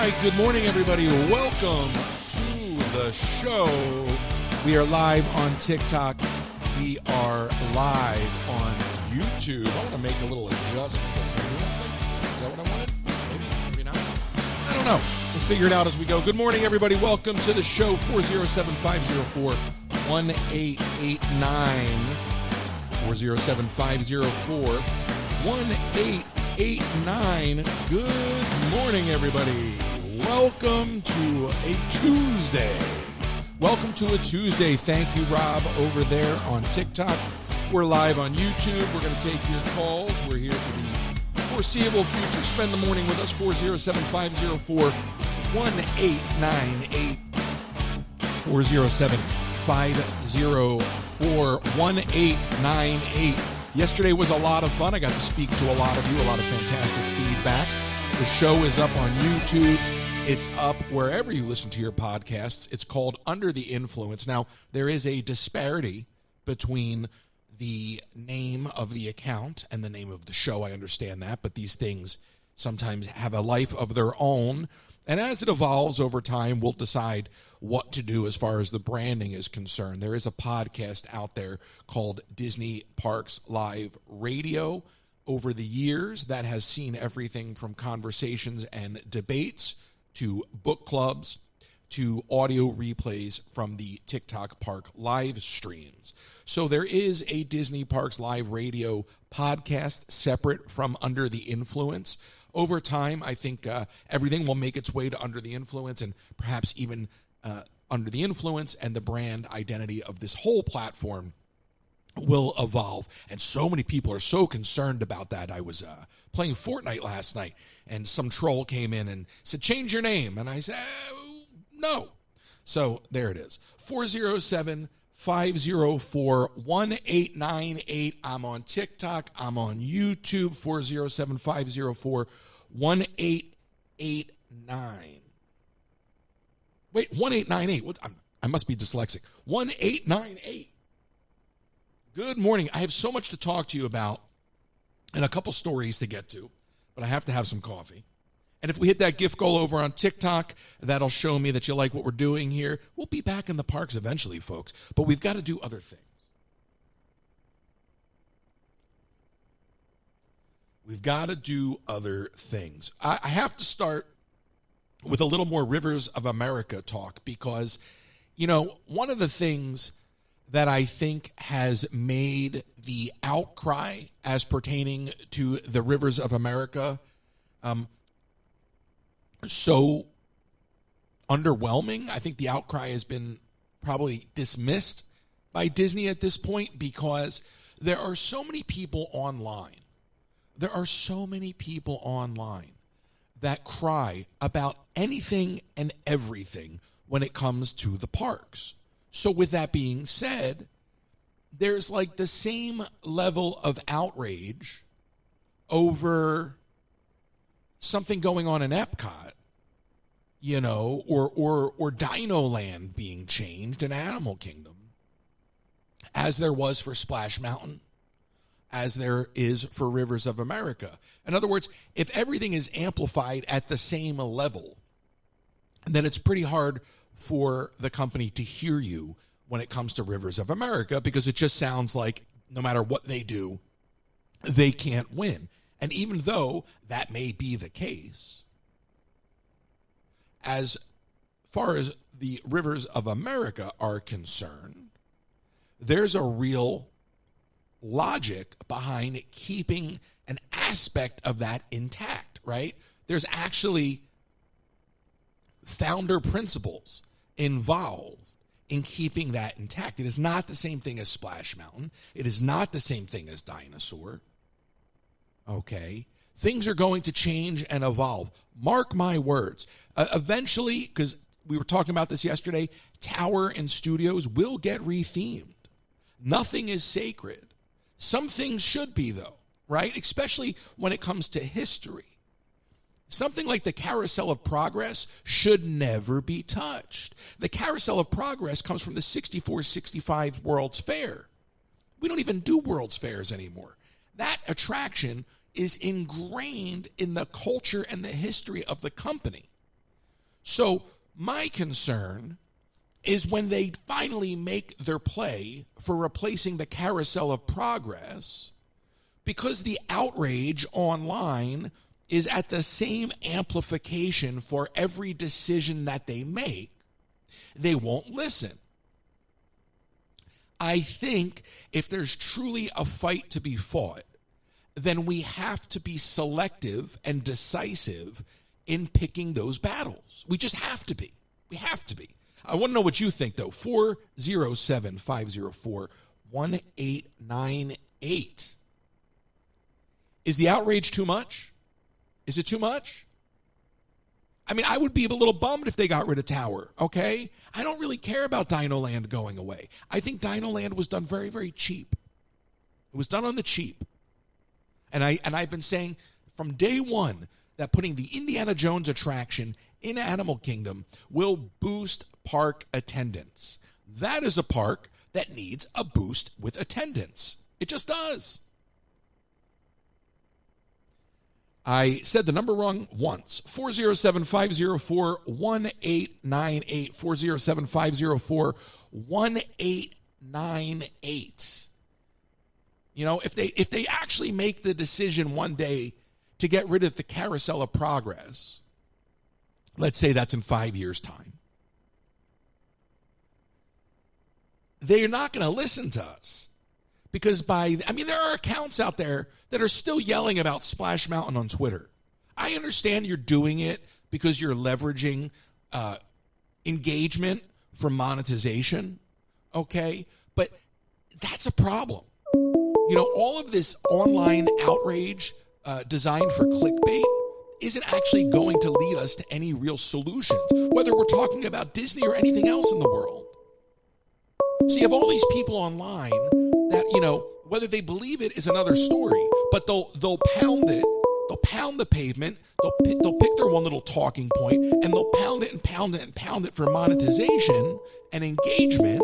right, good morning, everybody. Welcome to the show. We are live on TikTok. We are live on YouTube. I want to make a little adjustment. Is that what I wanted? Maybe not. I don't know. We'll figure it out as we go. Good morning, everybody. Welcome to the show. 407-504-1889. 407-504-1889. Good morning, everybody. Welcome to a Tuesday. Welcome to a Tuesday. Thank you, Rob, over there on TikTok. We're live on YouTube. We're going to take your calls. We're here for the foreseeable future. Spend the morning with us. 407-504-1898. 407-504-1898. Yesterday was a lot of fun. I got to speak to a lot of you, a lot of fantastic feedback. The show is up on YouTube. It's up wherever you listen to your podcasts. It's called Under the Influence. Now, there is a disparity between the name of the account and the name of the show. I understand that, but these things sometimes have a life of their own. And as it evolves over time, we'll decide what to do as far as the branding is concerned. There is a podcast out there called Disney Parks Live Radio. Over the years, that has seen everything from conversations and debates to book clubs to audio replays from the TikTok Park live streams. So there is a Disney Parks Live Radio podcast separate from Under the Influence. Over time, I think everything will make its way to Under the Influence, and perhaps even Under the Influence and the brand identity of this whole platform will evolve. And so many people are so concerned about that. I was playing Fortnite last night, and some troll came in and said, change your name. And I said, no. So there it is. 407-504-1898. I'm on TikTok. I'm on YouTube. 407-504-1889. Wait, 1898. What? I must be dyslexic. 1898. Good morning. I have so much to talk to you about and a couple stories to get to, but I have to have some coffee. And if we hit that gift goal over on TikTok, that'll show me that you like what we're doing here. We'll be back in the parks eventually, folks, but we've got to do other things. We've got to do other things. I have to start with a little more Rivers of America talk because, you know, one of the things that I think has made the outcry as pertaining to the Rivers of America so underwhelming. I think the outcry has been probably dismissed by Disney at this point because there are so many people online. There are so many people online that cry about anything and everything when it comes to the parks. So with that being said, there's like the same level of outrage over something going on in Epcot, you know, or Dino Land being changed in Animal Kingdom, as there was for Splash Mountain, as there is for Rivers of America. In other words, if everything is amplified at the same level, then it's pretty hard for the company to hear you when it comes to Rivers of America, because it just sounds like no matter what they do, they can't win. And even though that may be the case, as far as the Rivers of America are concerned, there's a real logic behind keeping an aspect of that intact, right? There's actually founder principles involved in keeping that intact. It is not the same thing as Splash Mountain. It is not the same thing as Dinosaur. Okay? Things are going to change and evolve. Mark my words. Eventually, because we were talking about this yesterday, Tower and Studios will get rethemed. Nothing is sacred. Some things should be, though, right? Especially when it comes to history. Something like the Carousel of Progress should never be touched. The Carousel of Progress comes from the 64-65 World's Fair. We don't even do World's Fairs anymore. That attraction is ingrained in the culture and the history of the company. So my concern is when they finally make their play for replacing the carousel of progress, because the outrage online is at the same amplification for every decision that they make, they won't listen. I think if there's truly a fight to be fought, then we have to be selective and decisive in picking those battles. We just have to be. We have to be. I want to know what you think, though. 407-504-1898. Is the outrage too much? Is it too much? I mean, I would be a little bummed if they got rid of Tower, okay? I don't really care about Dino Land going away. I think Dino Land was done very, very cheap. It was done on the cheap. And I've been saying from day one that putting the Indiana Jones attraction in Animal Kingdom will boost park attendance. That is a park that needs a boost with attendance. It just does. I said the number wrong once. 407-504-1898. 407-504-1898. You know, if they actually make the decision one day to get rid of the carousel of progress, let's say that's in 5 years' time, they're not going to listen to us. Because there are accounts out there that are still yelling about Splash Mountain on Twitter. I understand you're doing it because you're leveraging engagement for monetization, okay? But that's a problem. You know, all of this online outrage designed for clickbait isn't actually going to lead us to any real solutions, whether we're talking about Disney or anything else in the world. So you have all these people online that, you know, whether they believe it is another story, but they'll pound it, they'll pound the pavement, they'll pick their one little talking point, and they'll pound it and pound it and pound it for monetization and engagement,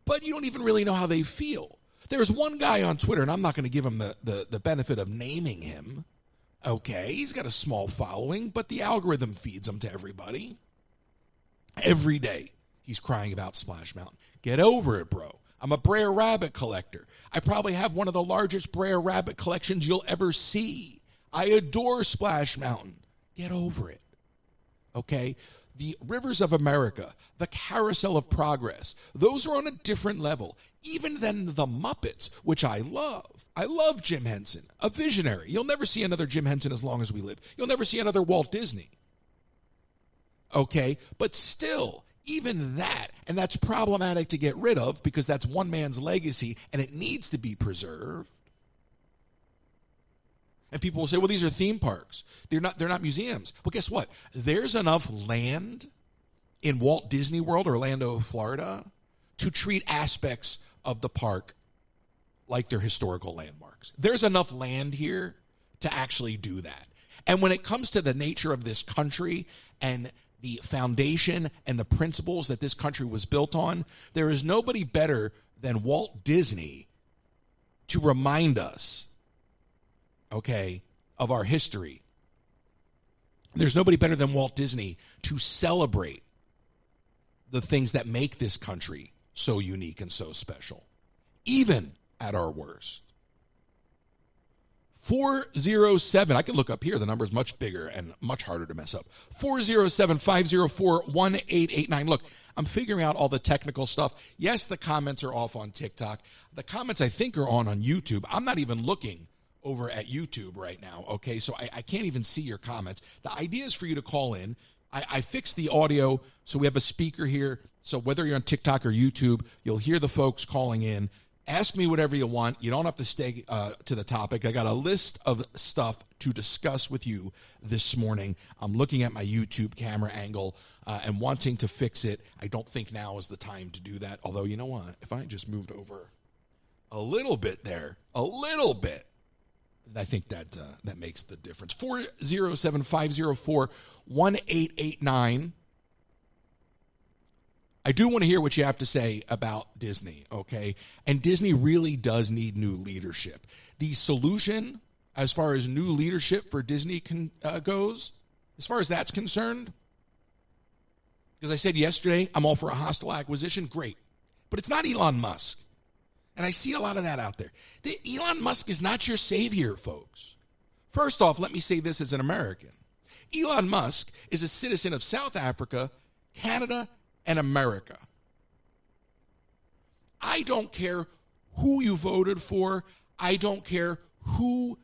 but you don't even really know how they feel. There's one guy on Twitter, and I'm not going to give him the benefit of naming him, okay? He's got a small following, but the algorithm feeds him to everybody. Every day, he's crying about Splash Mountain. Get over it, bro. I'm a Brer Rabbit collector. I probably have one of the largest Brer Rabbit collections you'll ever see. I adore Splash Mountain. Get over it. Okay? The Rivers of America, the Carousel of Progress, those are on a different level, even than the Muppets, which I love. I love Jim Henson, a visionary. You'll never see another Jim Henson as long as we live. You'll never see another Walt Disney. Okay? But still, even that, and that's problematic to get rid of because that's one man's legacy and it needs to be preserved. And people will say, well, these are theme parks. They're not museums. Well, guess what? There's enough land in Walt Disney World, Orlando, Florida, to treat aspects of the park like they're historical landmarks. There's enough land here to actually do that. And when it comes to the nature of this country and the foundation and the principles that this country was built on, there is nobody better than Walt Disney to remind us, okay, of our history. There's nobody better than Walt Disney to celebrate the things that make this country so unique and so special, even at our worst. 407, I can look up here. The number is much bigger and much harder to mess up. 407-504-1889. Look, I'm figuring out all the technical stuff. Yes, the comments are off on TikTok. The comments, I think, are on YouTube. I'm not even looking over at YouTube right now, okay? So I can't even see your comments. The idea is for you to call in. I fixed the audio, so we have a speaker here. So whether you're on TikTok or YouTube, you'll hear the folks calling in. Ask me whatever you want. You don't have to stay to the topic. I got a list of stuff to discuss with you this morning. I'm looking at my YouTube camera angle and wanting to fix it. I don't think now is the time to do that. Although, you know what? If I just moved over a little bit there, a little bit, I think that makes the difference. 407-504-1889. I do want to hear what you have to say about Disney, okay? And Disney really does need new leadership. The solution, as far as new leadership for Disney goes, as far as that's concerned, Because I said yesterday, I'm all for a hostile acquisition. Great. But it's not Elon Musk. And I see a lot of that out there. Elon Musk is not your savior, folks. First off, let me say this as an American. Elon Musk is a citizen of South Africa, Canada, and America. I don't care who you voted for. I don't care who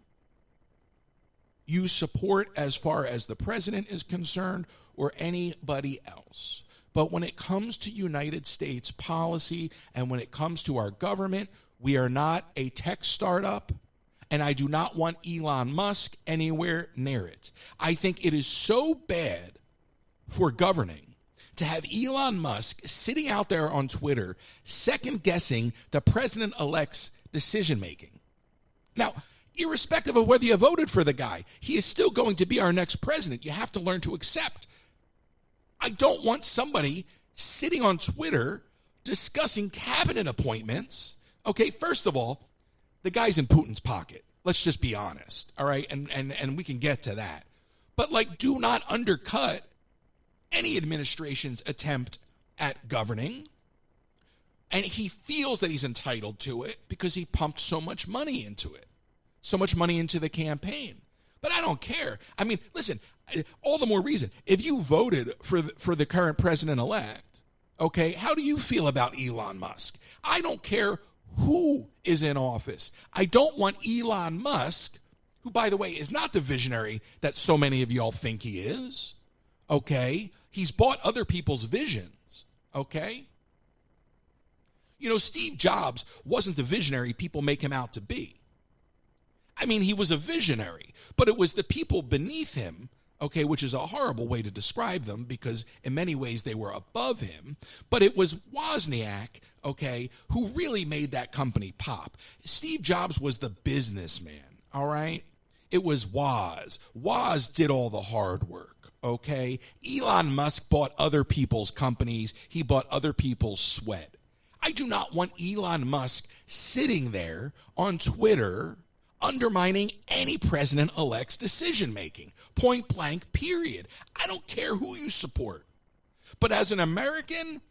you support as far as the president is concerned or anybody else. But when it comes to United States policy and when it comes to our government, we are not a tech startup, and I do not want Elon Musk anywhere near it. I think it is so bad for governing to have Elon Musk sitting out there on Twitter second-guessing the president-elect's decision-making. Now, irrespective of whether you voted for the guy, he is still going to be our next president. You have to learn to accept. I don't want somebody sitting on Twitter discussing cabinet appointments. Okay, first of all, the guy's in Putin's pocket. Let's just be honest, all right? And we can get to that. But, do not undercut any administration's attempt at governing. And he feels that he's entitled to it because he pumped so much money into it, so much money into the campaign. But I don't care. I mean, listen, all the more reason. If you voted for the current president-elect, okay, how do you feel about Elon Musk? I don't care who is in office. I don't want Elon Musk, who, by the way, is not the visionary that so many of y'all think he is, okay? He's bought other people's visions, okay? You know, Steve Jobs wasn't the visionary people make him out to be. I mean, he was a visionary, but it was the people beneath him, okay, which is a horrible way to describe them because in many ways they were above him. But it was Wozniak, okay, who really made that company pop. Steve Jobs was the businessman, all right? It was Woz. Woz did all the hard work, okay? Elon Musk bought other people's companies. He bought other people's sweat. I do not want Elon Musk sitting there on Twitter undermining any president-elect's decision-making. Point blank, period. I don't care who you support. But as an American,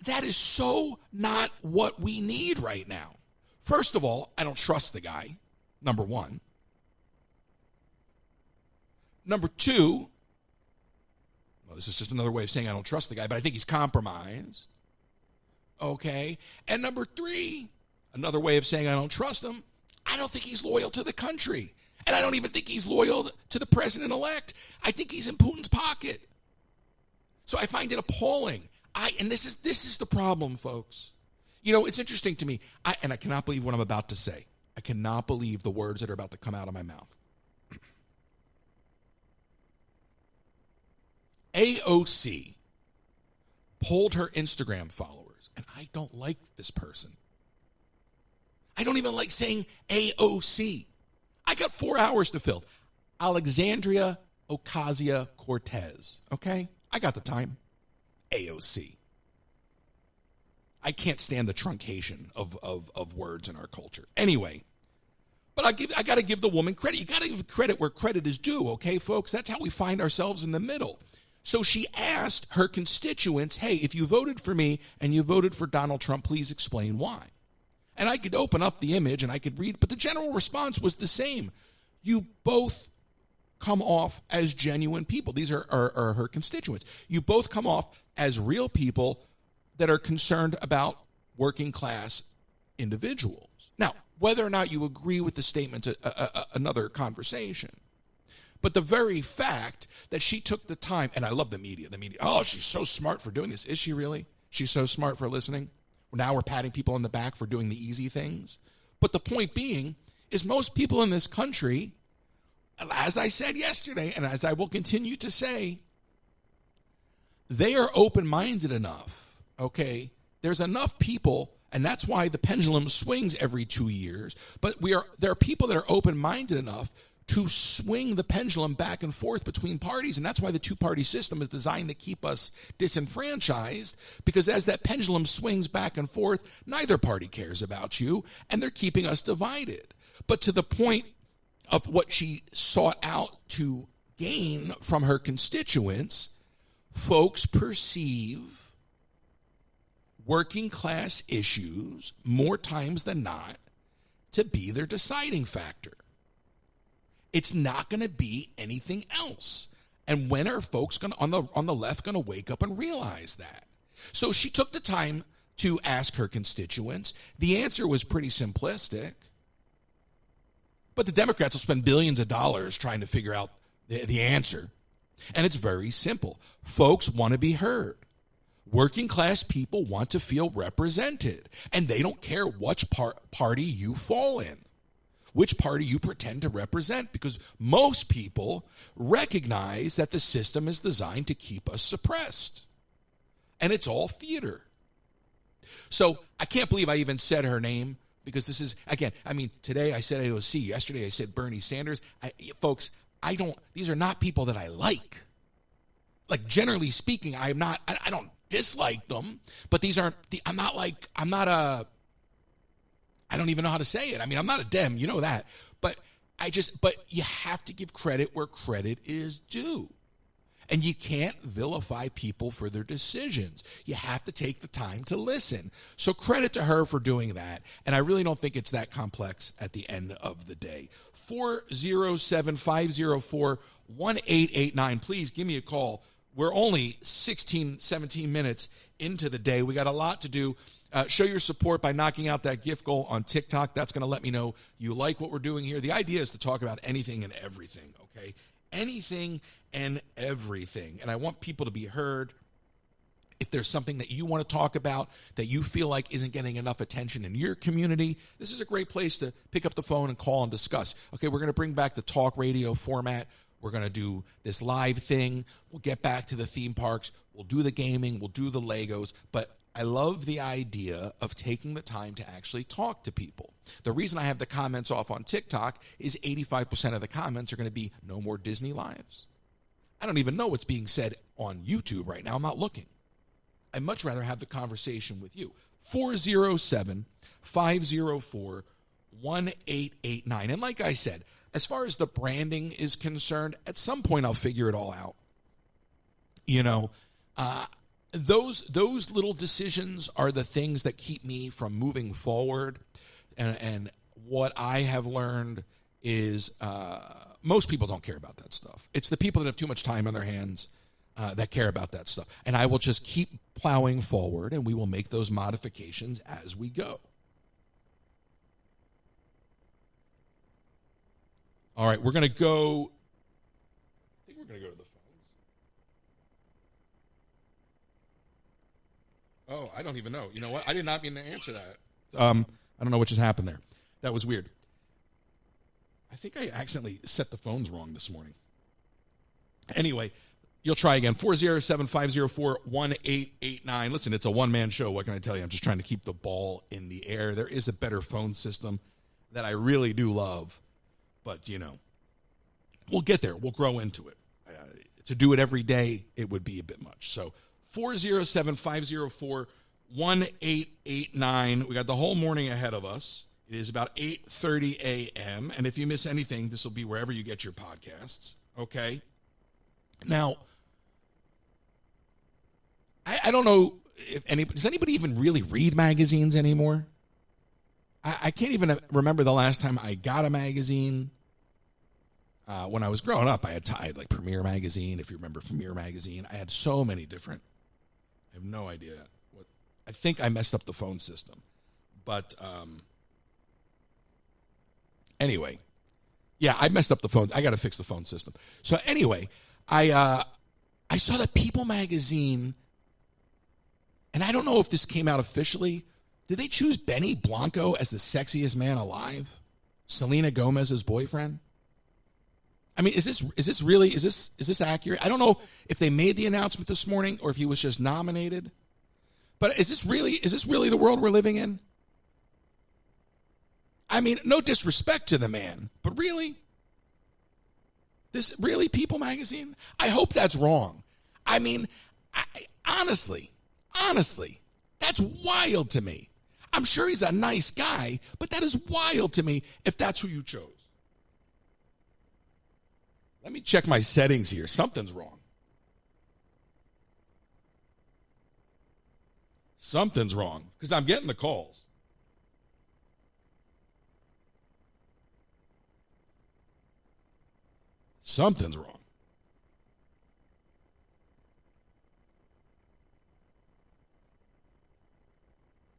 that is so not what we need right now. First of all, I don't trust the guy, number one. Number two, well, this is just another way of saying I don't trust the guy, but I think he's compromised. Okay? And number three, another way of saying I don't trust him, I don't think he's loyal to the country. And I don't even think he's loyal to the president-elect. I think he's in Putin's pocket. So I find it appalling. And this is the problem, folks. You know, it's interesting to me. I cannot believe what I'm about to say. I cannot believe the words that are about to come out of my mouth. AOC polled her Instagram followers, and I don't like this person. I don't even like saying AOC. I got 4 hours to fill. Alexandria Ocasio-Cortez. Okay? I got the time. AOC. I can't stand the truncation of words in our culture. Anyway, but I got to give the woman credit. You got to give credit where credit is due, okay, folks? That's how we find ourselves in the middle. So she asked her constituents, hey, if you voted for me and you voted for Donald Trump, please explain why. And I could open up the image and I could read, but the general response was the same. You both come off as genuine people. These are her constituents. You both come off as real people that are concerned about working class individuals. Now, whether or not you agree with the statement, another conversation. But the very fact that she took the time, and I love the media, oh, she's so smart for doing this. Is she really? She's so smart for listening? Now we're patting people on the back for doing the easy things. But the point being is most people in this country, as I said yesterday, and as I will continue to say, they are open-minded enough, okay? There's enough people, and that's why the pendulum swings every 2 years, but there are people that are open-minded enough to swing the pendulum back and forth between parties, and that's why the two-party system is designed to keep us disenfranchised, because as that pendulum swings back and forth, neither party cares about you, and they're keeping us divided. But to the point of what she sought out to gain from her constituents, folks perceive working class issues more times than not to be their deciding factor. It's not going to be anything else. And when are folks going on the left going to wake up and realize that? So she took the time to ask her constituents. The answer was pretty simplistic. But the Democrats will spend billions of dollars trying to figure out the answer. And it's very simple. Folks want to be heard. Working class people want to feel represented. And they don't care which party you fall in, which party you pretend to represent, because most people recognize that the system is designed to keep us suppressed. And it's all theater. So I can't believe I even said her name, because this is, again, I mean, today I said AOC. Yesterday I said Bernie Sanders. Folks, these are not people that I like. Like, generally speaking, I don't dislike them, but these aren't, I don't even know how to say it. I mean, I'm not a Dem, you know that. But you have to give credit where credit is due. And you can't vilify people for their decisions. You have to take the time to listen. So credit to her for doing that. And I really don't think it's that complex at the end of the day. 407-504-1889. Please give me a call. We're only 17 minutes into the day. We got a lot to do. Show your support by knocking out that gift goal on TikTok. That's going to let me know you like what we're doing here. The idea is to talk about anything and everything, okay? Anything and everything. And I want people to be heard. If there's something that you want to talk about that you feel like isn't getting enough attention in your community, this is a great place to pick up the phone and call and discuss. Okay, we're going to bring back the talk radio format. We're going to do this live thing. We'll get back to the theme parks. We'll do the gaming. We'll do the Legos. But I love the idea of taking the time to actually talk to people. The reason I have the comments off on TikTok is 85% of the comments are going to be no more Disney lives. I don't even know what's being said on YouTube right now. I'm not looking. I'd much rather have the conversation with you. 407-504-1889. And like I said, as far as the branding is concerned, at some point I'll figure it all out. You know, those little decisions are the things that keep me from moving forward. And what I have learned is most people don't care about that stuff. It's the people that have too much time on their hands that care about that stuff. And I will just keep plowing forward, and we will make those modifications as we go. All right, we're going to go. I think we're going to go to the phones. Oh, I don't even know. You know what? I did not mean to answer that. I don't know what just happened there. That was weird. I think I accidentally set the phones wrong this morning. Anyway, you'll try again. 407-504-1889. Listen, it's a one-man show. What can I tell you? I'm just trying to keep the ball in the air. There is a better phone system that I really do love. But, you know, we'll get there. We'll grow into it. To do it every day, it would be a bit much. So 407-504-1889. We got the whole morning ahead of us. It is about 8:30 a.m. And if you miss anything, this will be wherever you get your podcasts. Okay? Now, I don't know if does anybody even really read magazines anymore? I can't even remember the last time I got a magazine. When I was growing up, I had like Premiere Magazine. If you remember Premiere Magazine, I had so many different. I have no idea what. I think I messed up the phone system, but anyway, yeah, I messed up the phones. I got to fix the phone system. So anyway, I saw that People Magazine, and I don't know if this came out officially. Did they choose Benny Blanco as the sexiest man alive? Selena Gomez's boyfriend? I mean, is this really accurate? I don't know if they made the announcement this morning or if he was just nominated. But is this really the world we're living in? I mean, no disrespect to the man, but really? This really People Magazine? I hope that's wrong. I mean, honestly, that's wild to me. I'm sure he's a nice guy, but that is wild to me if that's who you chose. Let me check my settings here. Something's wrong. Something's wrong because I'm getting the calls. Something's wrong.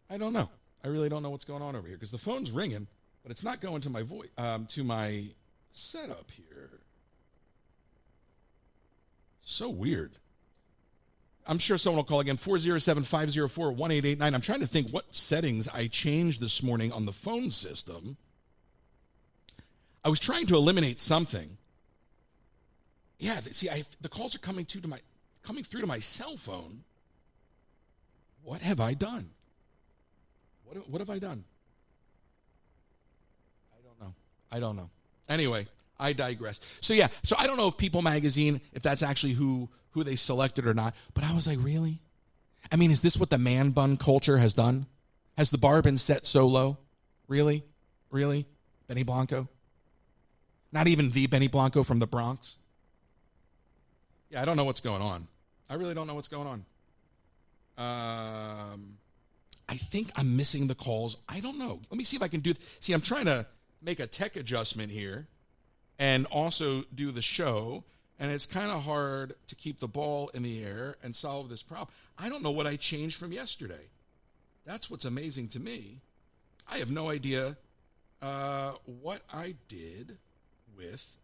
I don't know. I really don't know what's going on over here because the phone's ringing, but it's not going to my voice, to my setup here. So weird. I'm sure someone will call again, 407-504-1889. I'm trying to think what settings I changed this morning on the phone system. I was trying to eliminate something. Yeah, see, the calls are coming through to my cell phone. What have I done? What have I done? I don't know. Anyway, I digress. So yeah, so I don't know if People Magazine, if that's actually who they selected or not, but I was like, really? I mean, is this what the man bun culture has done? Has the bar been set so low? Really? Really? Benny Blanco? Not even the Benny Blanco from the Bronx? Yeah, I don't know what's going on. I really don't know what's going on. I think I'm missing the calls. I don't know. Let me see if I can do. See, I'm trying to make a tech adjustment here and also do the show, and it's kind of hard to keep the ball in the air and solve this problem. I don't know what I changed from yesterday. That's what's amazing to me. I have no idea what I did with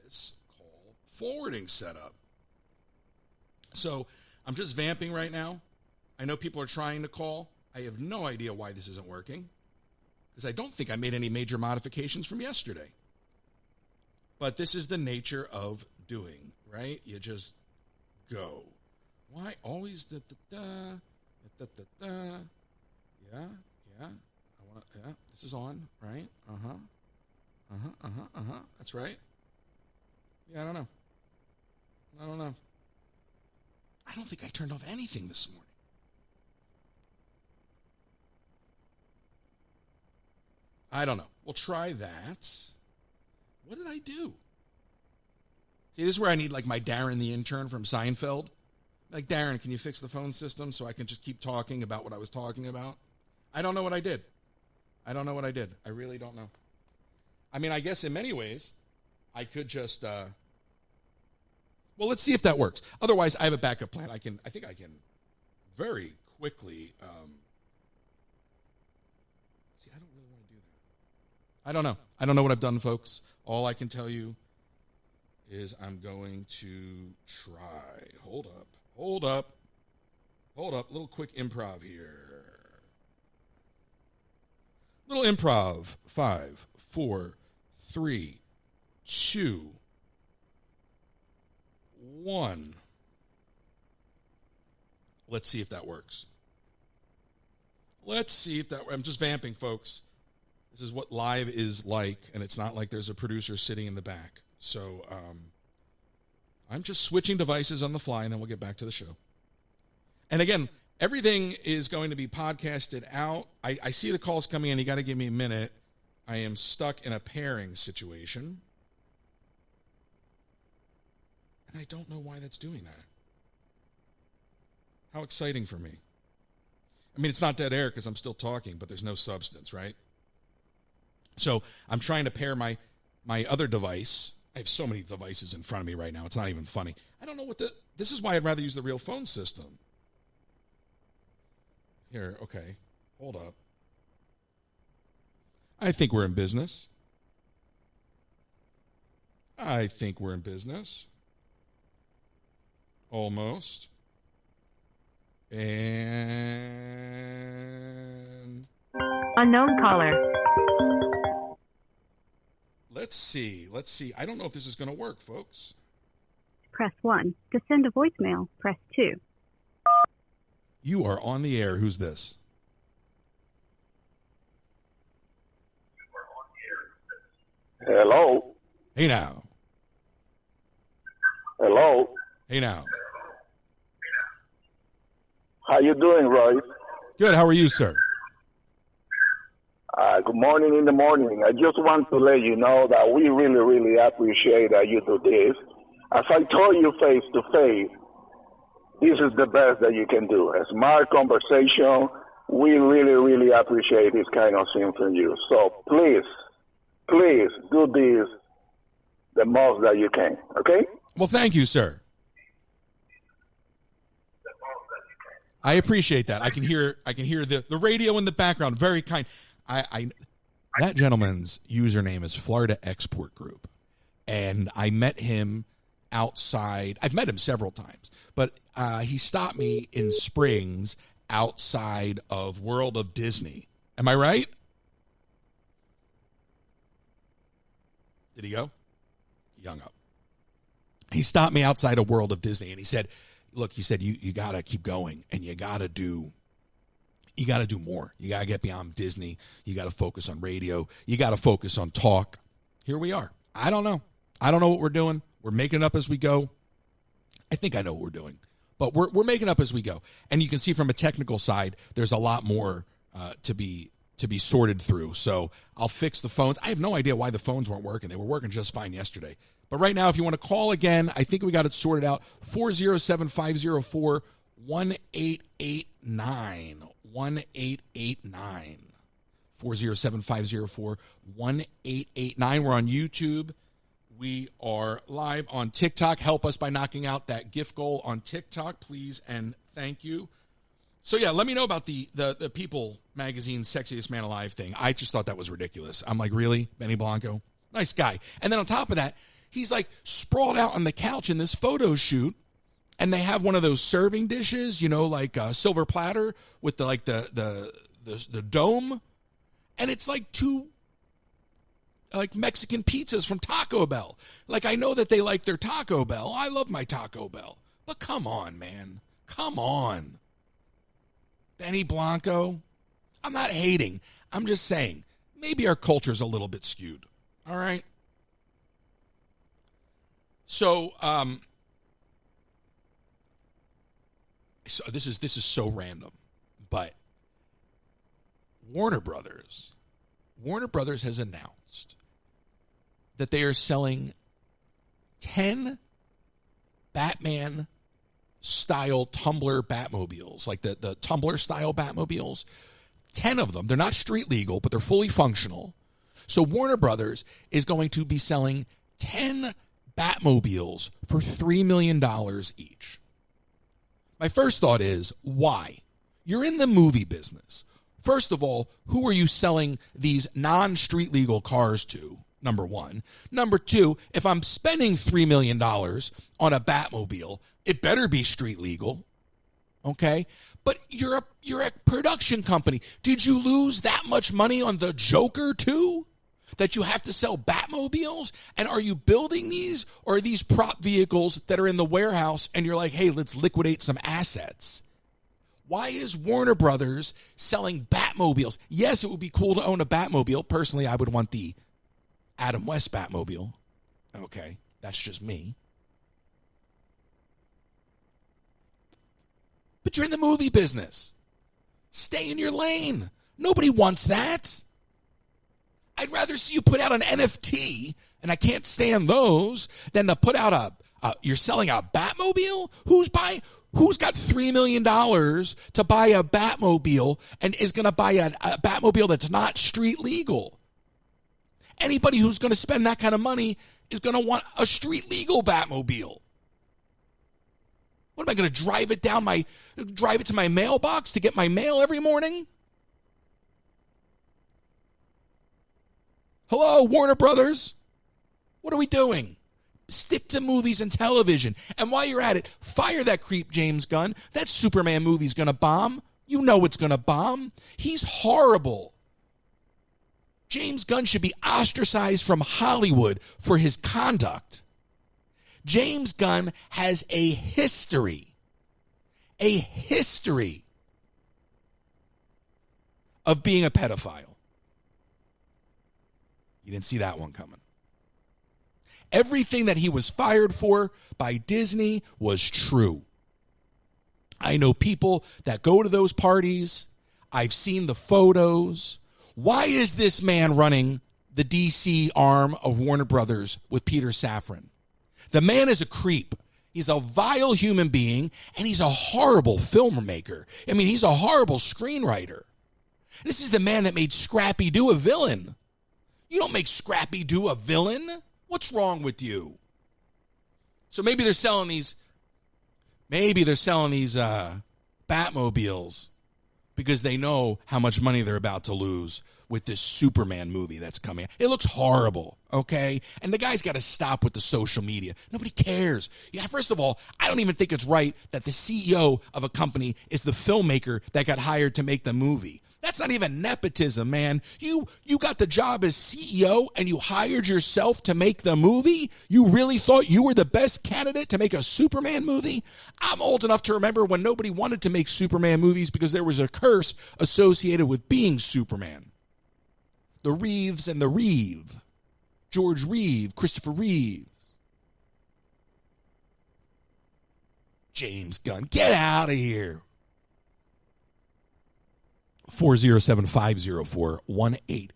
this call forwarding setup. So I'm just vamping right now. I know people are trying to call. I have no idea why this isn't working because I don't think I made any major modifications from yesterday. But this is the nature of doing, right? You just go. Why always da-da-da, da-da-da? Yeah. Yeah, this is on, right? That's right. Yeah, I don't know. I don't think I turned off anything this morning. I don't know. We'll try that. What did I do? See, this is where I need like my Darren the intern from Seinfeld. Like, Darren, can you fix the phone system so I can just keep talking about what I was talking about? I don't know what I did. I really don't know. I mean, I guess in many ways, I could just, well, let's see if that works. Otherwise, I have a backup plan. I think I can very quickly, see, I don't really want to do that. I don't know. I don't know what I've done, folks. All I can tell you is I'm going to try. Hold up. Little quick improv here. Little improv. 5, 4, 3, 2, 1. Let's see if that works. I'm just vamping, folks. This is what live is like, and it's not like there's a producer sitting in the back. So I'm just switching devices on the fly, and then we'll get back to the show. And again, everything is going to be podcasted out. I see the calls coming in. You got to give me a minute. I am stuck in a pairing situation. And I don't know why that's doing that. How exciting for me. I mean, it's not dead air because I'm still talking, but there's no substance, right? So I'm trying to pair my other device. I have so many devices in front of me right now. It's not even funny. I don't know this is why I'd rather use the real phone system. Here, okay. Hold up. I think we're in business. Almost. And unknown caller. Let's see. I don't know if this is going to work, folks. Press 1. To send a voicemail, press 2. You are on the air. Who's this? Hello. Hey now. Hello. Hey now. How you doing, Roy? Good. How are you, sir? Good morning in the morning. I just want to let you know that we really, really appreciate that you do this. As I told you face to face, this is the best that you can do. A smart conversation we really, really appreciate this kind of thing from you. So please do this the most that you can, okay? Well, thank you, sir. I appreciate that. I can hear the radio in the background. Very kind. That gentleman's username is Florida Export Group, and I met him outside. I've met him several times, but he stopped me in Springs outside of World of Disney. Am I right? Did he go? He hung up. He stopped me outside of World of Disney, and he said, look, he said, you got to keep going, and you got to do more. You got to get beyond Disney. You got to focus on radio. You got to focus on talk. Here we are. I don't know what we're doing. We're making it up as we go. I think I know what we're doing, but we're making it up as we go. And you can see from a technical side, there's a lot more to be sorted through. So I'll fix the phones. I have no idea why the phones weren't working. They were working just fine yesterday. But right now, if you want to call again, I think we got it sorted out. 407-504-1889. 1889. 407-504-1889. We're on YouTube. We are live on TikTok. Help us by knocking out that gift goal on TikTok, please, and thank you. So, yeah, let me know about the People Magazine Sexiest Man Alive thing. I just thought that was ridiculous. I'm like, really? Benny Blanco? Nice guy. And then on top of that, he's like sprawled out on the couch in this photo shoot, and they have one of those serving dishes, like a silver platter with the dome, and it's like two Mexican pizzas from Taco Bell. Like, I know that they like their Taco Bell. I love my Taco Bell. But come on, man. Come on. Benny Blanco. I'm not hating. I'm just saying, maybe our culture's a little bit skewed. All right? So this is so random, but Warner Brothers has announced that they are selling 10 Batman-style Tumbler Batmobiles, like the Tumbler-style Batmobiles. 10 of them. They're not street legal, but they're fully functional. So Warner Brothers is going to be selling 10 Batmobiles for $3 million each. My first thought is, why? You're in the movie business. First of all, who are you selling these non-street legal cars to? Number one. Number two, if I'm spending $3 million on a Batmobile, it better be street legal. Okay? But you're a production company. Did you lose that much money on the Joker too? That you have to sell Batmobiles? And are you building these, or are these prop vehicles that are in the warehouse and you're like, hey, let's liquidate some assets? Why is Warner Brothers selling Batmobiles? Yes, it would be cool to own a Batmobile. Personally, I would want the Adam West Batmobile. Okay, that's just me. But you're in the movie business. Stay in your lane. Nobody wants that. I'd rather see you put out an NFT, and I can't stand those, than to put out you're selling a Batmobile? Who's got $3 million to buy a Batmobile and is going to buy a Batmobile that's not street legal? Anybody who's going to spend that kind of money is going to want a street legal Batmobile. What am I going to drive it to my mailbox to get my mail every morning? Hello, Warner Brothers. What are we doing? Stick to movies and television. And while you're at it, fire that creep James Gunn. That Superman movie's going to bomb. You know it's going to bomb. He's horrible. James Gunn should be ostracized from Hollywood for his conduct. James Gunn has a history of being a pedophile. You didn't see that one coming. Everything that he was fired for by Disney was true. I know people that go to those parties. I've seen the photos. Why is this man running the DC arm of Warner Brothers with Peter Safran? The man is a creep. He's a vile human being, and he's a horrible filmmaker. I mean, he's a horrible screenwriter. This is the man that made Scrappy-Doo a villain. You don't make Scrappy-Doo a villain. What's wrong with you? So maybe they're selling these Batmobiles because they know how much money they're about to lose with this Superman movie that's coming. It looks horrible, okay? And the guy's got to stop with the social media. Nobody cares. Yeah, first of all, I don't even think it's right that the CEO of a company is the filmmaker that got hired to make the movie. That's not even nepotism, man. You got the job as CEO and you hired yourself to make the movie? You really thought you were the best candidate to make a Superman movie? I'm old enough to remember when nobody wanted to make Superman movies because there was a curse associated with being Superman. The Reeves and the Reeve. George Reeve, Christopher Reeves. James Gunn, get out of here. 407-504-1889.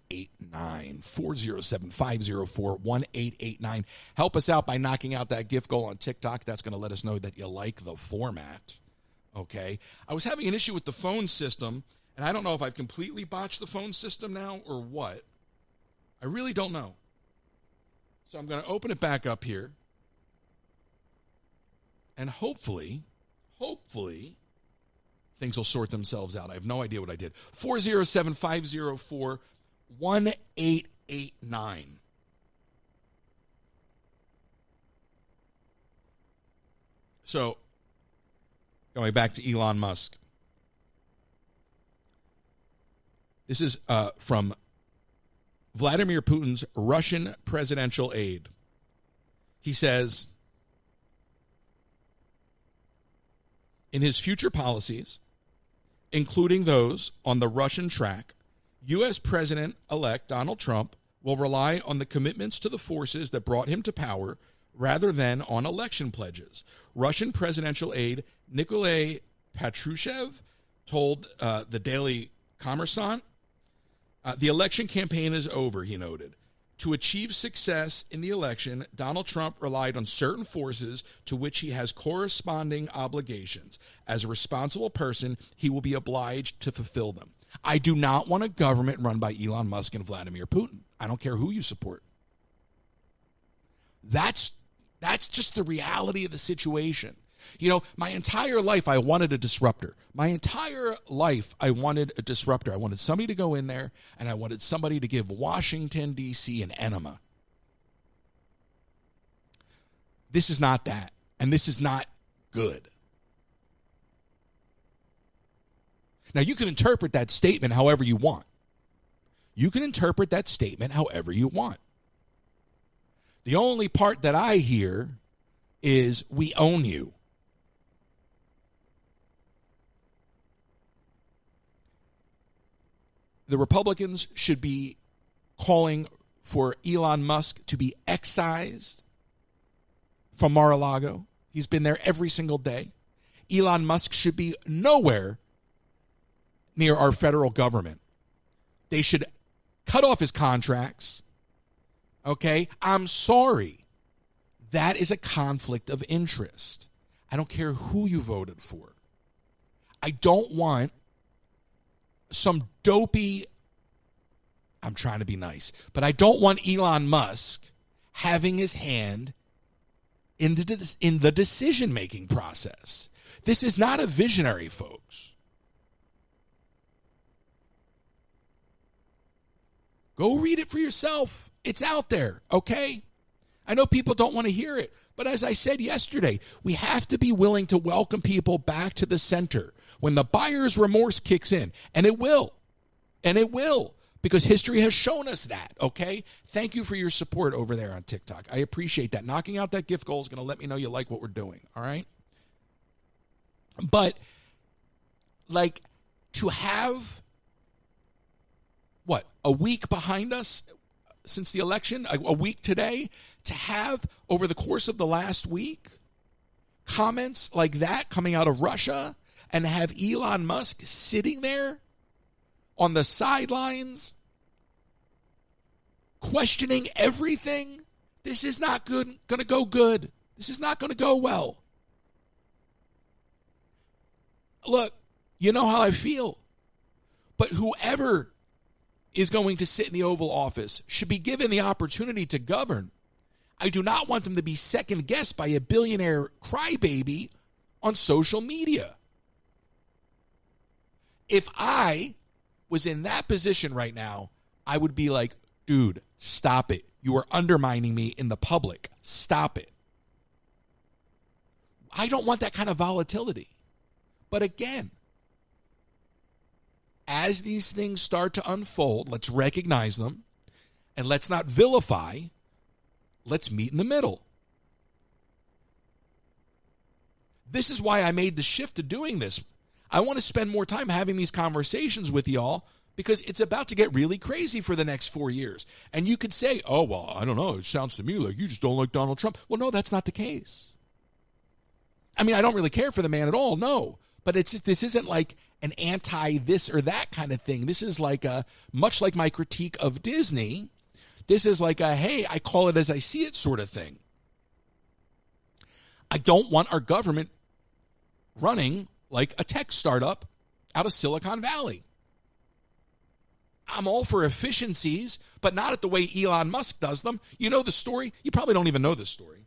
407-504-1889. Help us out by knocking out that gift goal on TikTok. That's going to let us know that you like the format. Okay. I was having an issue with the phone system, and I don't know if I've completely botched the phone system now or what. I really don't know. So I'm going to open it back up here. And hopefully, things will sort themselves out. I have no idea what I did. 407-504-1889. So, going back to Elon Musk. This is from Vladimir Putin's Russian presidential aide. He says, in his future policies, including those on the Russian track, U.S. President-elect Donald Trump will rely on the commitments to the forces that brought him to power rather than on election pledges. Russian presidential aide Nikolay Patrushev told the Daily Kommersant, the election campaign is over, he noted. To achieve success in the election, Donald Trump relied on certain forces to which he has corresponding obligations. As a responsible person, he will be obliged to fulfill them. I do not want a government run by Elon Musk and Vladimir Putin. I don't care who you support. That's just the reality of the situation. You know, my entire life I wanted a disruptor. My entire life I wanted a disruptor. I wanted somebody to go in there, and I wanted somebody to give Washington, D.C. an enema. This is not that, and this is not good. Now, you can interpret that statement however you want. You can interpret that statement however you want. The only part that I hear is we own you. The Republicans should be calling for Elon Musk to be excised from Mar-a-Lago. He's been there every single day. Elon Musk should be nowhere near our federal government. They should cut off his contracts. Okay? I'm sorry. That is a conflict of interest. I don't care who you voted for. I don't want some dopey, I'm trying to be nice, but I don't want Elon Musk having his hand in the decision-making process. This is not a visionary, folks. Go read it for yourself. It's out there, okay? I know people don't want to hear it, but as I said yesterday, we have to be willing to welcome people back to the center when the buyer's remorse kicks in, and it will, because history has shown us that, okay? Thank you for your support over there on TikTok. I appreciate that. Knocking out that gift goal is going to let me know you like what we're doing, all right? But, like, to have, a week behind us since the election, a week today, to have over the course of the last week comments like that coming out of Russia and have Elon Musk sitting there on the sidelines questioning everything, this is not going to go good. This is not going to go well. Look, you know how I feel. But whoever is going to sit in the Oval Office should be given the opportunity to govern. I do not want them to be second guessed by a billionaire crybaby on social media. If I was in that position right now, I would be like, dude, stop it. You are undermining me in the public. Stop it. I don't want that kind of volatility. But again, as these things start to unfold, let's recognize them and let's not vilify. Let's meet in the middle. This is why I made the shift to doing this. I want to spend more time having these conversations with y'all because it's about to get really crazy for the next 4 years. And you could say, oh, well, I don't know. It sounds to me like you just don't like Donald Trump. Well, no, that's not the case. I mean, I don't really care for the man at all, no. But it's just, this isn't like an anti-this or that kind of thing. This is like much like my critique of Disney, this is like a, hey, I call it as I see it sort of thing. I don't want our government running like a tech startup out of Silicon Valley. I'm all for efficiencies, but not at the way Elon Musk does them. You know the story? You probably don't even know this story.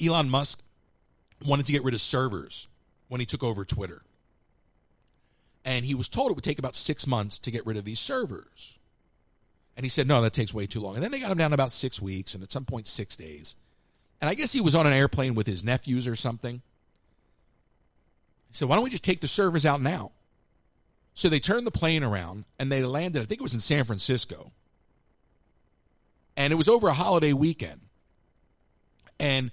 Elon Musk wanted to get rid of servers when he took over Twitter. And he was told it would take about 6 months to get rid of these servers. And he said, no, that takes way too long. And then they got him down to about 6 weeks, and at some point 6 days. And I guess he was on an airplane with his nephews or something. He said, why don't we just take the servers out now? So they turned the plane around, and they landed, I think it was in San Francisco. And it was over a holiday weekend. And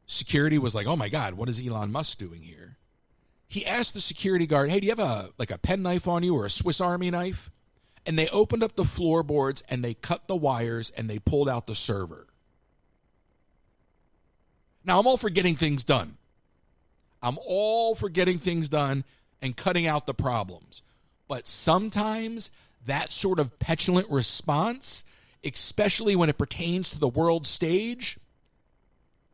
security was like, oh, my God, what is Elon Musk doing here? He asked the security guard, hey, do you have a penknife on you or a Swiss Army knife? And they opened up the floorboards, and they cut the wires, and they pulled out the server. Now, I'm all for getting things done. I'm all for getting things done and cutting out the problems. But sometimes that sort of petulant response, especially when it pertains to the world stage,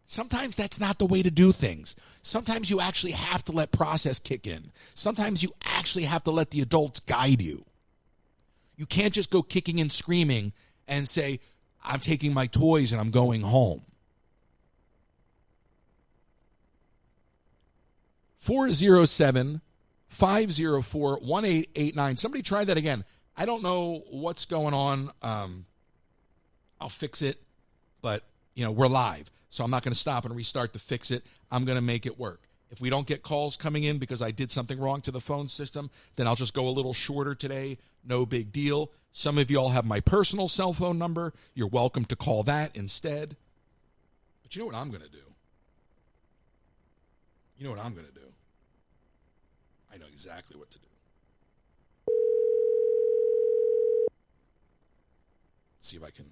sometimes that's not the way to do things. Sometimes you actually have to let process kick in. Sometimes you actually have to let the adults guide you. You can't just go kicking and screaming and say, I'm taking my toys and I'm going home. 407-504-1889. Somebody try that again. I don't know what's going on. I'll fix it, but we're live. So I'm not going to stop and restart to fix it. I'm going to make it work. If we don't get calls coming in because I did something wrong to the phone system, then I'll just go a little shorter today. No big deal. Some of you all have my personal cell phone number. You're welcome to call that instead. But you know what I'm going to do? You know what I'm going to do? I know exactly what to do. Let's see if I can.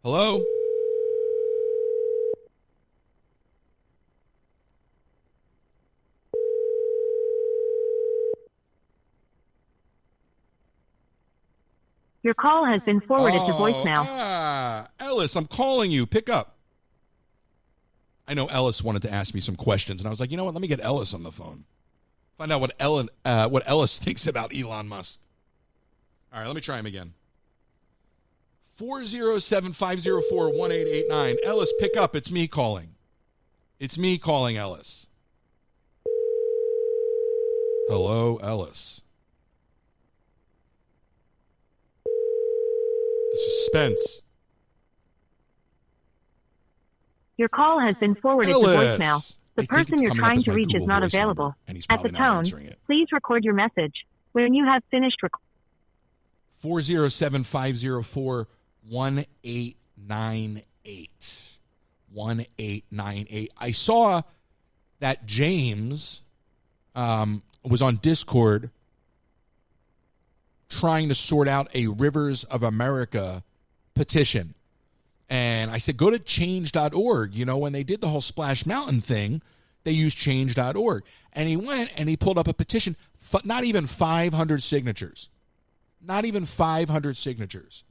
Hello? Your call has been forwarded to voicemail. Ellis, I'm calling you. Pick up. I know Ellis wanted to ask me some questions, and I was like, you know what? Let me get Ellis on the phone. Find out what Ellis thinks about Elon Musk. All right, let me try him again. 407-504-1889. Ellis, pick up. It's me calling. It's me calling, Ellis. Hello, Ellis. The suspense. Your call has been forwarded Ellis. to voicemail. The person you're trying to reach is not available. At the tone, please record your message. When you have finished recording. 407-504-1898. 1898. I saw that James was on Discord trying to sort out a Rivers of America petition. And I said, go to change.org. When they did the whole Splash Mountain thing, they used change.org. And he went and he pulled up a petition, not even 500 signatures. Not even 500 signatures.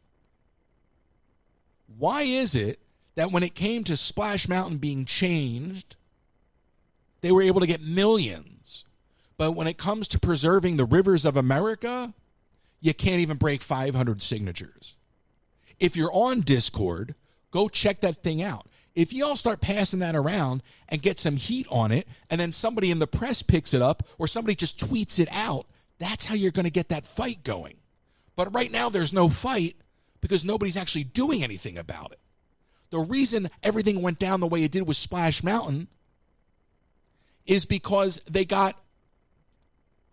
Why is it that when it came to Splash Mountain being changed, they were able to get millions. But when it comes to preserving the rivers of America, you can't even break 500 signatures. If you're on Discord, go check that thing out. If y'all start passing that around and get some heat on it, and then somebody in the press picks it up or somebody just tweets it out, that's how you're going to get that fight going. But right now there's no fight because nobody's actually doing anything about it. The reason everything went down the way it did with Splash Mountain is because they got,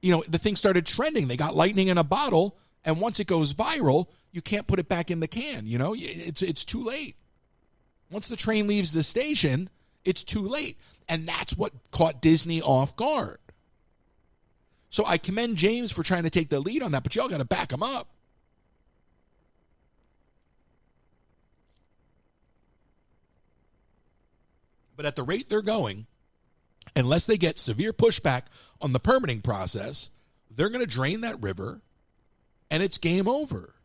the thing started trending. They got lightning in a bottle, and once it goes viral, you can't put it back in the can. It's too late. Once the train leaves the station, it's too late. And that's what caught Disney off guard. So I commend James for trying to take the lead on that, but y'all got to back him up. But at the rate they're going, unless they get severe pushback on the permitting process, they're going to drain that river, and it's game over.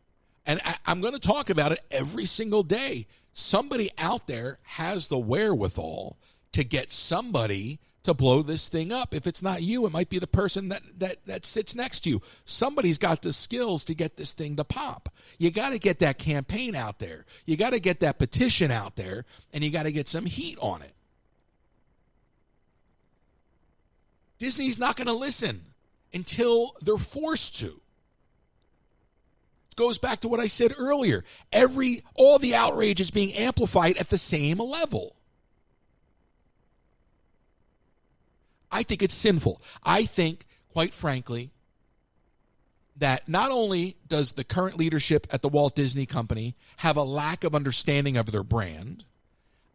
And I'm going to talk about it every single day. Somebody out there has the wherewithal to get somebody to blow this thing up. If it's not you, it might be the person that sits next to you. Somebody's got the skills to get this thing to pop. You got to get that campaign out there. You got to get that petition out there, and you got to get some heat on it. Disney's not going to listen until they're forced to. It goes back to what I said earlier. All the outrage is being amplified at the same level. I think it's sinful. I think, quite frankly, that not only does the current leadership at the Walt Disney Company have a lack of understanding of their brand,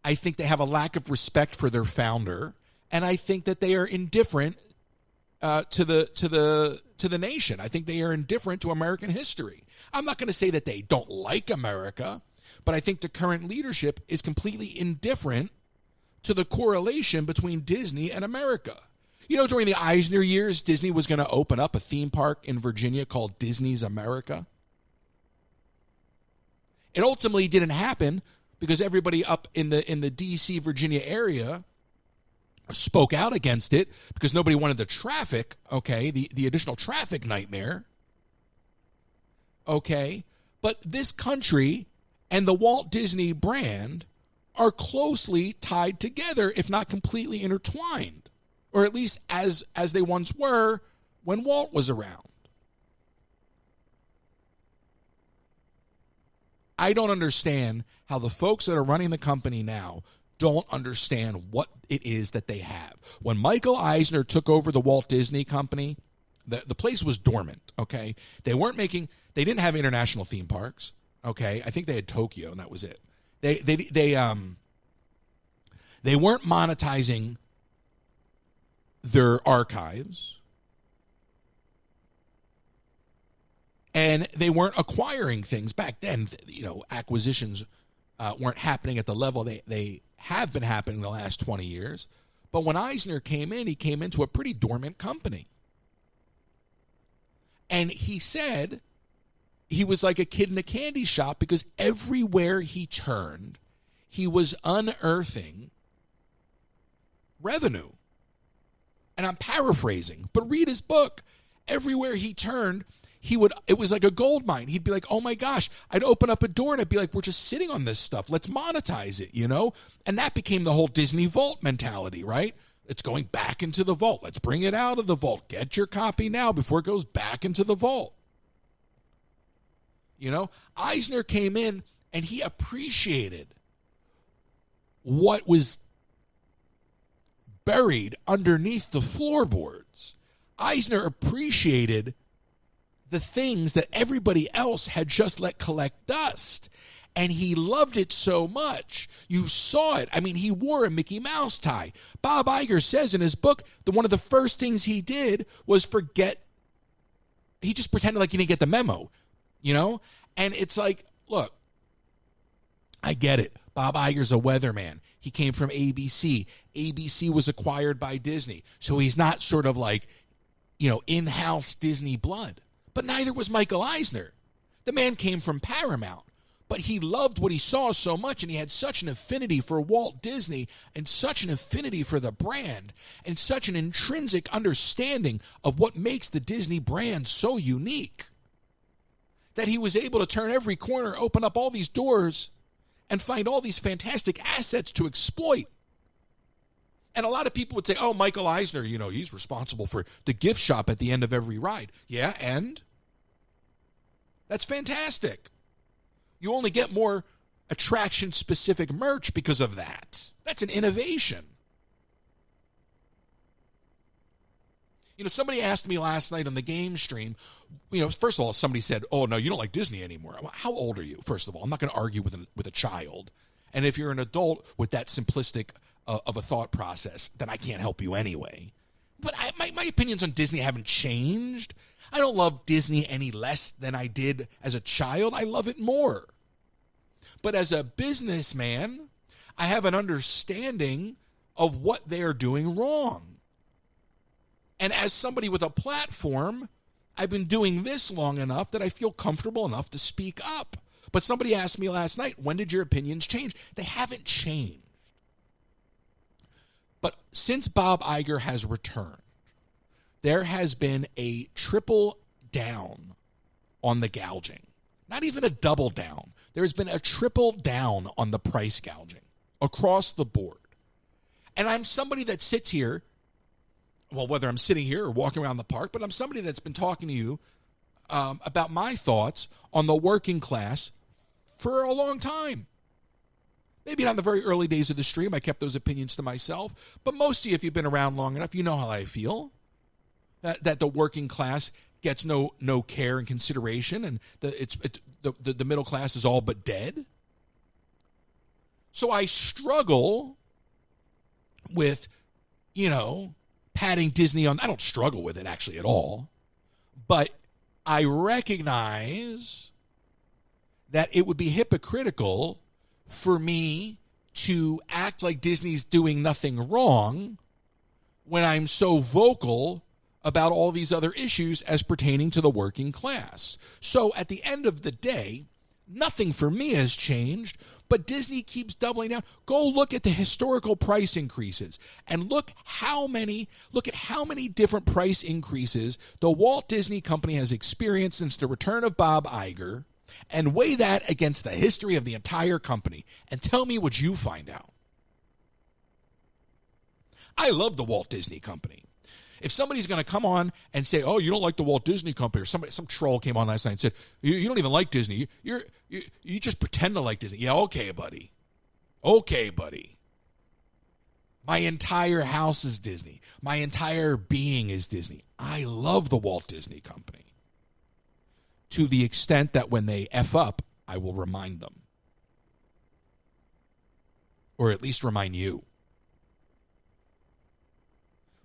I think they have a lack of respect for their founder, and I think that they are indifferent to the nation. I think they are indifferent to American history. I'm not going to say that they don't like America, but I think the current leadership is completely indifferent to the correlation between Disney and America. During the Eisner years, Disney was going to open up a theme park in Virginia called Disney's America. It ultimately didn't happen because everybody up in the D.C., Virginia area spoke out against it because nobody wanted the traffic, okay, the additional traffic nightmare, okay? But this country and the Walt Disney brand are closely tied together, if not completely intertwined, or at least as they once were when Walt was around. I don't understand how the folks that are running the company now don't understand what it is that they have. When Michael Eisner took over the Walt Disney Company, the place was dormant, okay? They didn't have international theme parks, okay? I think they had Tokyo, and that was it. They weren't monetizing their archives, and they weren't acquiring things. Back then, acquisitions weren't happening at the level they have been happening the last 20 years. But when Eisner came in, he came into a pretty dormant company. And he said he was like a kid in a candy shop because everywhere he turned, he was unearthing revenue. And I'm paraphrasing, but read his book. Everywhere he turned, it was like a gold mine. He'd be like, oh my gosh, I'd open up a door and I'd be like, we're just sitting on this stuff. Let's monetize it, And that became the whole Disney Vault mentality, right? It's going back into the vault. Let's bring it out of the vault. Get your copy now before it goes back into the vault. Eisner came in and he appreciated what was buried underneath the floorboards. Eisner appreciated the things that everybody else had just let collect dust. And he loved it so much. You saw it. I mean, he wore a Mickey Mouse tie. Bob Iger says in his book that one of the first things he did was he just pretended like he didn't get the memo, And it's like, look, I get it. Bob Iger's a weatherman. He came from ABC. ABC was acquired by Disney. So he's not sort of like, in-house Disney blood. But neither was Michael Eisner. The man came from Paramount. But he loved what he saw so much, and he had such an affinity for Walt Disney and such an affinity for the brand and such an intrinsic understanding of what makes the Disney brand so unique that he was able to turn every corner, open up all these doors, and find all these fantastic assets to exploit. And a lot of people would say, oh, Michael Eisner, he's responsible for the gift shop at the end of every ride. Yeah, and? That's fantastic. You only get more attraction-specific merch because of that. That's an innovation. Somebody asked me last night on the game stream, first of all, somebody said, oh, no, you don't like Disney anymore. How old are you, first of all? I'm not going to argue with a child. And if you're an adult with that simplistic of a thought process, then I can't help you anyway. But my opinions on Disney haven't changed. I don't love Disney any less than I did as a child. I love it more. But as a businessman, I have an understanding of what they're doing wrong. And as somebody with a platform, I've been doing this long enough that I feel comfortable enough to speak up. But somebody asked me last night, when did your opinions change? They haven't changed. But since Bob Iger has returned, there has been a triple down on the gouging. Not even a double down. There's been a triple down on the price gouging across the board. And I'm somebody that sits here, well, whether I'm sitting here or walking around the park, but I'm somebody that's been talking to you about my thoughts on the working class for a long time. Maybe not in the very early days of the stream. I kept those opinions to myself. But most of you, if you've been around long enough, you know how I feel. That the working class gets no care and consideration, and the middle class is all but dead. So I struggle with, patting Disney on. I don't struggle with it actually at all, but I recognize that it would be hypocritical for me to act like Disney's doing nothing wrong when I'm so vocal about all these other issues as pertaining to the working class. So at the end of the day, nothing for me has changed, but Disney keeps doubling down. Go look at the historical price increases and look at how many different price increases the Walt Disney Company has experienced since the return of Bob Iger, and weigh that against the history of the entire company and tell me what you find out. I love the Walt Disney Company. If somebody's going to come on and say, oh, you don't like the Walt Disney Company, or some troll came on last night and said, you don't even like Disney. You just pretend to like Disney. Yeah, okay, buddy. Okay, buddy. My entire house is Disney. My entire being is Disney. I love the Walt Disney Company. To the extent that when they F up, I will remind them. Or at least remind you.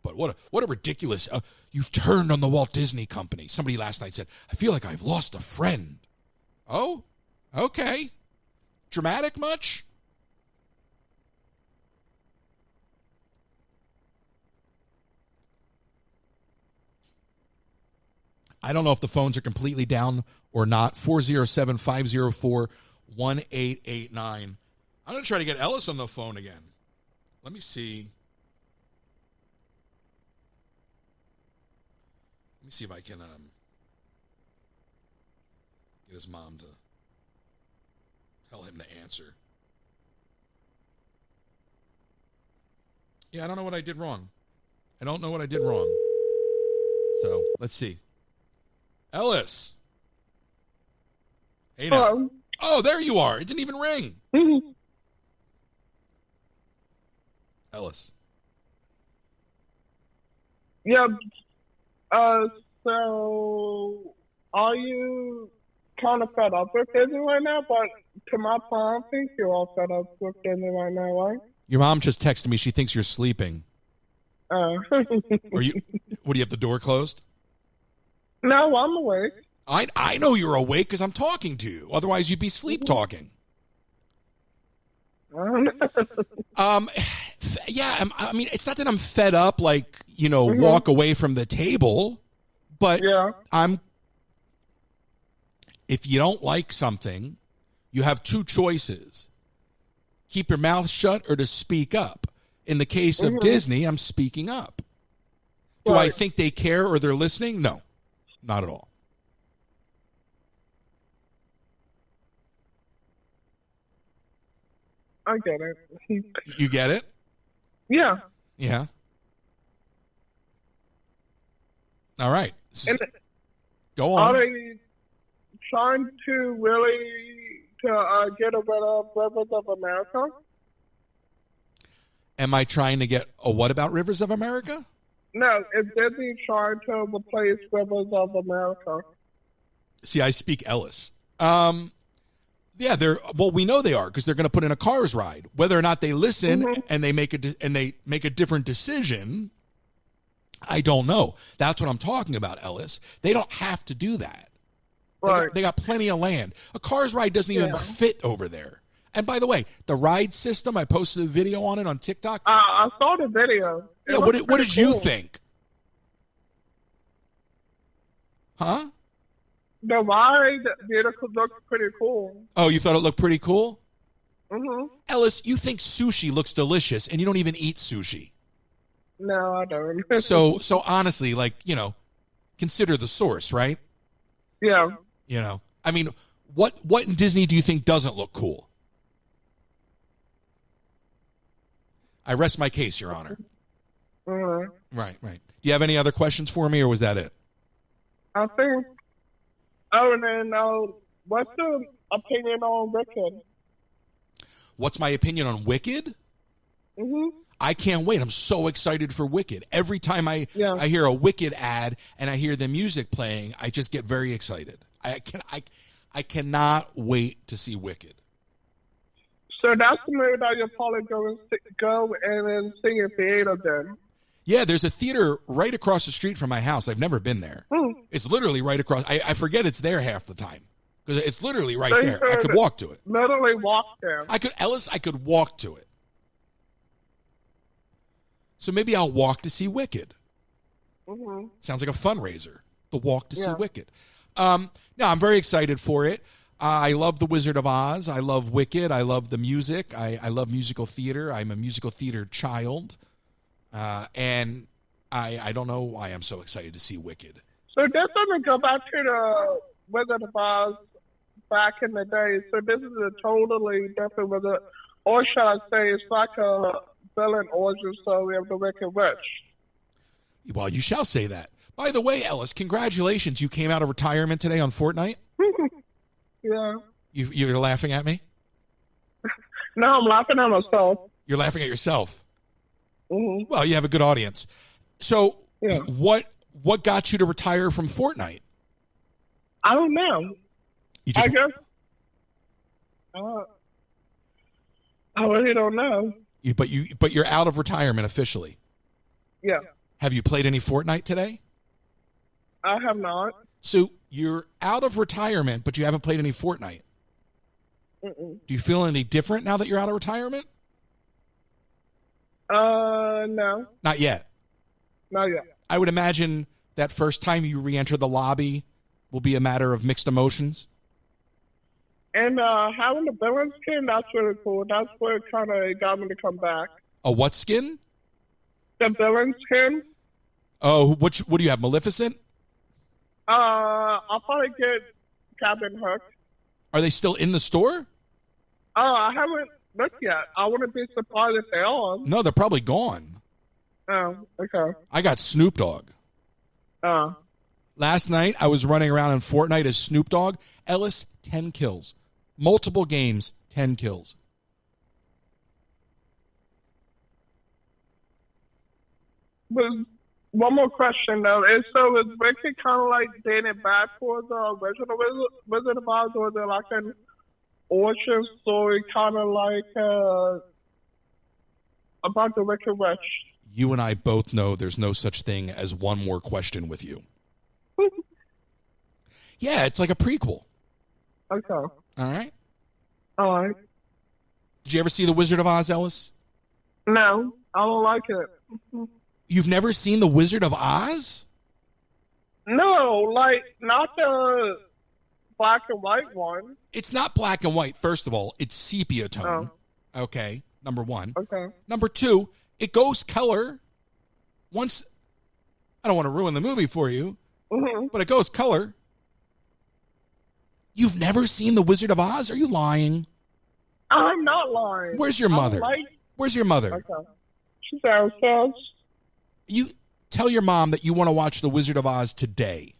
But what a ridiculous, you've turned on the Walt Disney Company. Somebody last night said, I feel like I've lost a friend. Oh, okay. Dramatic much? I don't know if the phones are completely down or not. 407-504-1889. I'm going to try to get Ellis on the phone again. Let me see. Let me see if I can get his mom to tell him to answer. Yeah, I don't know what I did wrong. So, let's see. Ellis. Hey now. Hello. Oh, there you are. It didn't even ring. Mm-hmm. Ellis. Yeah. So are you kind of fed up with Disney right now? But to my point, I don't think you're all fed up with Disney right now, right? Your mom just texted me. She thinks you're sleeping. Are you? What, do you have the door closed? No, I'm awake. I know you're awake because I'm talking to you. Otherwise, you'd be sleep talking. Yeah, I mean, it's not that I'm fed up, like, walk away from the table, but yeah. if you don't like something, You have two choices. Keep your mouth shut or to speak up. In the case of Disney, I'm speaking up. Do I think they care or they're listening? No, not at all. I get it. You get it? Yeah. Yeah. All right. Go on. Are they trying to really get rid of Rivers of America? Am I trying to get a what about Rivers of America? No, is Disney trying to replace Rivers of America? See, I speak Ellis. Yeah, we know they are because they're going to put in a Cars ride. Whether or not they listen and they make a different decision, I don't know. That's what I'm talking about, Ellis. They don't have to do that. Right. They got plenty of land. A Cars ride doesn't even fit over there. And by the way, the ride system, I posted a video on it on TikTok. I saw the video. Yeah, what did you think? Huh? The ride vehicle looks pretty cool. Oh, you thought it looked pretty cool? Mm-hmm. Ellis, you think sushi looks delicious, and you don't even eat sushi. No, I don't. So honestly, consider the source, right? Yeah. I mean, what in Disney do you think doesn't look cool? I rest my case, Your Honor. Mm-hmm. Right. Do you have any other questions for me, or was that it? I think. Oh, and then what's your opinion on Wicked? What's my opinion on Wicked? Mm-hmm. I can't wait. I'm so excited for Wicked. Every time I hear a Wicked ad and I hear the music playing, I just get very excited. I cannot wait to see Wicked. So that's the movie that you'll probably go and then see in theater then. Yeah, there's a theater right across the street from my house. I've never been there. It's literally right across. I forget it's there half the time because it's literally right there. I could walk to it. Literally walk there. I could walk to it. So maybe I'll walk to see Wicked. Mm-hmm. Sounds like a fundraiser. The walk to see Wicked. No, I'm very excited for it. I love The Wizard of Oz. I love Wicked. I love the music. I love musical theater. I'm a musical theater child. And I don't know why I'm so excited to see Wicked. So this doesn't go back to the Wizard of Oz back in the day. So this is a totally different Wizard, or should I say it's like a villain origin story of the Wicked Witch. Well, you shall say that. By the way, Ellis, congratulations. You came out of retirement today on Fortnite? Yeah. You're laughing at me? No, I'm laughing at myself. You're laughing at yourself? Mm-hmm. Well, you have a good audience. So what got you to retire from Fortnite? I don't know. I guess. I really don't know. But you're out of retirement officially. Yeah. Have you played any Fortnite today? I have not. So you're out of retirement, but you haven't played any Fortnite. Mm-mm. Do you feel any different now that you're out of retirement? No. Not yet. Not yet. I would imagine that first time you re-enter the lobby will be a matter of mixed emotions. And having the villain skin, that's really cool. That's what kind of got me to come back. A what skin? The villain skin. Oh, what do you have, Maleficent? I'll probably get Captain Hook. Are they still in the store? I haven't looked yet. I wouldn't be surprised if they are. No, they're probably gone. Oh, okay. I got Snoop Dogg. Last night, I was running around in Fortnite as Snoop Dogg. Ellis, 10 kills. Multiple games, 10 kills. But one more question, though. Is Wicked kind of like dated back for the original Wizard of Oz, or is it like an origin story kind of like about the Wicked Witch? You and I both know there's no such thing as one more question with you. Yeah, it's like a prequel. Okay. All right? All right. Did you ever see The Wizard of Oz, Ellis? No, I don't like it. You've never seen The Wizard of Oz? No, like, not the black and white one. It's not black and white. First of all, it's sepia tone. Oh. Okay, number one. Okay. Number two, it goes color. Once, I don't want to ruin the movie for you, but it goes color. You've never seen The Wizard of Oz? Are you lying? I'm not lying. Where's your mother? Where's your mother? Okay. She's downstairs. You tell your mom that you want to watch The Wizard of Oz today.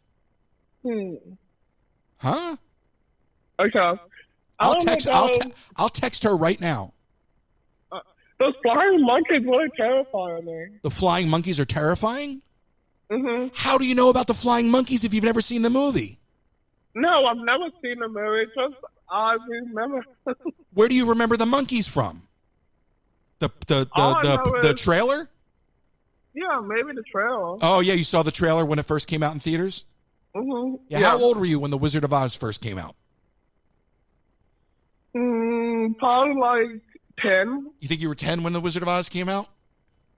Huh? Okay. I'll text her right now. Those flying monkeys really terrify me. The flying monkeys are terrifying? Mm-hmm. How do you know about the flying monkeys if you've never seen the movie? No, I've never seen the movie. Just I remember. Where do you remember the monkeys from? The trailer? Yeah, maybe the trailer. Oh, yeah, you saw the trailer when it first came out in theaters? Mm-hmm. Yeah, how old were you when The Wizard of Oz first came out? Probably like 10. You think you were 10 when The Wizard of Oz came out?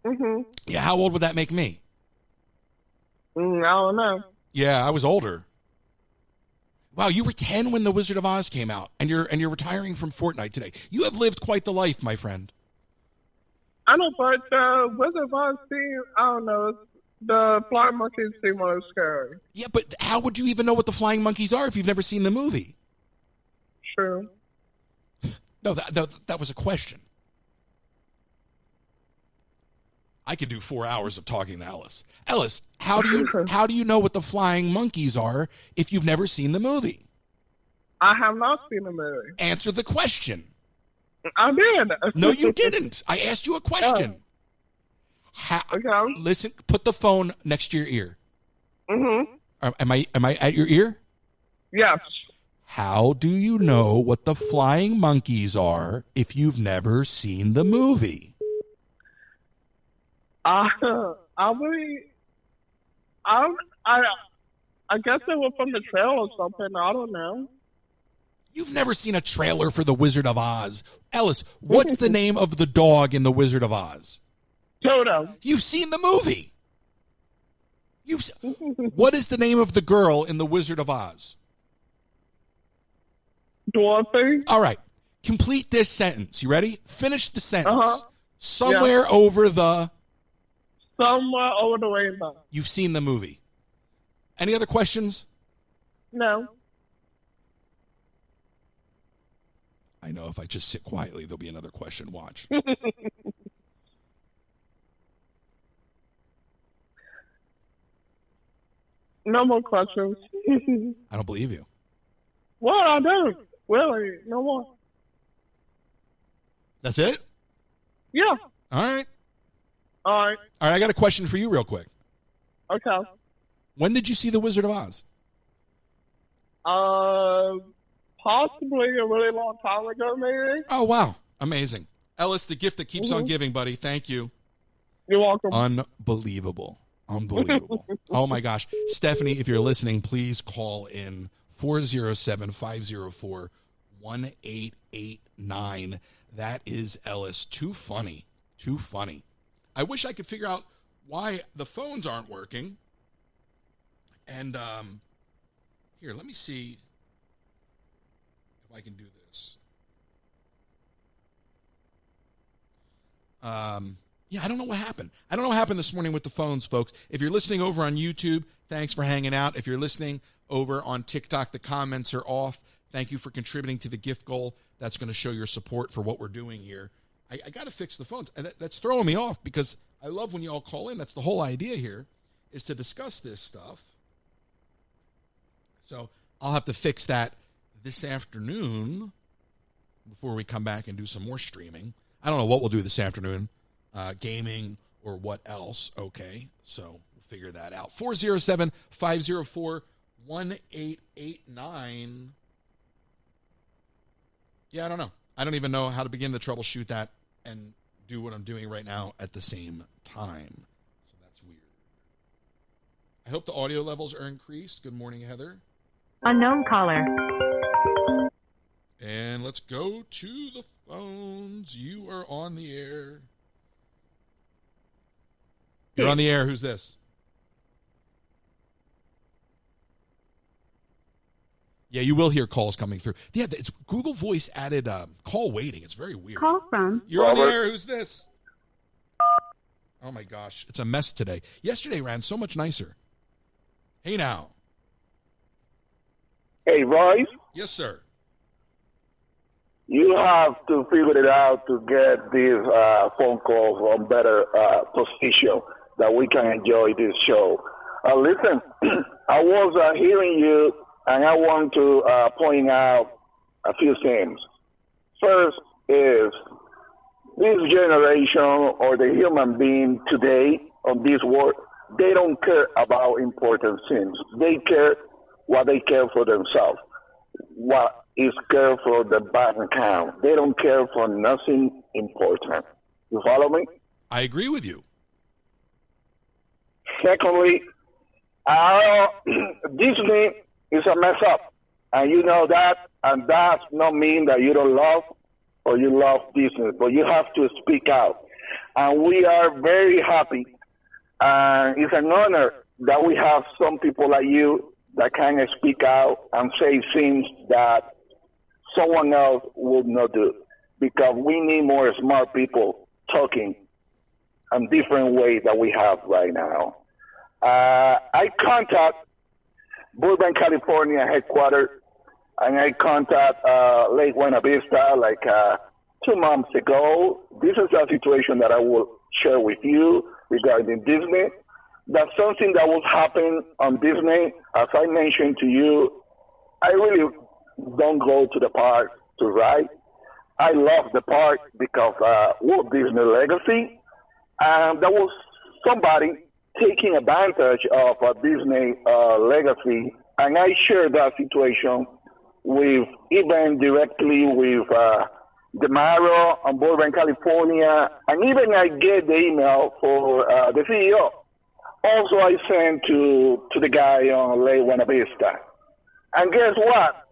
Mm-hmm. Yeah, how old would that make me? I don't know. Yeah, I was older. Wow, you were 10 when The Wizard of Oz came out, and you're retiring from Fortnite today. You have lived quite the life, my friend. I know, but the Wizard of Oz scene, I don't know. The flying monkeys seem really scary. Yeah, but how would you even know what the flying monkeys are if you've never seen the movie? True. No, that was a question. I could do 4 hours of talking to Ellis. Ellis, how do you know what the flying monkeys are if you've never seen the movie? I have not seen the movie. Answer the question. I did. No, you didn't. I asked you a question. Okay. Listen, put the phone next to your ear. Mm-hmm. Am I at your ear? Yes. How do you know what the flying monkeys are if you've never seen the movie? I guess it was from the trailer or something. I don't know. You've never seen a trailer for The Wizard of Oz. Ellis, what's the name of the dog in The Wizard of Oz? Toto. You've seen the movie. What is the name of the girl in The Wizard of Oz? Dorothy. All right. Complete this sentence. You ready? Finish the sentence. Uh-huh. Somewhere over the rainbow. You've seen the movie. Any other questions? No. I know if I just sit quietly, there'll be another question. Watch. No more questions. I don't believe you. Well, I don't. Really, no more. That's it? Yeah. All right. All right. All right, I got a question for you real quick. Okay. When did you see The Wizard of Oz? Possibly a really long time ago, maybe. Oh, wow. Amazing. Ellis, the gift that keeps on giving, buddy. Thank you. You're welcome. Unbelievable. Oh, my gosh. Stephanie, if you're listening, please call in 407-504-1889. That is Ellis. Too funny. I wish I could figure out why the phones aren't working. And here, let me see if I can do this. Yeah, I don't know what happened. I don't know what happened this morning with the phones, folks. If you're listening over on YouTube, thanks for hanging out. If you're listening over on TikTok, the comments are off. Thank you for contributing to the gift goal. That's going to show your support for what we're doing here. I got to fix the phones. And that's throwing me off because I love when you all call in. That's the whole idea here, is to discuss this stuff. So I'll have to fix that this afternoon before we come back and do some more streaming. I don't know what we'll do this afternoon, gaming or what else. Okay, so we'll figure that out. 407-504-1889. Yeah, I don't know. I don't even know how to begin to troubleshoot that and do what I'm doing right now at the same time. So that's weird. I hope the audio levels are increased. Good morning, Heather. Unknown caller. And let's go to the phones. You are on the air. You're on the air. Who's this? Yeah, you will hear calls coming through. Yeah, it's Google Voice added call waiting. It's very weird. Call from You're Robert. On the air. Who's this? Oh, my gosh. It's a mess today. Yesterday ran so much nicer. Hey, now. Hey, Royce? Yes, sir. You have to figure it out to get these phone calls on better position that we can enjoy this show. Listen, I was hearing you, and I want to point out a few things. First is this generation or the human being today on this world, they don't care about important things. They care what they care for themselves, what is care for the bank account. They don't care for nothing important. You follow me? I agree with you. Secondly, Disney is a mess up, and you know that, and that's not mean that you don't love or you love Disney, but you have to speak out. And we are very happy, and it's an honor that we have some people like you that can speak out and say things that someone else would not do, because we need more smart people talking in different ways that we have right now. I contact Burbank, California headquarters, and I contact Lake Buena Vista like 2 months ago. This is a situation that I will share with you regarding Disney. That's something that was happening on Disney. As I mentioned to you, I really don't go to the park to ride. I love the park because Walt Disney legacy. And there was somebody taking advantage of Disney legacy, and I shared that situation with even directly with DeMauro on Burbank, California, and even I get the email for the CEO. Also, I sent to the guy on Lake Buena Vista. And guess what?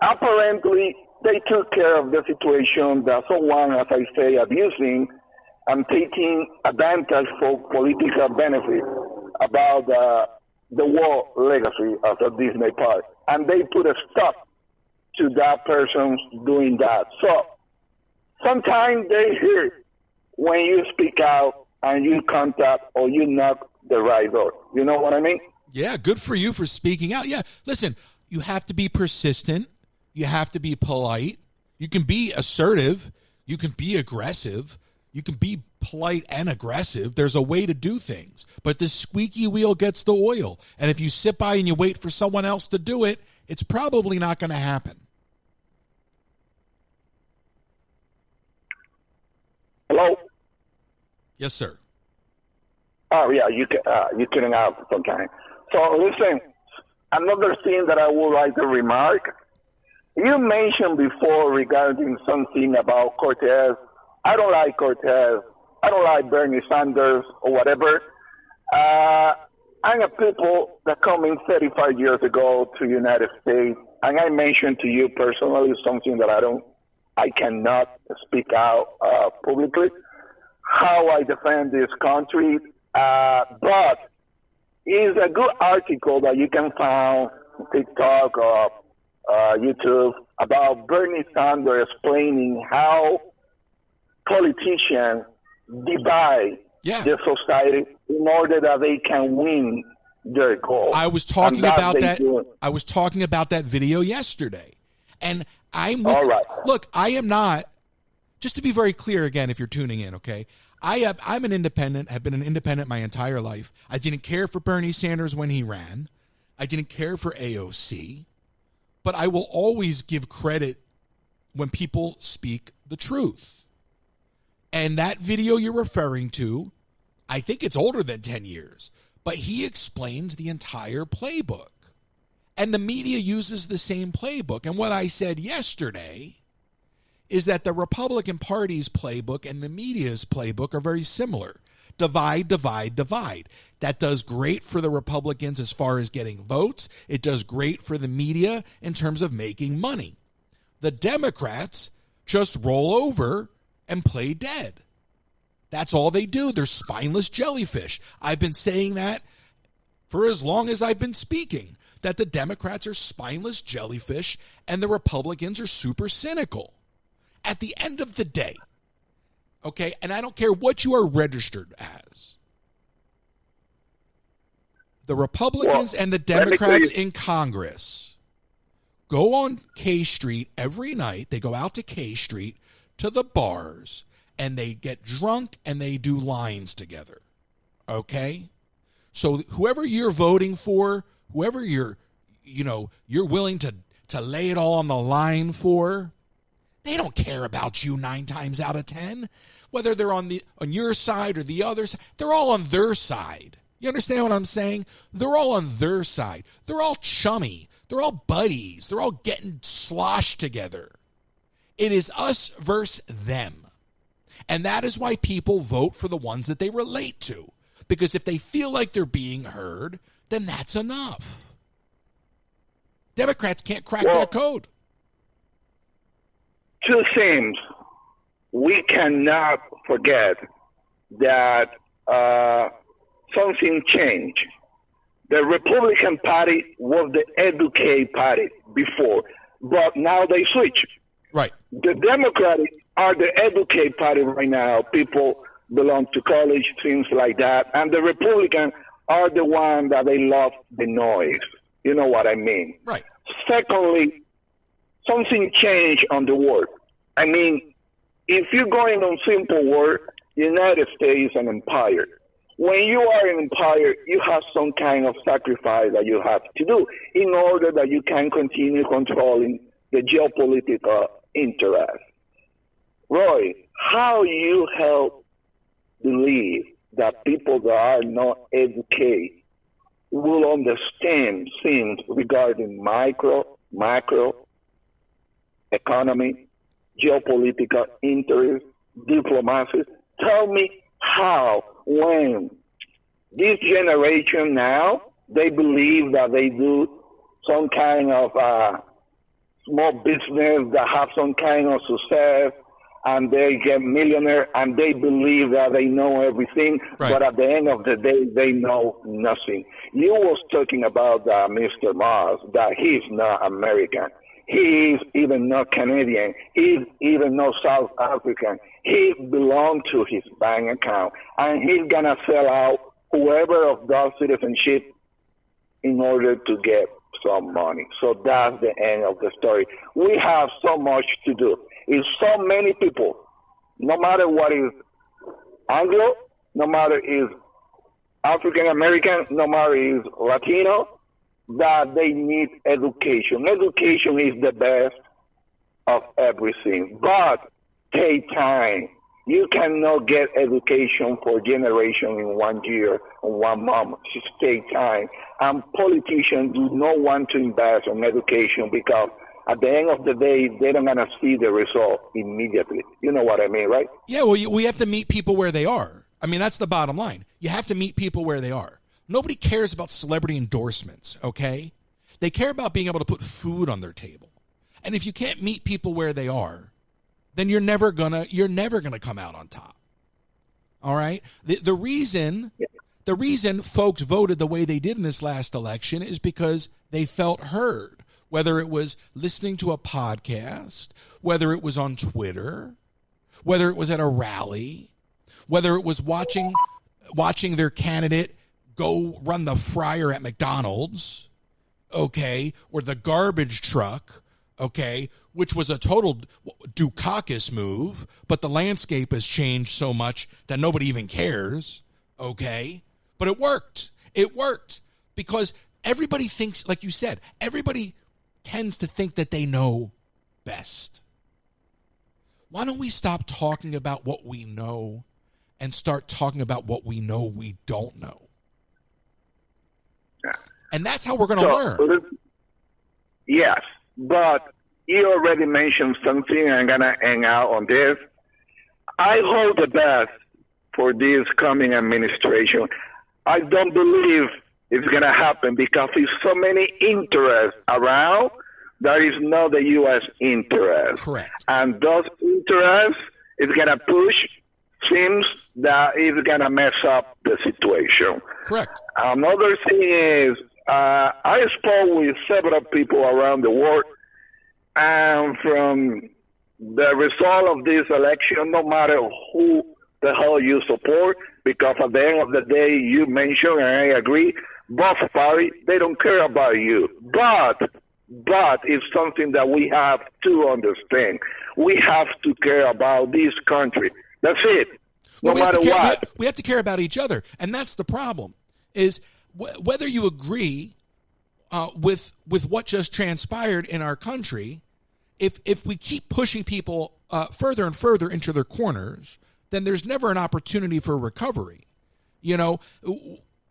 Apparently, they took care of the situation that someone, as I say, abusing and taking advantage for political benefit about the Walt legacy of the Disney park. And they put a stop to that person doing that. So sometimes they hear when you speak out and you contact or you knock the right door. You know what I mean? Yeah, good for you for speaking out. Yeah, listen, you have to be persistent. You have to be polite. You can be assertive. You can be aggressive. You can be polite and aggressive. There's a way to do things. But the squeaky wheel gets the oil. And if you sit by and you wait for someone else to do it, it's probably not going to happen. Hello? Yes, sir. Oh, yeah, you're kidding out sometimes. So listen, another thing that I would like to remark, you mentioned before regarding something about Cortez. I don't like Cortez. I don't like Bernie Sanders or whatever. I'm a people that come in 35 years ago to the United States, and I mentioned to you personally something that I cannot speak out publicly, how I defend this country. But it's a good article that you can find on TikTok or YouTube about Bernie Sanders explaining how politicians divide the society in order that they can win their goal. I was talking about that. I was talking about that video yesterday, and I'm with, all right. Look, I am not. Just to be very clear again, if you're tuning in, okay, I'm an independent. Have been an independent my entire life. I didn't care for Bernie Sanders when he ran. I didn't care for AOC, but I will always give credit when people speak the truth. And that video you're referring to, I think it's older than 10 years, but he explains the entire playbook. And the media uses the same playbook. And what I said yesterday is that the Republican Party's playbook and the media's playbook are very similar. Divide, divide, divide. That does great for the Republicans as far as getting votes. It does great for the media in terms of making money. The Democrats just roll over and play dead. That's all they do. They're spineless jellyfish. I've been saying that for as long as I've been speaking. that the Democrats are spineless jellyfish and the Republicans are super cynical. At the end of the day, okay, and I don't care what you are registered as, the Republicans and the Democrats in Congress go on K Street every night. They go out to K Street to the bars and they get drunk and they do lines together. Okay? So whoever you're voting for, whoever you're willing to lay it all on the line for, they don't care about you 9 times out of 10. Whether they're on your side or the other side, they're all on their side. You understand what I'm saying? They're all on their side. They're all chummy. They're all buddies. They're all getting sloshed together. It is us versus them. And that is why people vote for the ones that they relate to. Because if they feel like they're being heard, then that's enough. Democrats can't crack that code. 2 things. We cannot forget that something changed. The Republican Party was the educate party before, but now they switch. Right. The Democrats are the educate party right now. People belong to college, things like that. And the Republicans are the one that they love the noise. You know what I mean? Right. Secondly, something changed on the world. I mean, if you're going on simple word, United States is an empire. When you are an empire, you have some kind of sacrifice that you have to do in order that you can continue controlling the geopolitical interest. Roy, how you help believe that people that are not educated will understand things regarding macro, economy, geopolitical interest, diplomacy? Tell me how, when this generation now, they believe that they do some kind of small business that have some kind of success, and they get millionaire, and they believe that they know everything, right. But at the end of the day, they know nothing. You was talking about Mr. Mars, that he's not American. He is even not Canadian. He is even not South African. He belongs to his bank account, and he's going to sell out whoever of those citizenship in order to get some money. So that's the end of the story. We have so much to do. It's so many people, no matter what is Anglo, no matter is African American, no matter is Latino, that they need education. Education is the best of everything, but take time. You cannot get education for generation in 1 year or 1 month. Just take time. And politicians do not want to invest in education because at the end of the day, they don't going to see the result immediately. You know what I mean, right? Yeah, well, we have to meet people where they are. I mean, that's the bottom line. You have to meet people where they are. Nobody cares about celebrity endorsements, okay? They care about being able to put food on their table. And if you can't meet people where they are, then you're never gonna come out on top. All right? The reason folks voted the way they did in this last election is because they felt heard. Whether it was listening to a podcast, whether it was on Twitter, whether it was at a rally, whether it was watching their candidate go run the fryer at McDonald's, okay, or the garbage truck, okay, which was a total Dukakis move, but the landscape has changed so much that nobody even cares, okay? But it worked. It worked because everybody thinks, like you said, everybody tends to think that they know best. Why don't we stop talking about what we know and start talking about what we know we don't know? And that's how we're going to learn. Yes, but you already mentioned something. I'm going to hang out on this. I hope the best for this coming administration. I don't believe it's going to happen because there's so many interests around. There is not the U.S. interest. Correct. And those interests is going to push things that is going to mess up the situation. Correct. Another thing is I spoke with several people around the world, and from the result of this election, no matter who the hell you support, because at the end of the day, you mentioned, and I agree, both parties, they don't care about you. But it's something that we have to understand. We have to care about this country. That's it. No matter what. We have to care about each other. And that's the problem, is whether you agree with what just transpired in our country, if we keep pushing people further and further into their corners, then there's never an opportunity for recovery. You know,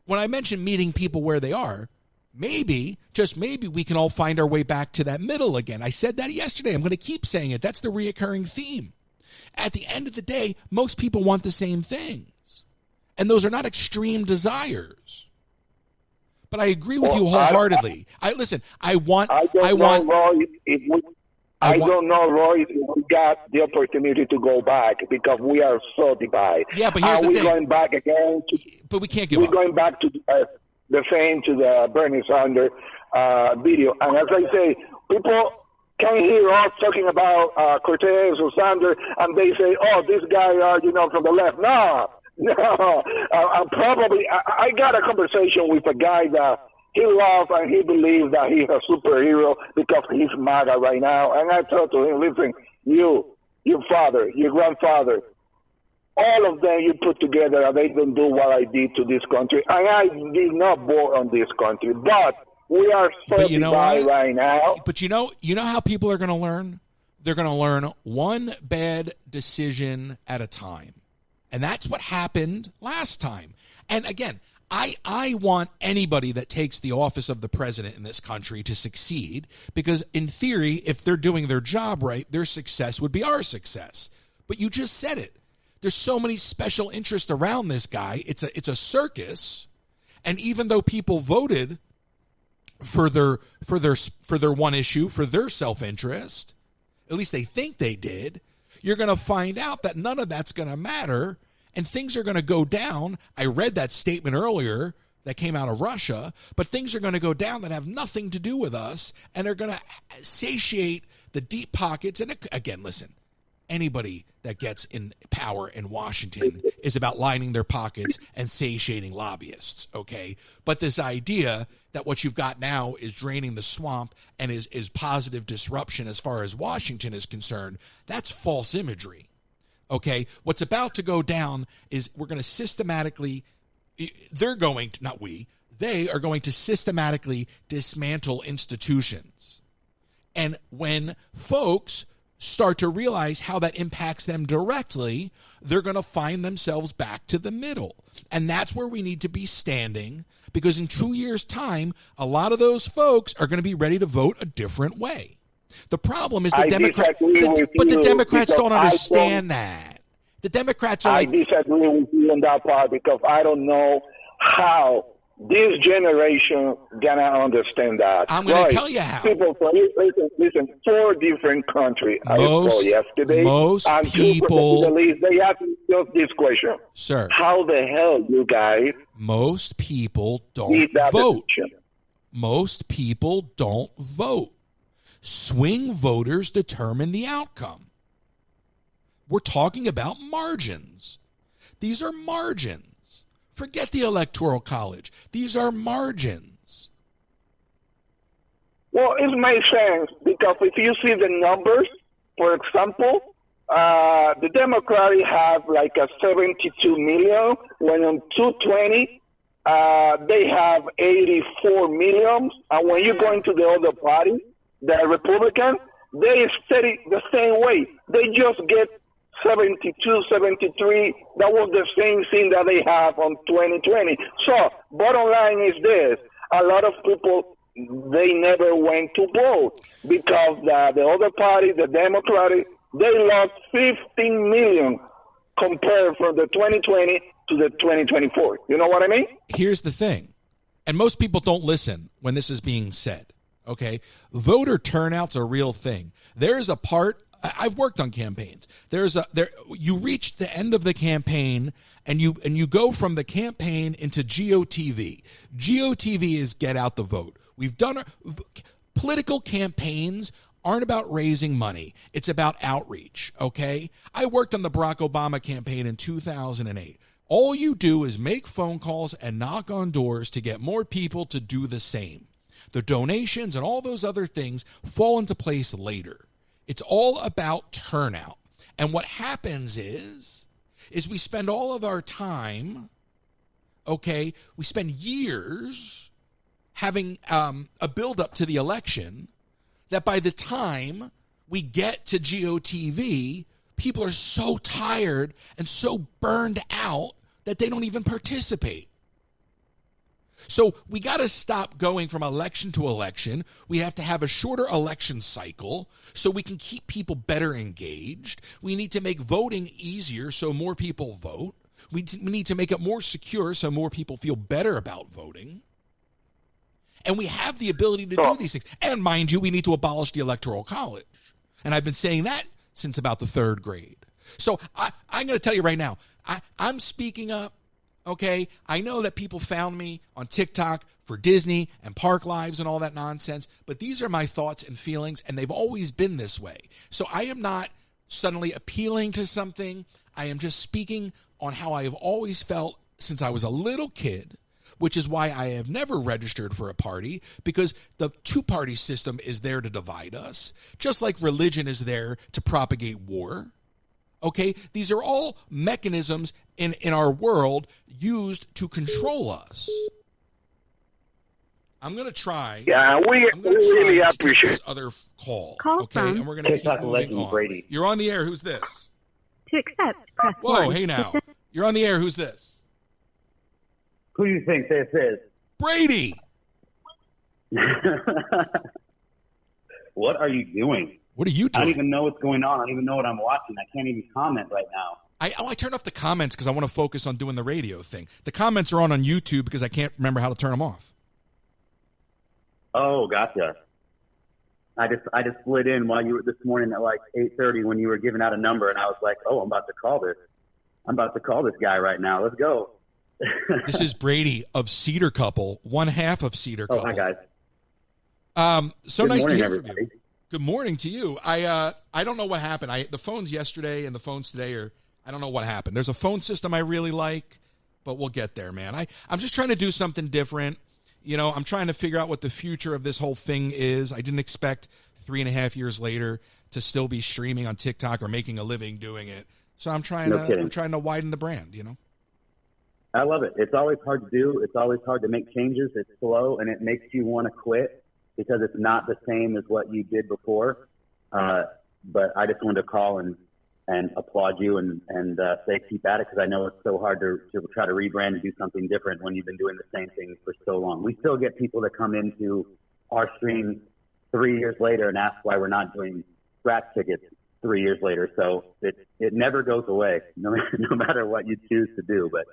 when I mention meeting people where they are, maybe, just maybe, we can all find our way back to that middle again. I said that yesterday. I'm going to keep saying it. That's the reoccurring theme. At the end of the day, most people want the same things. And those are not extreme desires. But I agree with you wholeheartedly. I don't know, Roy, if we got the opportunity to go back because we are so divided. Yeah, but here's the thing. Going back again. But we can't give up. We're going back to the same, to the Bernie Sanders video. And as I say, people can hear us talking about Cortez or Sanders, and they say, oh, this guy, from the left. No. I got a conversation with a guy that he loves and he believes that he's a superhero because he's MAGA right now. And I told to him, listen, your father, your grandfather, all of them you put together, and they don't do what I did to this country. And I did not born on this country, but we are so divided right now. But you know how people are going to learn? They're going to learn one bad decision at a time. And that's what happened last time. And again, I want anybody that takes the office of the president in this country to succeed, because in theory, if they're doing their job right, their success would be our success. But you just said it. There's so many special interests around this guy. It's a circus. And even though people voted for their one issue, for their self-interest, at least they think they did, you're going to find out that none of that's going to matter, and things are going to go down. I read that statement earlier that came out of Russia, but things are going to go down that have nothing to do with us, and they're going to satiate the deep pockets. And again, listen, anybody that gets in power in Washington is about lining their pockets and satiating lobbyists, okay? But this idea that what you've got now is draining the swamp and is positive disruption as far as Washington is concerned, that's false imagery, okay? What's about to go down is we're going to systematically, they are going to systematically dismantle institutions. And when folks start to realize how that impacts them directly, they're going to find themselves back to the middle. And that's where we need to be standing, because in 2 years' time, a lot of those folks are going to be ready to vote a different way. The problem is the Democrats don't understand that. The Democrats are I disagree with you on that part, because I don't know how this generation gonna understand that. I'm going to tell you how. People, listen, 4 different countries I saw yesterday. Most people, they asked me just this question. Sir. How the hell, you guys? Most people don't vote. Most people don't vote. Swing voters determine the outcome. We're talking about margins. These are margins. Forget the Electoral College. These are margins. Well, it makes sense, because if you see the numbers, for example, the Democrats have like a 72 million, when on 220, they have 84 million. And when you go into the other party, the Republican, they study the same way. They just get 72, 73, that was the same thing that they have on 2020. So, bottom line is this: a lot of people, they never went to vote because the other party, the Democratic, they lost 15 million compared from the 2020 to the 2024. You know what I mean? Here's the thing, and most people don't listen when this is being said, okay? Voter turnout's a real thing. There is a part I've worked on campaigns. You reach the end of the campaign, and you go from the campaign into GOTV. GOTV is get out the vote. We've done political campaigns aren't about raising money. It's about outreach, okay? I worked on the Barack Obama campaign in 2008. All you do is make phone calls and knock on doors to get more people to do the same. The donations and all those other things fall into place later. It's all about turnout. And what happens is we spend all of our time, okay, we spend years having a buildup to the election that by the time we get to GOTV, people are so tired and so burned out that they don't even participate. So we got to stop going from election to election. We have to have a shorter election cycle so we can keep people better engaged. We need to make voting easier so more people vote. We need to make it more secure so more people feel better about voting. And we have the ability to do these things. And mind you, we need to abolish the Electoral College. And I've been saying that since about the third grade. So I'm going to tell you right now, I'm speaking up, okay? I know that people found me on TikTok for Disney and Park Lives and all that nonsense, but these are my thoughts and feelings, and they've always been this way. So I am not suddenly appealing to something. I am just speaking on how I have always felt since I was a little kid, which is why I have never registered for a party, because the two-party system is there to divide us, just like religion is there to propagate war. Okay? These are all mechanisms in our world used to control us. I'm going to try. Yeah, we really appreciate this other call. Okay, and we're going to keep moving on. Brady. You're on the air. Who's this? To accept, press Whoa, 1. hey now. You're on the air. Who's this? Who do you think this is? Brady. What are you doing? What are you doing? I don't even know what's going on. I don't even know what I'm watching. I can't even comment right now. I turned off the comments because I want to focus on doing the radio thing. The comments are on YouTube because I can't remember how to turn them off. Oh, gotcha. I just slid in while you were this morning at like 8:30 when you were giving out a number, and I was like, oh, I'm about to call this. I'm about to call this guy right now. Let's go. This is Brady of Cedar Couple, one half of Cedar Couple. Oh, hi, guys. So Good nice morning, to hear everybody. from you. Good morning to you. I don't know what happened. The phones yesterday and the phones today I don't know what happened. There's a phone system I really like, but we'll get there, man. I'm just trying to do something different. You know, I'm trying to figure out what the future of this whole thing is. I didn't expect 3.5 years later to still be streaming on TikTok or making a living doing it. So I'm trying to widen the brand, you know? I love it. It's always hard to do. It's always hard to make changes. It's slow, and it makes you want to quit because it's not the same as what you did before. But I just wanted to call and applaud you and say keep at it, because I know it's so hard to try to rebrand and do something different when you've been doing the same thing for so long. We still get people that come into our stream 3 years later and ask why we're not doing scratch tickets 3 years later. So it never goes away, no matter what you choose to do. But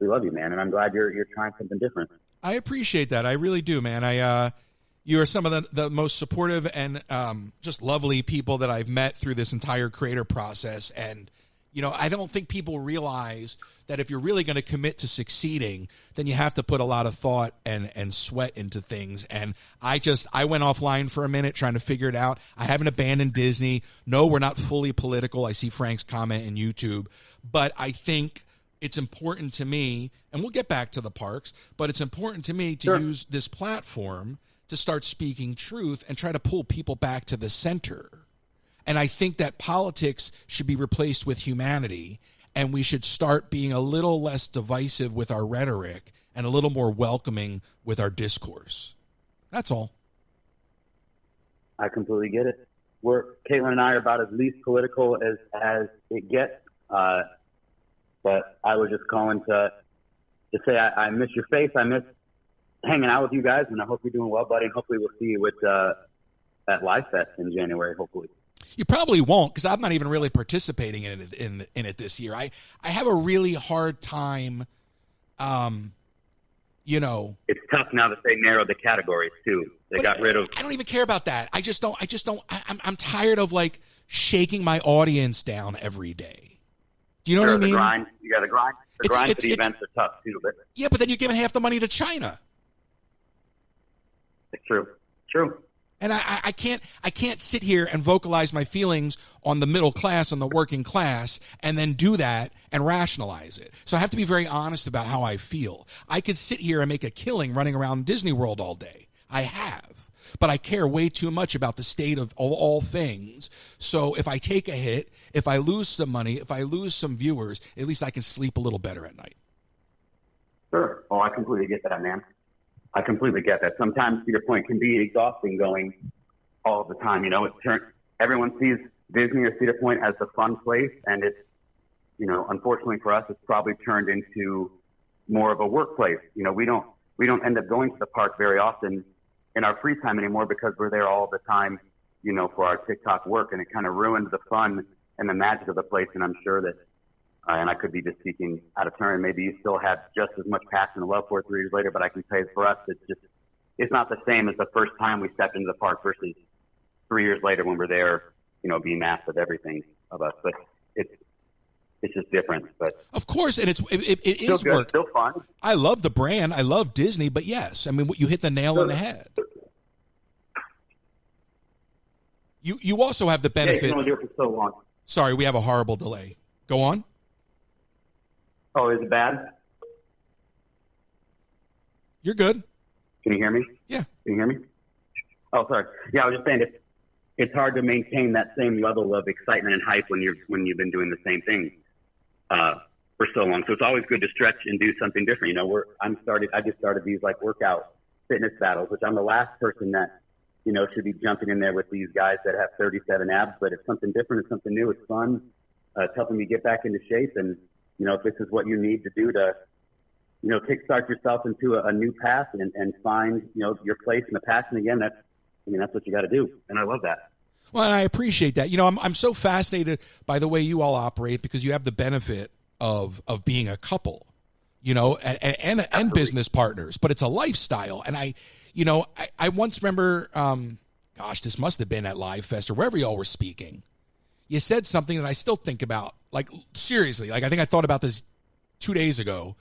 we love you, man, and I'm glad you're trying something different. I appreciate that. I really do, man. You are some of the most supportive and just lovely people that I've met through this entire creator process. And, you know, I don't think people realize that if you're really going to commit to succeeding, then you have to put a lot of thought and sweat into things. And I went offline for a minute trying to figure it out. I haven't abandoned Disney. No, we're not fully political. I see Frank's comment in YouTube. But I think it's important to me, and we'll get back to the parks, but it's important to me to use this platform to start speaking truth and try to pull people back to the center. And I think that politics should be replaced with humanity, and we should start being a little less divisive with our rhetoric and a little more welcoming with our discourse. That's all. I completely get it. Caitlin and I are about as least political as it gets. But I was just calling to say I miss your face. I miss hanging out with you guys, and I hope you're doing well, buddy. And hopefully we'll see you at Live Fest in January, hopefully. You probably won't, because I'm not even really participating in it this year. I have a really hard time, you know. It's tough now that they narrowed the categories too. They got rid of. I don't even care about that. I just don't. I'm tired of like shaking my audience down every day. Do you know what I mean? Grind. You got to grind. The grind for the events are tough too. But yeah, but then you're giving half the money to China. It's true. And I can't sit here and vocalize my feelings on the middle class and the working class and then do that and rationalize it. So I have to be very honest about how I feel. I could sit here and make a killing running around Disney World all day. I have. But I care way too much about the state of all things. So if I take a hit, if I lose some money, if I lose some viewers, at least I can sleep a little better at night. Sure. Oh, I completely get that, man. I completely get that. Sometimes, to your point, can be exhausting going all the time. You know, everyone sees Disney or Cedar Point as the fun place, and it's, you know, unfortunately for us, it's probably turned into more of a workplace. You know, we don't end up going to the park very often in our free time anymore because we're there all the time, you know, for our TikTok work, and it kind of ruins the fun and the magic of the place. And I'm sure that, and I could be just speaking out of turn, maybe you still have just as much passion and love for it 3 years later, but I can say for us, it's not the same as the first time we stepped into the park versus 3 years later when we're there, you know, being masked with everything of us. But it's just different. But of course, and it is good, work. Still fun. I love the brand. I love Disney, but yes, I mean, you hit the nail on the head. You also have the benefit. Yeah, you can only do it for so long. Sorry, we have a horrible delay. Go on. Oh, is it bad? You're good. Can you hear me? Yeah. Can you hear me? Oh, sorry. Yeah, I was just saying it's hard to maintain that same level of excitement and hype when you've been doing the same thing for so long. So it's always good to stretch and do something different. You know, I just started these like workout fitness battles, which I'm the last person that, you know, should be jumping in there with these guys that have 37 abs. But it's something different. It's something new. It's fun. It's helping you get back into shape. And, you know, if this is what you need to do to, you know, kickstart yourself into a new path and find, you know, your place and the passion again, that's what you got to do. And I love that. Well, and I appreciate that. You know, I'm so fascinated by the way you all operate because you have the benefit of being a couple, you know, and business partners, but it's a lifestyle. And I once remember, this must have been at Live Fest or wherever y'all were speaking. You said something that I still think about, like, seriously, like, I think I thought about this 2 days ago,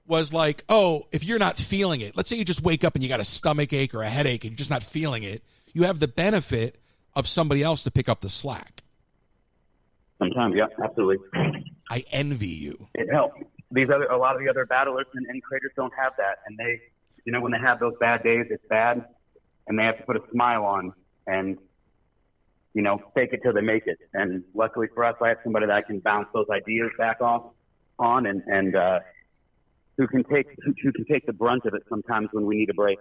was like, oh, if you're not feeling it, let's say you just wake up and you got a stomach ache or a headache and you're just not feeling it, you have the benefit of somebody else to pick up the slack. Sometimes, yeah, absolutely. I envy you. It helps. A lot of the other battlers and creators don't have that. And they, you know, when they have those bad days, it's bad, and they have to put a smile on and, you know, fake it till they make it. And luckily for us, I have somebody that I can bounce those ideas back off on and who can take the brunt of it sometimes when we need a break.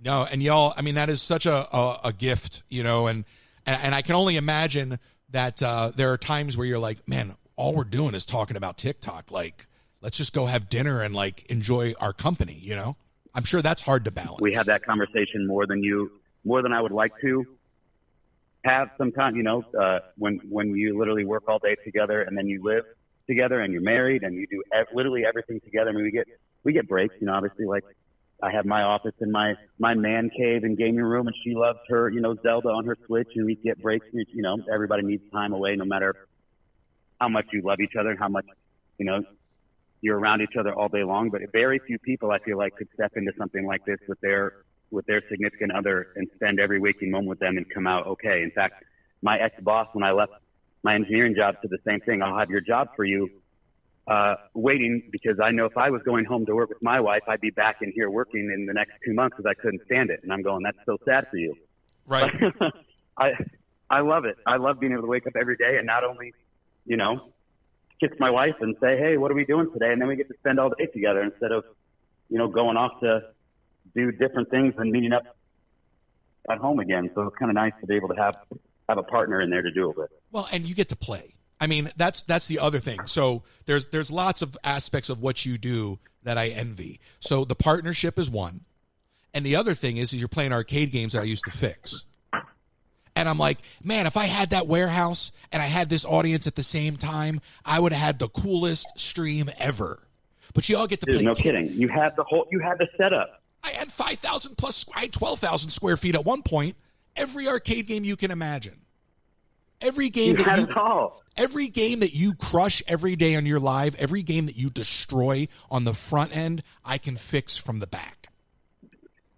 No, and y'all, I mean, that is such a gift, you know, and I can only imagine that there are times where you're like, man, all we're doing is talking about TikTok. Like, let's just go have dinner and like enjoy our company, you know? I'm sure that's hard to balance. We have that conversation more than I would like to have sometimes, you know, when you literally work all day together and then you live together and you're married and you do literally everything together. I mean, we get breaks, you know, obviously, like I have my office and my man cave and gaming room, and she loves her, you know, Zelda on her Switch, and we get breaks. You know, everybody needs time away, no matter how much you love each other and how much, you know, you're around each other all day long. But very few people, I feel like, could step into something like this with their significant other and spend every waking moment with them and come out okay. In fact, my ex-boss, when I left my engineering job, said the same thing. I'll have your job for you waiting, because I know if I was going home to work with my wife, I'd be back in here working in the next 2 months because I couldn't stand it. And I'm going, that's so sad for you. Right. I love it. I love being able to wake up every day and not only, you know, kiss my wife and say, hey, what are we doing today? And then we get to spend all day together instead of, you know, going off to do different things and meeting up at home again. So it's kind of nice to be able to have a partner in there to do it with. Well, and you get to play. I mean, that's the other thing. So there's lots of aspects of what you do that I envy. So the partnership is one. And the other thing is you're playing arcade games that I used to fix. And I'm like, man, if I had that warehouse and I had this audience at the same time, I would have had the coolest stream ever. But you all get to play. No kidding. You had the setup. I had 12,000 square feet at one point. Every arcade game you can imagine. Every game that you crush every day on your live, every game that you destroy on the front end, I can fix from the back.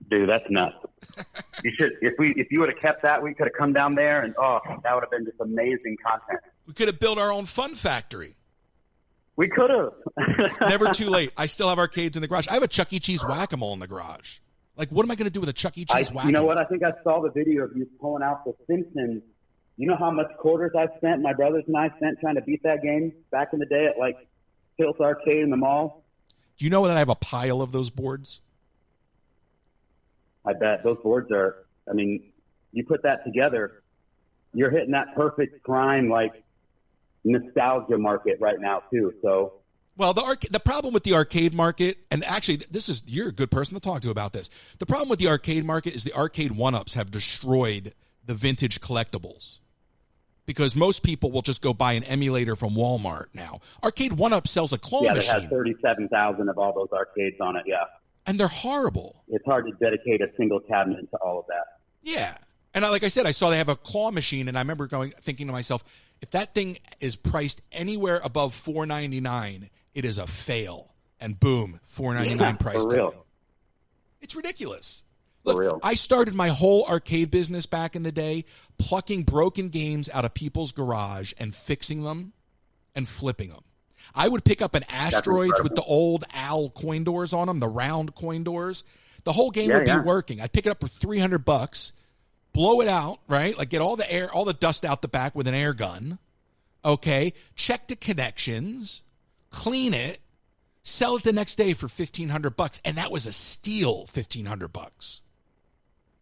Dude, that's nuts. You should. If you would have kept that, we could have come down there, and that would have been just amazing content. We could have built our own fun factory. We could have. Never too late. I still have arcades in the garage. I have a Chuck E. Cheese Whack-A-Mole in the garage. Like, what am I going to do with a Chuck E. Cheese Whack-A-Mole? You know what? I think I saw the video of you pulling out the Simpsons. You know how much quarters I spent, my brothers and I spent trying to beat that game back in the day at, like, Tilt Arcade in the mall? Do you know that I have a pile of those boards? I bet. Those boards are, I mean, you put that together, you're hitting that perfect prime, like, nostalgia market right now, too. So, well, the problem with the arcade market, and actually, you're a good person to talk to about this. The problem with the arcade market is the arcade one-ups have destroyed the vintage collectibles. Because most people will just go buy an emulator from Walmart now. Arcade one-up sells a claw machine. Yeah, it has 37,000 of all those arcades on it, yeah. And they're horrible. It's hard to dedicate a single cabinet to all of that. Yeah. And like I said, I saw they have a claw machine, and I remember thinking to myself, if that thing is priced anywhere above $4.99, it is a fail. And boom, $4.99 price tag. Real. It's ridiculous. Look, I started my whole arcade business back in the day plucking broken games out of people's garage and fixing them and flipping them. I would pick up an Asteroids with the old Al coin doors on them, the round coin doors. The whole game would be working. I'd pick it up for $300, blow it out, right? Like get all the dust out the back with an air gun. Okay, check the connections, clean it, sell it the next day for $1,500, and that was a steal. $1,500.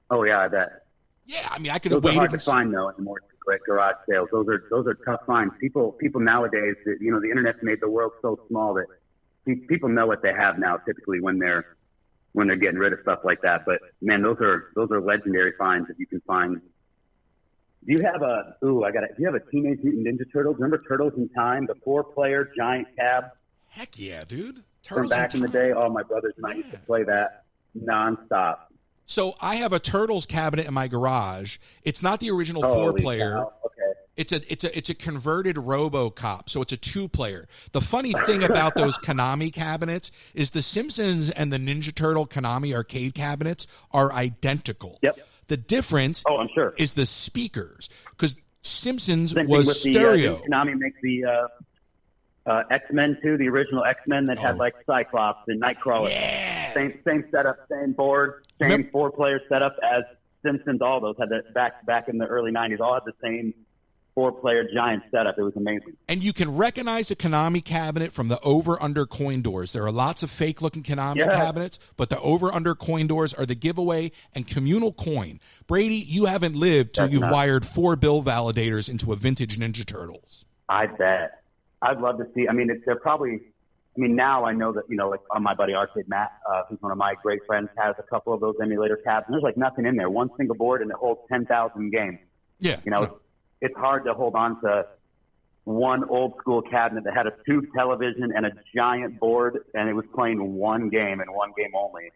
Oh yeah, I bet. Yeah, I mean, I could have waited. Those are hard to find though anymore. Great garage sales. Those are tough finds. People nowadays, you know, the internet's made the world so small that people know what they have now. Typically, when they're getting rid of stuff like that. But man, those are legendary finds if you can find. Do you have do you have a Teenage Mutant Ninja Turtles? Remember Turtles in Time, the 4-player giant cab? Heck yeah, dude. Turtles from back in the day. All my brothers and I used to play that nonstop. So I have a Turtles cabinet in my garage. It's not the original 4-player. Okay. It's a converted RoboCop, so it's a 2-player. The funny thing about those Konami cabinets is the Simpsons and the Ninja Turtle Konami arcade cabinets are identical. Yep. The difference I'm sure. is the speakers, because Simpsons was stereo. Konami makes the X-Men too, the original X-Men that had like Cyclops and Nightcrawler. Yeah. Same setup, same board, same 4-player setup as Simpsons. All those had that back in the early 90s. All had the same 4-player giant setup. It was amazing. And you can recognize a Konami cabinet from the over-under coin doors. There are lots of fake-looking Konami cabinets, but the over-under coin doors are the giveaway and communal coin. Brady, you haven't lived till you've wired 4 bill validators into a vintage Ninja Turtles. I bet. I'd love to see. I mean, they're probably. I mean, now I know that, you know, like my buddy Arcade Matt, who's one of my great friends, has a couple of those emulator cabs, and there's like nothing in there. One single board, and it holds 10,000 games. Yeah. You know, it's hard to hold on to one old school cabinet that had a tube television and a giant board, and it was playing one game and one game only.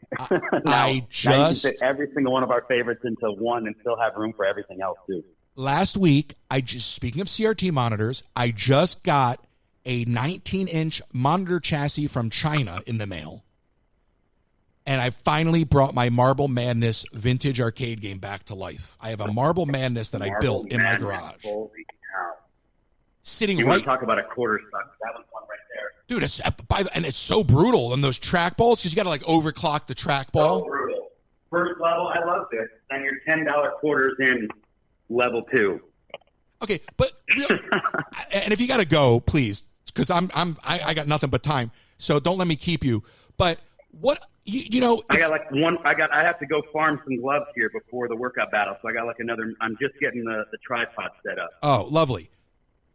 now you can fit every single one of our favorites into one and still have room for everything else too. Last week, speaking of CRT monitors, I just got a 19-inch monitor chassis from China in the mail. And I finally brought my Marble Madness vintage arcade game back to life. I have a Marble Madness that I built in my garage. Holy cow. Sitting you right. Want to talk about a quarter suck? That was one right there. Dude, and it's so brutal. And those trackballs, because you got to like overclock the trackball. So brutal. First level, I love this. And your $10 quarters in level 2. Okay, but and if you got to go, please, because I got nothing but time, so don't let me keep you. But what you know, I have to go farm some gloves here before the workout battle, so I got like another. I'm just getting the tripod set up. Oh, lovely.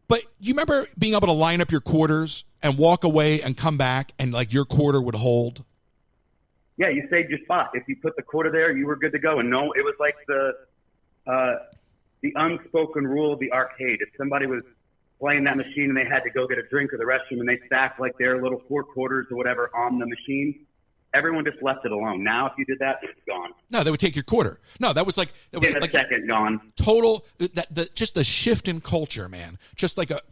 But you remember being able to line up your quarters and walk away and come back, and like your quarter would hold. Yeah, you saved your spot. If you put the quarter there, you were good to go. And no, it was like the unspoken rule of the arcade. If somebody was playing that machine and they had to go get a drink or the restroom and they stacked like their little 4 quarters or whatever on the machine, Everyone just left it alone. Now, if you did that, it's gone. No, they would take your quarter. No, that was like a second gone. Total just a shift in culture, man. Just like but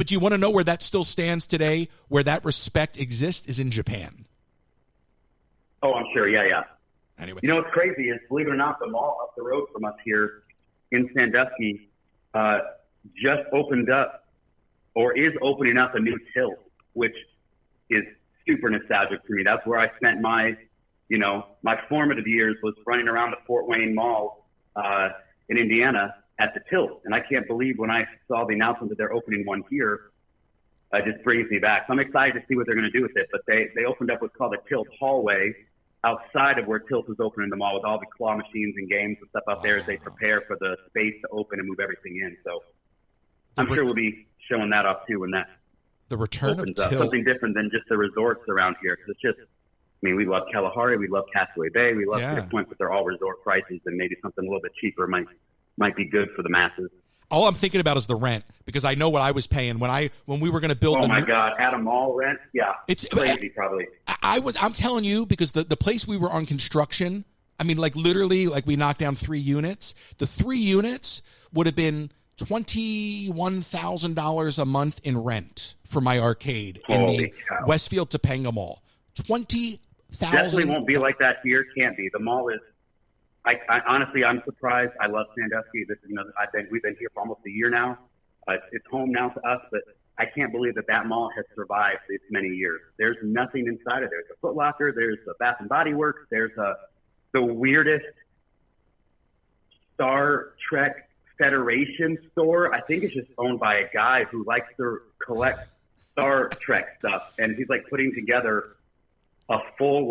do you want to know where that still stands today? Where that respect exists is in Japan. Oh, I'm sure. Yeah. Anyway, you know what's crazy is, believe it or not, the mall up the road from us here in Sandusky just opened up, or is opening up, a new Tilt, which is super nostalgic for me. That's where I spent my formative years, was running around the Fort Wayne Mall in Indiana at the Tilt. And I can't believe when I saw the announcement that they're opening one here, it just brings me back. So I'm excited to see what they're going to do with it. But they opened up what's called a Tilt hallway outside of where Tilt is opening the mall, with all the claw machines and games and stuff out there as they prepare for the space to open and move everything in. So I'm sure we'll be showing that off too when that the return opens of up. Tilt. Something different than just the resorts around here. Because it's just, we love Kalahari, we love Castaway Bay, we love Cedar Point, but they're all resort prices, and maybe something a little bit cheaper might be good for the masses. All I'm thinking about is the rent, because I know what I was paying when we were going to build. Oh my God, at a mall rent, yeah, it's crazy. Probably. I'm telling you, because the place we were on construction, literally, we knocked down 3 units. The 3 units would have been $21,000 a month in rent for my arcade in the Westfield Topanga Mall. $20,000. Definitely won't be like that here. Can't be. The mall is. I honestly, I'm surprised. I love Sandusky. We've been here for almost a year now. It's home now to us, but I can't believe that mall has survived this many years. There's nothing inside of there. There's a Foot Locker. There's a Bath and Body Works. There's the weirdest Star Trek Federation store. I think it's just owned by a guy who likes to collect Star Trek stuff, and he's putting together a full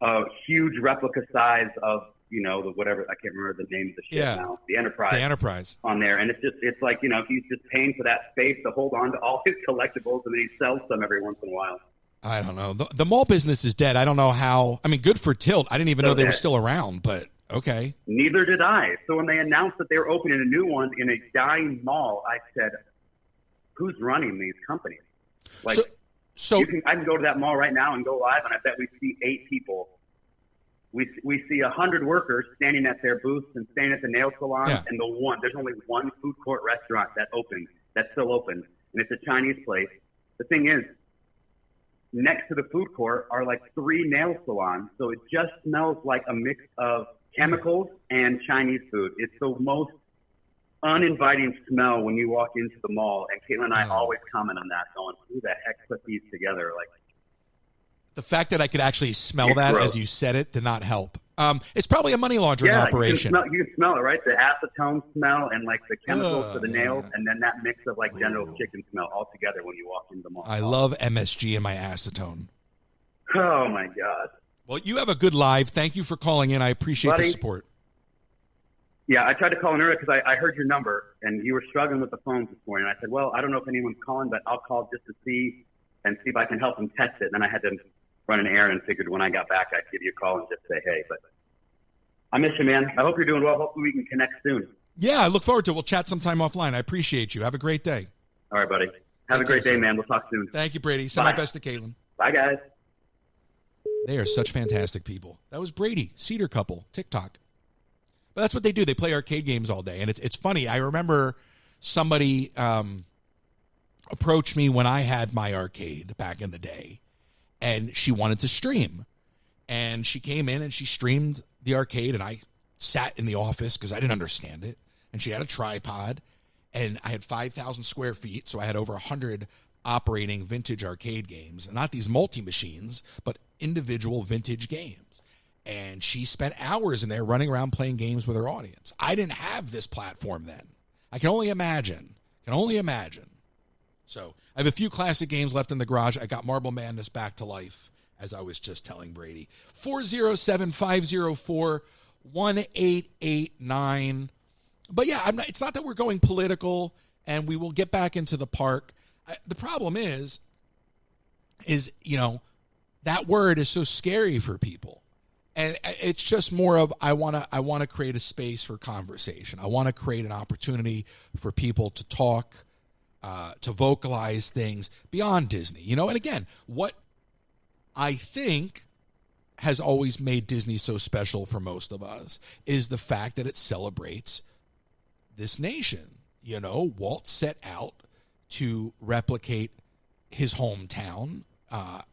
a huge replica size of, the whatever, I can't remember the name of the ship now. The Enterprise on there. And it's like, he's just paying for that space to hold on to all his collectibles, and then he sells them every once in a while. I don't know. The mall business is dead. I don't know how. Good for Tilt. I didn't even know they were still around, but okay. Neither did I. So when they announced that they were opening a new one in a dying mall, I said, who's running these companies? So I can go to that mall right now and go live, and I bet we see 8 people. We see 100 workers standing at their booths and standing at the nail salon, and there's only one food court restaurant that's still open, and it's a Chinese place. The thing is, next to the food court are 3 nail salons, so it just smells like a mix of chemicals and Chinese food. It's the most uninviting smell when you walk into the mall, and Caitlin and I always comment on that, going, who the heck put these together? The fact that I could actually smell that as you said it did not help. It's probably a money laundering operation. You can smell it, right? The acetone smell and the chemicals for the nails, and then that mix of General Chicken smell all together when you walk into the mall. I love MSG in my acetone. Oh my God. Well, you have a good live. Thank you for calling in. I appreciate the support. Yeah, I tried to call in earlier because I heard your number, and you were struggling with the phones this morning. I said, well, I don't know if anyone's calling, but I'll call just to see if I can help them test it. And then I had to run an errand and figured when I got back, I'd give you a call and just say, hey. But I miss you, man. I hope you're doing well. Hopefully we can connect soon. Yeah, I look forward to it. We'll chat sometime offline. I appreciate you. Have a great day. All right, buddy. Have a great day, man. We'll talk soon. Thank you, Brady. Send my best to Caitlin. Bye, guys. They are such fantastic people. That was Brady, Cedar Couple, TikTok. But that's what they do. They play arcade games all day. And it's funny. I remember somebody approached me when I had my arcade back in the day, and she wanted to stream. And she came in and she streamed the arcade, and I sat in the office because I didn't understand it. And she had a tripod, and I had 5,000 square feet, so I had over 100 operating vintage arcade games. And not these multi-machines, but individual vintage games. And she spent hours in there running around playing games with her audience. I didn't have this platform then. I can only imagine. So I have a few classic games left in the garage. I got Marble Madness back to life, as I was just telling Brady. 407-504-1889. But yeah, it's not that we're going political, and we will get back into the park. The problem is that word is so scary for people. And it's just more of I want to create a space for conversation. I want to create an opportunity for people to talk, to vocalize things beyond Disney. And again, what I think has always made Disney so special for most of us is the fact that it celebrates this nation. You know, Walt set out to replicate his hometown,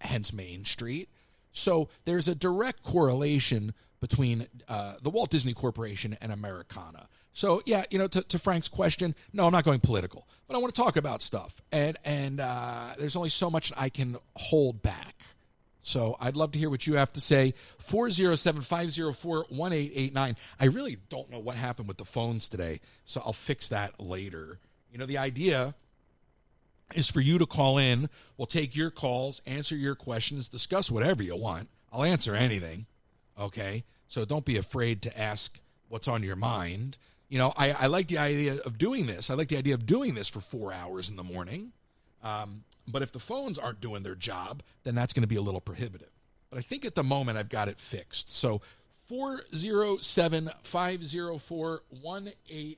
hence Main Street. So there's a direct correlation between the Walt Disney Corporation and Americana. So, yeah, you know, to Frank's question, no, I'm not going political, but I want to talk about stuff. And there's only so much I can hold back. So I'd love to hear what you have to say. 407-504-1889. I really don't know what happened with the phones today, so I'll fix that later. You know, the idea is for you to call in. We'll take your calls, answer your questions, discuss whatever you want. I'll answer anything, okay? So don't be afraid to ask what's on your mind. You know, I like the idea of doing this. I like the idea of doing this for 4 hours in the morning. But if the phones aren't doing their job, then that's going to be a little prohibitive. But I think at the moment I've got it fixed. So 407-504-1889.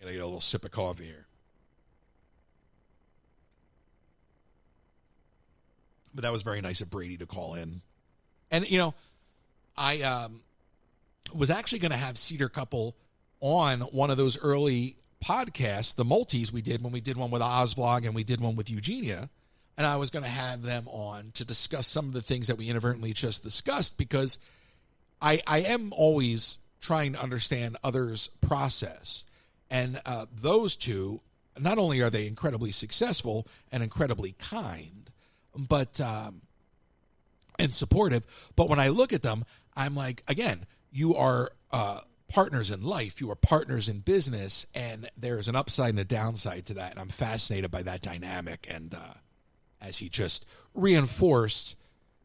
Gotta get a little sip of coffee here. But that was very nice of Brady to call in. And, you know, I was actually going to have Cedar Couple on one of those early podcasts, the multis we did when we did one with Ozblog and we did one with Eugenia, and I was going to have them on to discuss some of the things that we inadvertently just discussed, because I am always trying to understand others' process. And those two, not only are they incredibly successful and incredibly kind, but and supportive, but when I look at them, I'm like, again, you are partners in life, you are partners in business, and there's an upside and a downside to that, and I'm fascinated by that dynamic. And as he just reinforced,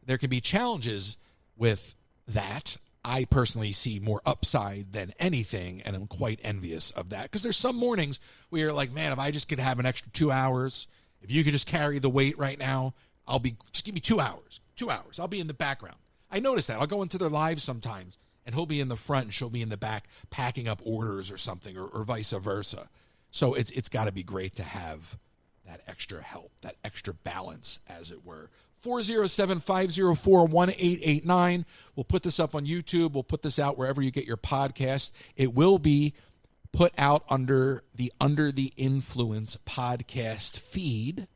there can be challenges with that. I personally see more upside than anything, and I'm quite envious of that, because there's some mornings where you're like, man, if I just could have an extra 2 hours, if you could just carry the weight right now, just give me 2 hours, I'll be in the background. I notice that. I'll go into their lives sometimes, and he'll be in the front and she'll be in the back packing up orders or something, or vice versa. So it's got to be great to have that extra help, that extra balance, as it were. 407-504-1889. We'll put this up on YouTube. We'll put this out wherever you get your podcast. It will be put out under the Influence podcast feed.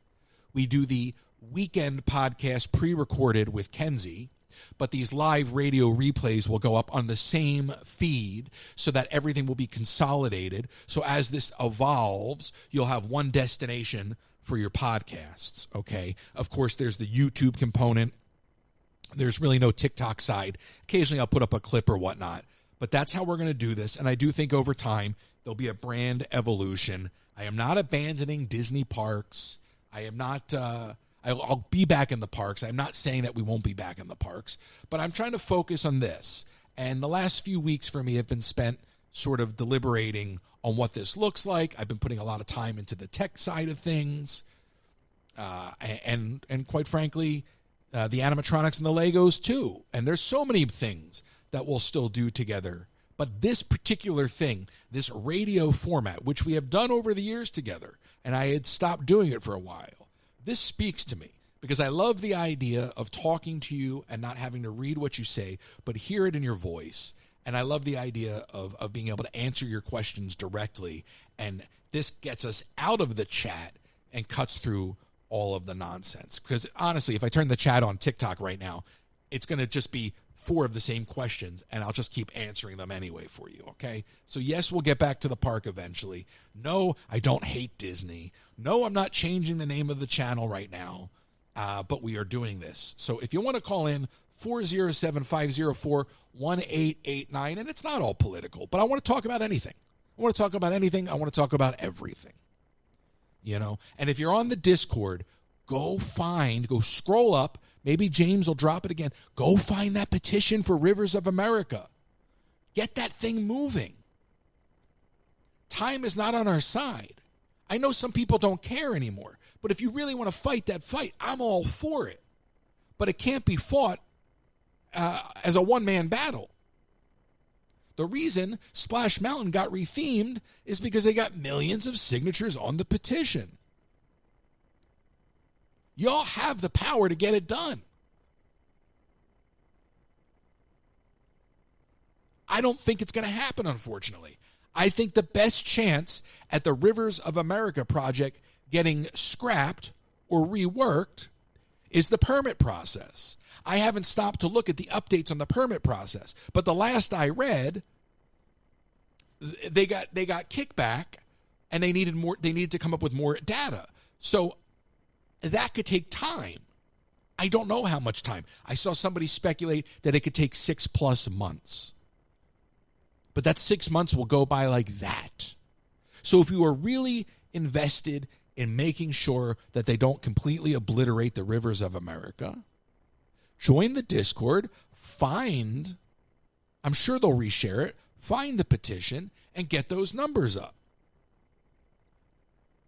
We do the weekend podcast pre-recorded with Kenzie, but these live radio replays will go up on the same feed so that everything will be consolidated. So as this evolves, you'll have one destination for your podcasts, okay? Of course, there's the YouTube component. There's really no TikTok side. Occasionally I'll put up a clip or whatnot, but that's how we're going to do this. And I do think over time there'll be a brand evolution. I am not abandoning Disney parks. I am not... I'll be back in the parks. I'm not saying that we won't be back in the parks, but I'm trying to focus on this. And the last few weeks for me have been spent sort of deliberating on what this looks like. I've been putting a lot of time into the tech side of things. And quite frankly, the animatronics and the Legos too. And there's so many things that we'll still do together. But this particular thing, this radio format, which we have done over the years together, and I had stopped doing it for a while, this speaks to me because I love the idea of talking to you and not having to read what you say, but hear it in your voice. And I love the idea of being able to answer your questions directly. And this gets us out of the chat and cuts through all of the nonsense. Because honestly, if I turn the chat on TikTok right now, it's going to just be 4 of the same questions, and I'll just keep answering them anyway for you, okay? So yes, we'll get back to the park eventually. No, I don't hate Disney. No, I'm not changing the name of the channel right now, but we are doing this. So if you want to call in, 407-504-1889, and it's not all political, but I want to talk about anything. I want to talk about anything. I want to talk about everything, you know? And if you're on the Discord, go scroll up. Maybe James will drop it again. Go find that petition for Rivers of America. Get that thing moving. Time is not on our side. I know some people don't care anymore, but if you really want to fight that fight, I'm all for it. But it can't be fought as a one-man battle. The reason Splash Mountain got rethemed is because they got millions of signatures on the petition. Y'all have the power to get it done. I don't think it's going to happen, unfortunately. I think the best chance at the Rivers of America project getting scrapped or reworked is the permit process. I haven't stopped to look at the updates on the permit process, but the last I read, they got kickback, and they needed to come up with more data. So that could take time. I don't know how much time. I saw somebody speculate that it could take 6+ months. But that 6 months will go by like that. So if you are really invested in making sure that they don't completely obliterate the Rivers of America, join the Discord, I'm sure they'll reshare it, find the petition, and get those numbers up.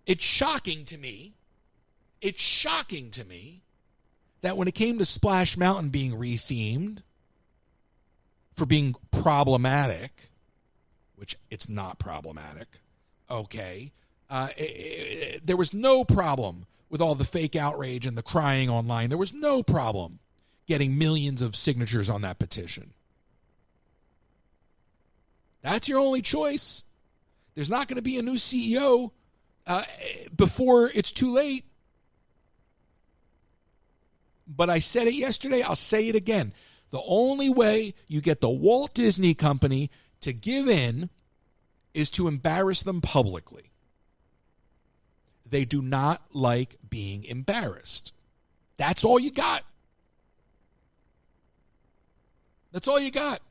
It's shocking to me that when it came to Splash Mountain being rethemed for being problematic, which it's not problematic, okay, there was no problem with all the fake outrage and the crying online. There was no problem getting millions of signatures on that petition. That's your only choice. There's not going to be a new CEO before it's too late. But I said it yesterday. I'll say it again. The only way you get the Walt Disney Company to give in is to embarrass them publicly. They do not like being embarrassed. That's all you got. That's all you got.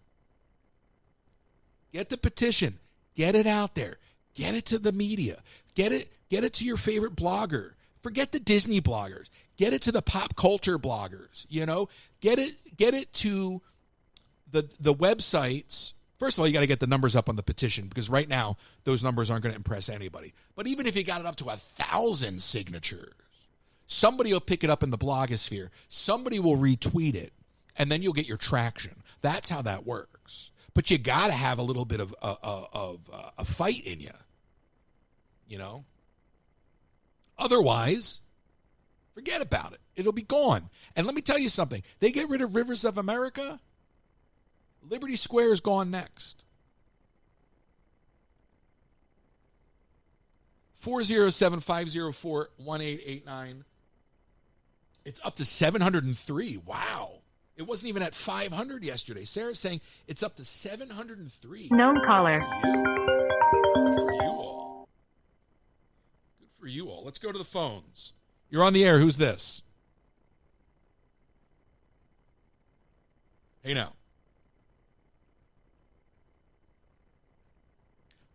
Get the petition. Get it out there. Get it to the media. Get it to your favorite blogger. Forget the Disney bloggers. Get it to the pop culture bloggers. Get it to the websites. First of all, you got to get the numbers up on the petition, because right now those numbers aren't going to impress anybody. But even if you got it up to 1,000 signatures, somebody will pick it up in the blogosphere. Somebody will retweet it, and then you'll get your traction. That's how that works. But you got to have a little bit of a fight in you. Otherwise, forget about it. It'll be gone. And let me tell you something. They get rid of Rivers of America, Liberty Square is gone next. 407-504-1889. It's up to 703. Wow. It wasn't even at 500 yesterday. Sarah's saying it's up to 703. Known caller. Good for you all. Good for you all. Let's go to the phones. You're on the air. Who's this? Hey, now.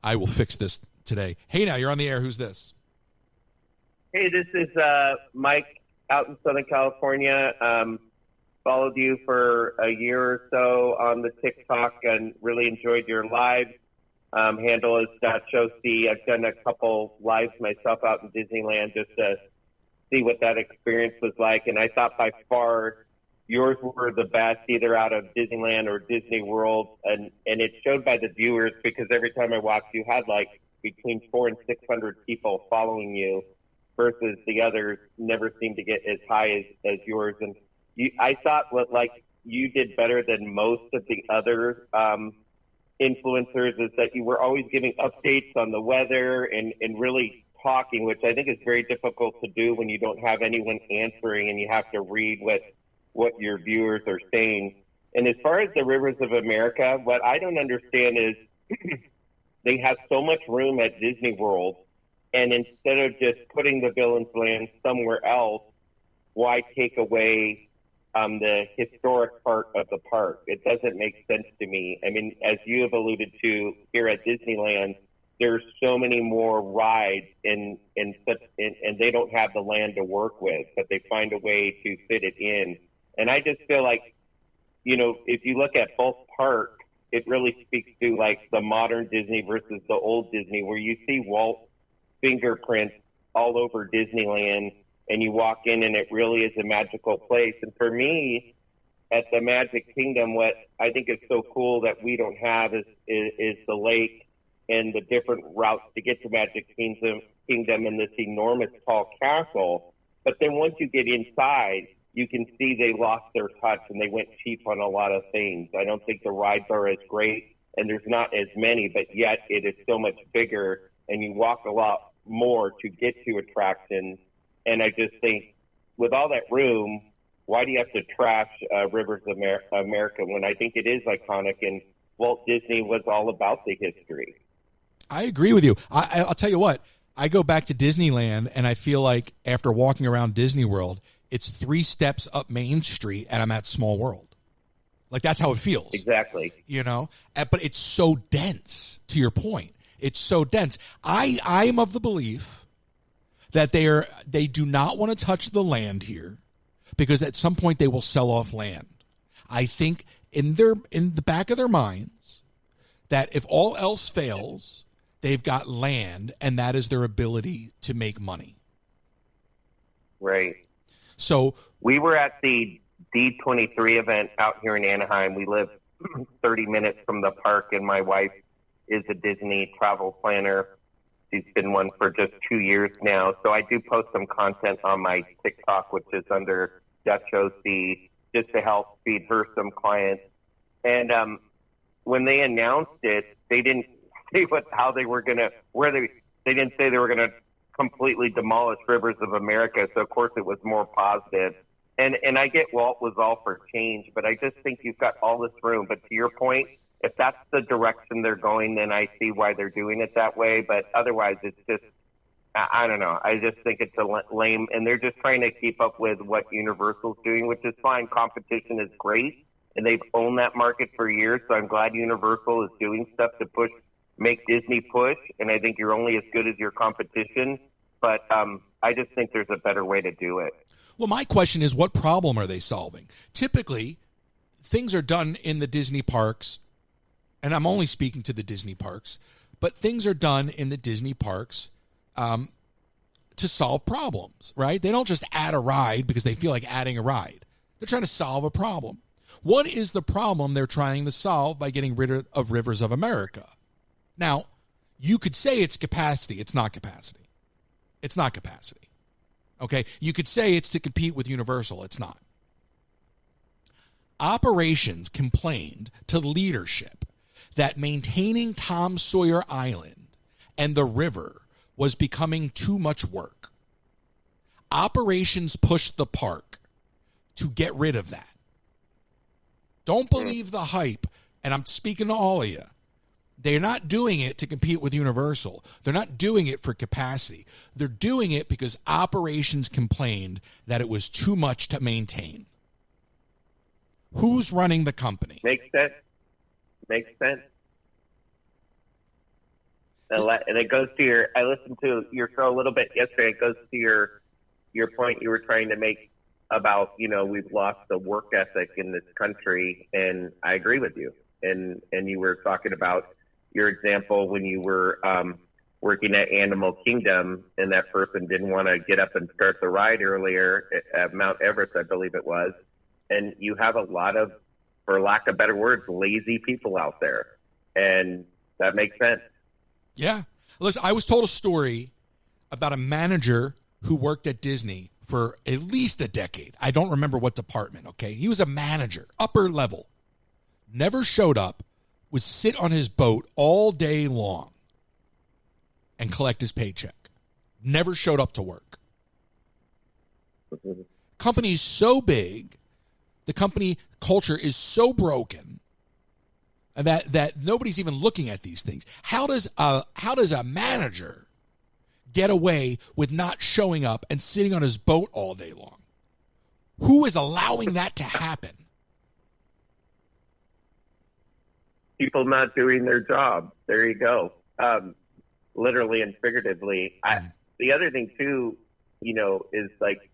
I will fix this today. Hey, now, you're on the air. Who's this? Hey, this is Mike out in Southern California. Followed you for a year or so on the TikTok and really enjoyed your live handle is .Showc. I've done a couple lives myself out in Disneyland just to see what that experience was like. And I thought by far yours were the best, either out of Disneyland or Disney World. And it showed by the viewers, because every time I watched, you had like between 400 and 600 people following you, versus the others never seemed to get as high as yours. And I thought you did better than most of the other influencers, is that you were always giving updates on the weather and really talking, which I think is very difficult to do when you don't have anyone answering and you have to read what your viewers are saying. And as far as the Rivers of America, what I don't understand is they have so much room at Disney World, and instead of just putting the Villains Land somewhere else, why take away the historic part of the park? It doesn't make sense to me. I mean, as you have alluded to here at Disneyland, there's so many more rides and they don't have the land to work with, but they find a way to fit it in. And I just feel like, if you look at both parks, it really speaks to like the modern Disney versus the old Disney, where you see Walt fingerprints all over Disneyland, and you walk in and it really is a magical place. And for me, at the Magic Kingdom, what I think is so cool that we don't have is the lake and the different routes to get to Magic Kingdom and this enormous tall castle. But then once you get inside, you can see they lost their touch and they went cheap on a lot of things. I don't think the rides are as great, and there's not as many, but yet it is so much bigger, and you walk a lot more to get to attractions. And I just think with all that room, why do you have to trash Rivers of America when I think it is iconic, and Walt Disney was all about the history? I agree with you. I'll tell you what, I go back to Disneyland, and I feel like after walking around Disney World, it's 3 steps up Main Street, and I'm at Small World. Like, that's how it feels. Exactly. You know? But it's so dense, to your point. It's so dense. I'm of the belief that they do not want to touch the land here, because at some point they will sell off land. I think in the back of their minds that if all else fails, they've got land, and that is their ability to make money. Right. So we were at the D23 event out here in Anaheim. We live 30 minutes from the park, and my wife is a Disney travel planner. She's been one for just 2 years now. So I do post some content on my TikTok, which is under Dutch OC, just to help feed her some clients. And when they announced it, they didn't say they didn't say they were going to completely demolish Rivers of America. So of course it was more positive. And I get Walt was all for change, but I just think you've got all this room. But to your point, if that's the direction they're going, then I see why they're doing it that way. But otherwise, it's just, I don't know. I just think it's a lame, and they're just trying to keep up with what Universal's doing, which is fine. Competition is great, and they've owned that market for years. So I'm glad Universal is doing stuff to make Disney push. And I think you're only as good as your competition. But I just think there's a better way to do it. Well, my question is, what problem are they solving? Typically, things are done in the Disney parks, and I'm only speaking to the Disney parks, but things are done in the Disney parks to solve problems, right? They don't just add a ride because they feel like adding a ride. They're trying to solve a problem. What is the problem they're trying to solve by getting rid of Rivers of America? Now, you could say it's capacity. It's not capacity. It's not capacity. Okay? You could say it's to compete with Universal. It's not. Operations complained to leadership that maintaining Tom Sawyer Island and the river was becoming too much work. Operations pushed the park to get rid of that. Don't believe the hype, and I'm speaking to all of you. They're not doing it to compete with Universal. They're not doing it for capacity. They're doing it because operations complained that it was too much to maintain. Who's running the company? Makes sense. And it goes to I listened to your show a little bit yesterday. It goes to your point you were trying to make about, we've lost the work ethic in this country. And I agree with you. And you were talking about your example when you were working at Animal Kingdom, and that person didn't want to get up and start the ride earlier at Mount Everest, I believe it was. And you have a lot of, for lack of better words, lazy people out there. And that makes sense. Yeah. Listen, I was told a story about a manager who worked at Disney for at least a decade. I don't remember what department, okay? He was a manager, upper level. Never showed up, would sit on his boat all day long and collect his paycheck. Never showed up to work. Company's so big, the company culture is so broken that nobody's even looking at these things. How does a manager get away with not showing up and sitting on his boat all day long? Who is allowing that to happen? People not doing their job. There you go. Literally and figuratively. The other thing too, is like,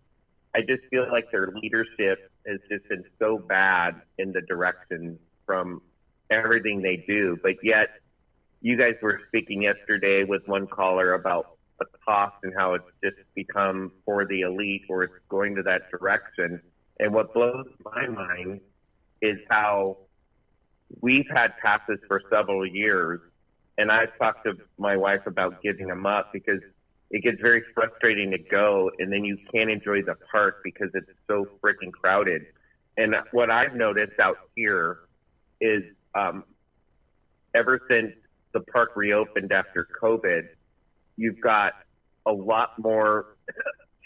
I just feel like their leadership has just been so bad in the direction from everything they do. But yet you guys were speaking yesterday with one caller about the cost and how it's just become for the elite, or it's going to that direction. And what blows my mind is how we've had passes for several years, and I've talked to my wife about giving them up because it gets very frustrating to go, and then you can't enjoy the park because it's so freaking crowded. And what I've noticed out here is ever since the park reopened after COVID, you've got a lot more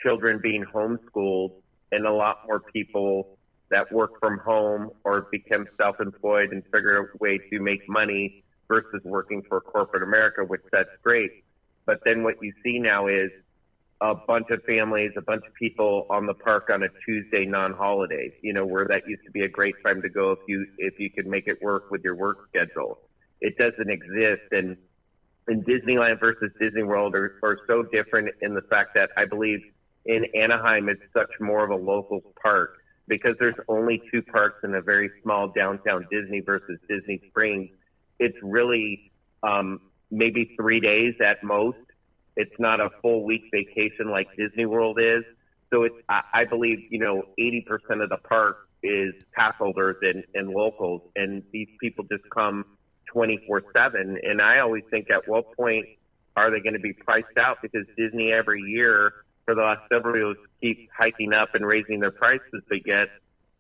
children being homeschooled and a lot more people that work from home or become self-employed and figure out a way to make money versus working for corporate America, which that's great. But then what you see now is a bunch of families, a bunch of people on the park on a Tuesday non-holiday, you know, where that used to be a great time to go if you could make it work with your work schedule. It doesn't exist. And Disneyland versus Disney World are so different in the fact that I believe in Anaheim it's such more of a local park because there's only two parks in a very small downtown Disney versus Disney Springs. It's really maybe 3 days at most. It's not a full week vacation like Disney World is. So it's, I believe, 80% of the park is pass holders and locals, and these people just come 24/7. And I always think, at what point are they going to be priced out? Because Disney every year for the last several years keeps hiking up and raising their prices, but yet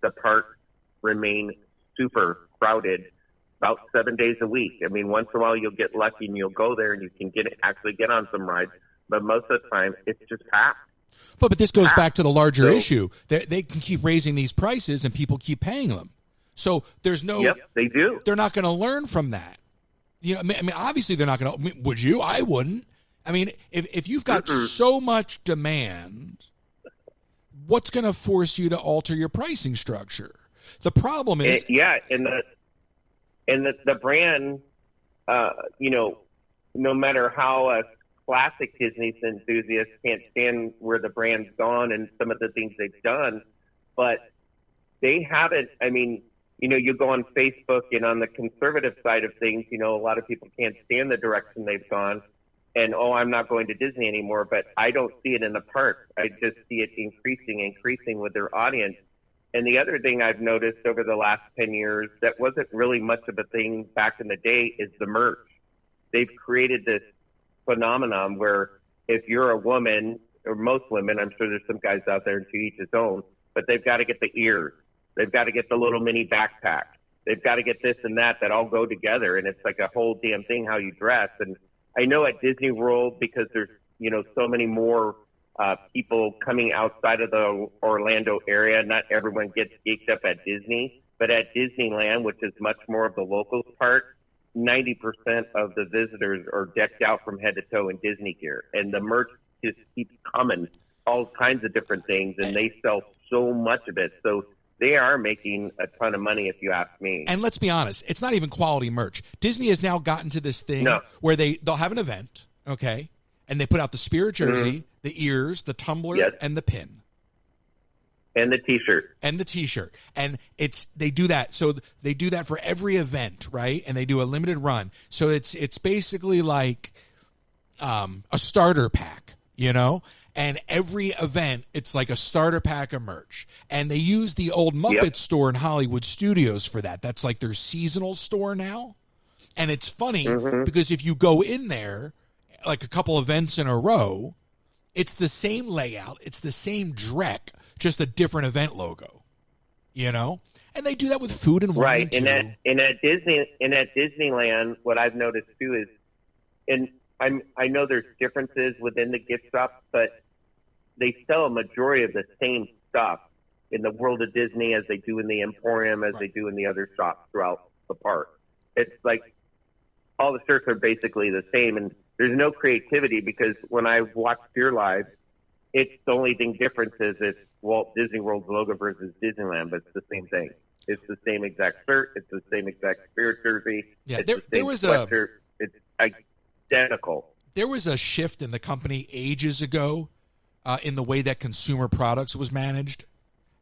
the parks remain super crowded about 7 days a week. I mean, once in a while you'll get lucky and you'll go there and you can actually get on some rides, but most of the time it's just packed. But this goes back to the larger issue. They can keep raising these prices and people keep paying them. So there's no. Yep, they do. They're not going to learn from that. I mean, obviously they're not going to. Would you? I wouldn't. I mean, if you've got so much demand, what's going to force you to alter your pricing structure? The problem is, and the brand, no matter how a classic Disney enthusiast can't stand where the brand's gone and some of the things they've done, but they haven't. I mean, you go on Facebook and on the conservative side of things, a lot of people can't stand the direction they've gone. And, I'm not going to Disney anymore, but I don't see it in the park. I just see it increasing with their audience. And the other thing I've noticed over the last 10 years that wasn't really much of a thing back in the day is the merch. They've created this phenomenon where if you're a woman, or most women, I'm sure there's some guys out there, and to each his own, but they've got to get the ears. They've got to get the little mini backpack. They've got to get this and that all go together. And it's like a whole damn thing how you dress. And I know at Disney World, because there's, so many more people coming outside of the Orlando area, not everyone gets geeked up at Disney, but at Disneyland, which is much more of the locals part, 90% of the visitors are decked out from head to toe in Disney gear. And the merch just keeps coming, all kinds of different things, and they sell so much of it. So they are making a ton of money, if you ask me. And let's be honest, it's not even quality merch. Disney has now gotten to this thing where they'll have an event, okay, and they put out the Spirit jersey, the ears, the tumbler, and the pin. And the T-shirt. And they do that. So they do that for every event, right? And they do a limited run. So it's basically like a starter pack, And every event, it's like a starter pack of merch. And they use the old Muppet store in Hollywood Studios for that. That's like their seasonal store now. And it's funny because if you go in there, like a couple events in a row, it's the same layout. It's the same dreck, just a different event logo, And they do that with food and wine, right. too. And at Disneyland, what I've noticed, too, is, and I know there's differences within the gift shops, but they sell a majority of the same stuff in the World of Disney as they do in the Emporium, as they do in the other shops throughout the park. It's like all the shirts are basically the same, and there's no creativity because when I watch Fear Live, it's the only thing difference is it's Walt Disney World's logo versus Disneyland, but it's the same thing. It's the same exact shirt. It's the same exact Spirit jersey. Yeah, it's there was sweatshirt. It's identical. There was a shift in the company ages ago in the way that consumer products was managed,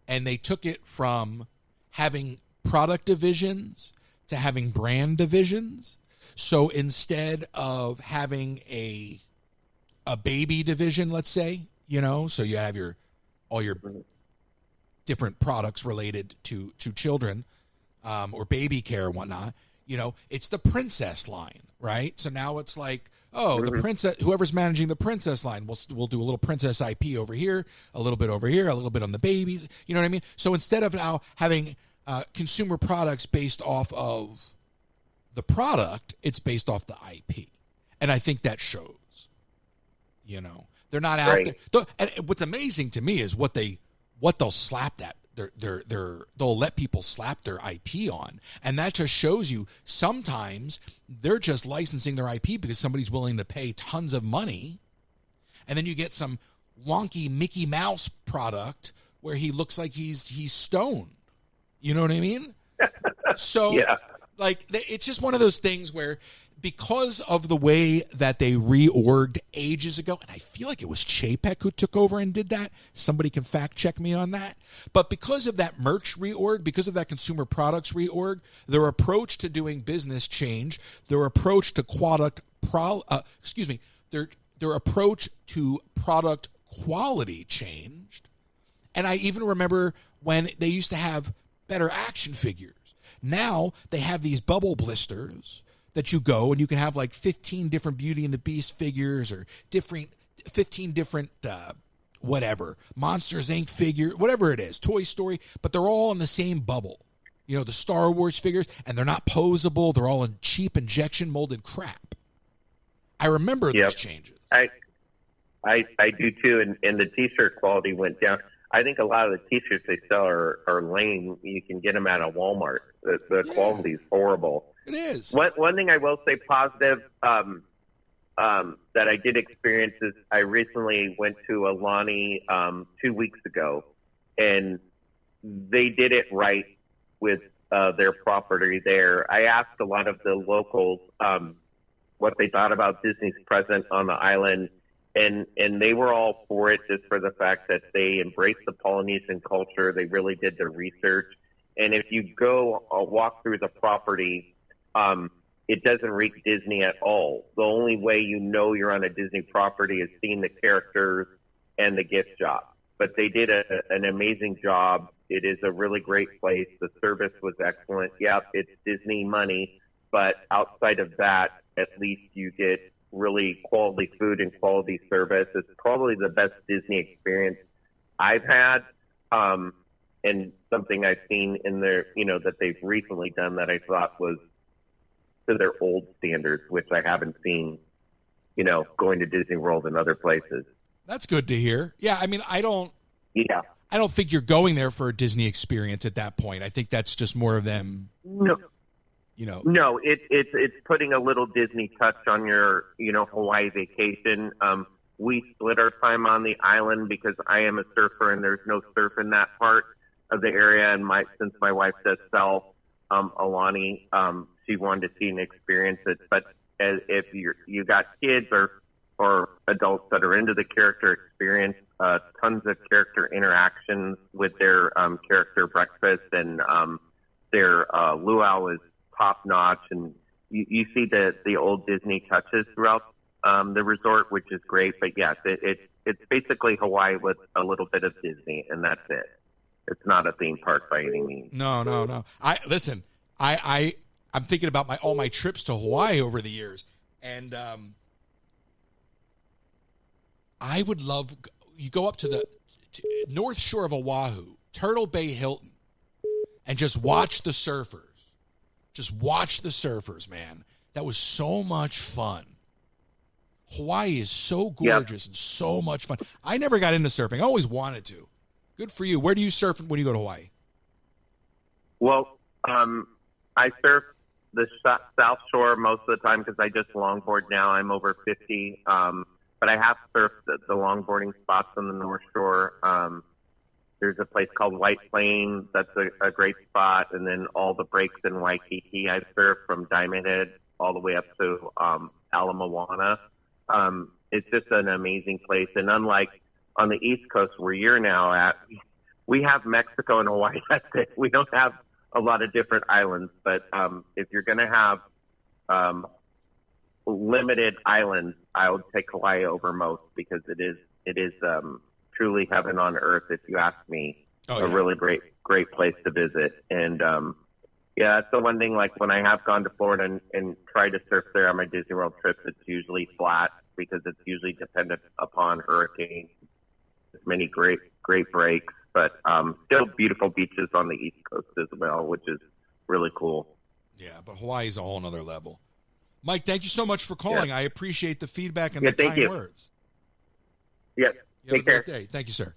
and they took it from having product divisions to having brand divisions. So instead of having a baby division, let's say, so you have all your different products related to children or baby care and whatnot, it's the princess line, right? So now it's like the princess, whoever's managing the princess line, we'll do a little princess IP over here, a little bit over here, a little bit on the babies. You know what I mean? So instead of now having consumer products based off of the product, it's based off the IP. And I think that shows. You know, they're not out there. And what's amazing to me is what they'll slap that. They'll let people slap their IP on, and that just shows you sometimes they're just licensing their IP because somebody's willing to pay tons of money, and then you get some wonky Mickey Mouse product where he looks like he's stoned. You know what I mean? So, like, it's just one of those things where, because of the way that they reorged ages ago, and I feel like it was Chapek who took over and did that. Somebody can fact check me on that. But because of that merch reorg, because of that consumer products reorg, their approach to doing business changed. Their approach to their approach to product quality changed. And I even remember when they used to have better action figures. Now they have these bubble blisters that you go and you can have like 15 different Beauty and the Beast figures or 15 different whatever, Monsters Inc. figure, whatever it is, Toy Story, but they're all in the same bubble. You know, the Star Wars figures, and they're not posable. They're all in cheap injection molded crap. I remember those changes. I do too, and the T-shirt quality went down. I think a lot of the T-shirts they sell are lame. You can get them at a Walmart. The quality is horrible. It is. One thing I will say positive that I did experience is I recently went to Alani 2 weeks ago, and they did it right with their property there. I asked a lot of the locals what they thought about Disney's presence on the island, and they were all for it just for the fact that they embraced the Polynesian culture. They really did their research. And if you go walk through the property, it doesn't reek Disney at all. The only way you know you're on a Disney property is seeing the characters and the gift shop. But they did an amazing job. It is a really great place. The service was excellent. Yeah, it's Disney money, but outside of that, at least you get really quality food and quality service. It's probably the best Disney experience I've had. And something I've seen in their, that they've recently done that I thought was to their old standards, which I haven't seen, going to Disney World and other places. That's good to hear. Yeah, I mean, I don't think you're going there for a Disney experience at that point. I think that's just more of them. No, it's putting a little Disney touch on your, Hawaii vacation. We split our time on the island because I am a surfer and there's no surf in that part of the area. And since my wife does sell Alani, she wanted to see and experience it. But if you got kids or adults that are into the character experience, tons of character interactions with their character breakfast, and their luau is top notch, and you see the old Disney touches throughout the resort, which is great. But yes, it's basically Hawaii with a little bit of Disney, and that's it. It's not a theme park by any means. No. I'm thinking about all my trips to Hawaii over the years, and I would love, you go up to the north shore of Oahu, Turtle Bay Hilton, and just watch the surfers. Just watch the surfers, man. That was so much fun. Hawaii is so gorgeous and so much fun. I never got into surfing. I always wanted to. Good for you. Where do you surf when you go to Hawaii? Well, I surf the South Shore most of the time because I just longboard now. I'm over 50. But I have surfed the longboarding spots on the North Shore. There's a place called White Plains. That's a great spot. And then all the breaks in Waikiki. I've surfed from Diamond Head all the way up to Ala Moana. It's just an amazing place. And unlike on the East Coast where you're now at, we have Mexico and Hawaii. That's it. We don't have a lot of different islands. But if you're going to have limited islands, I would take Hawaii over most because it is truly heaven on earth, if you ask me. A really great place to visit. And Yeah, that's the one thing, like when I have gone to Florida and tried to surf there on my Disney World trips, it's usually flat because it's usually dependent upon hurricanes. There's many great breaks, but still beautiful beaches on the East Coast as well, which is really cool. Yeah, but Hawaii's a whole nother level. Mike, thank you so much for calling. Yeah. I appreciate the feedback and the kind words. Yes. Take care. Day. Thank you, sir.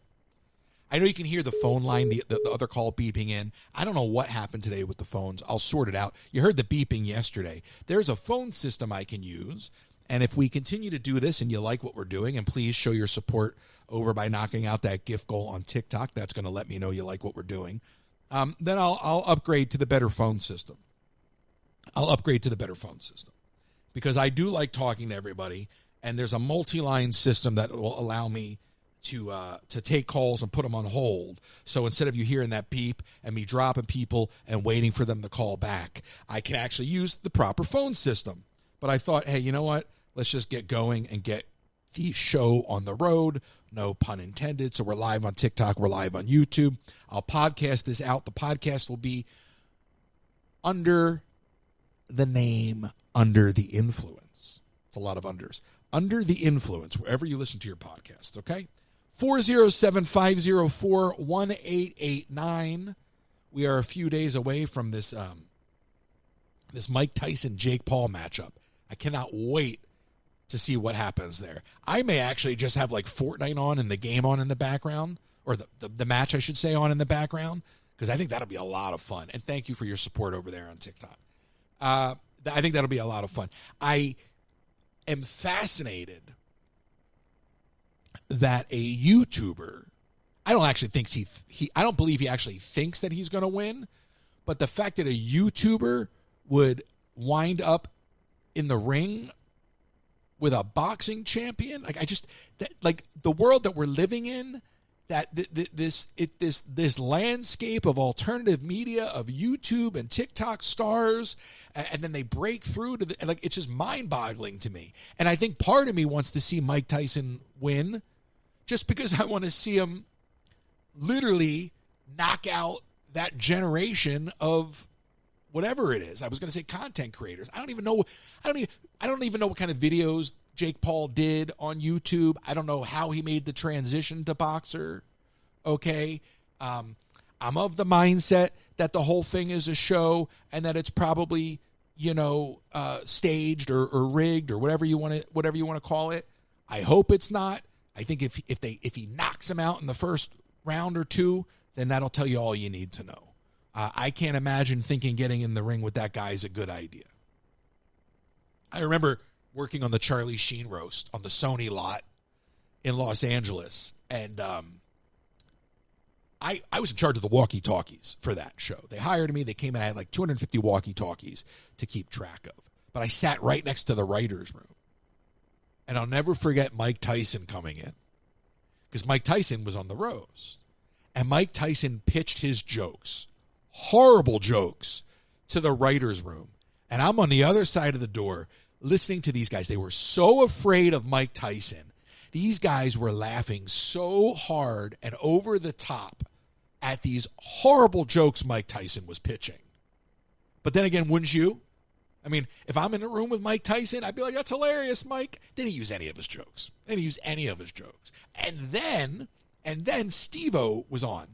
I know you can hear the phone line, the other call beeping in. I don't know what happened today with the phones. I'll sort it out. You heard the beeping yesterday. There's a phone system I can use, and if we continue to do this and you like what we're doing, and please show your support over by knocking out that gift goal on TikTok, that's going to let me know you like what we're doing, then I'll upgrade to the better phone system. Because I do like talking to everybody, and there's a multi-line system that will allow me to take calls and put them on hold. So instead of you hearing that beep and me dropping people and waiting for them to call back, I can actually use the proper phone system. But I thought, hey, you know what? Let's just get going and get the show on the road. No pun intended. So we're live on TikTok. We're live on YouTube. I'll podcast this out. The podcast will be under the name Under the Influence. It's a lot of unders. Under the Influence, wherever you listen to your podcasts, okay? 407-504-1889. We are a few days away from this this Mike Tyson-Jake Paul matchup. I cannot wait to see what happens there. I may actually just have like Fortnite on and the game on in the background, or the match, I should say, on in the background, because I think that'll be a lot of fun. And thank you for your support over there on TikTok. I think that'll be a lot of fun. I am fascinated that a YouTuber, I don't believe he actually thinks that he's going to win, but the fact that a YouTuber would wind up in the ring with a boxing champion, like the world that we're living in, that this landscape of alternative media, of YouTube and TikTok stars, and then they break through to it's just mind-boggling to me. And I think part of me wants to see Mike Tyson win, just because I want to see him literally knock out that generation of whatever it is. I was going to say content creators. I don't even know what kind of videos Jake Paul did on YouTube. I don't know how he made the transition to boxer. Okay. I'm of the mindset that the whole thing is a show and that it's probably, staged or rigged or whatever you want to call it. I hope it's not. I think if he knocks him out in the first round or two, then that'll tell you all you need to know. I can't imagine thinking getting in the ring with that guy is a good idea. I remember working on the Charlie Sheen roast on the Sony lot in Los Angeles, and I was in charge of the walkie-talkies for that show. They hired me. They came in. I had like 250 walkie-talkies to keep track of. But I sat right next to the writer's room. And I'll never forget Mike Tyson coming in, because Mike Tyson was on the roast. And Mike Tyson pitched his jokes, horrible jokes, to the writer's room. And I'm on the other side of the door listening to these guys. They were so afraid of Mike Tyson. These guys were laughing so hard and over the top at these horrible jokes Mike Tyson was pitching. But then again, wouldn't you? I mean, if I'm in a room with Mike Tyson, I'd be like, that's hilarious, Mike. Didn't use any of his jokes. And then Steve-O was on.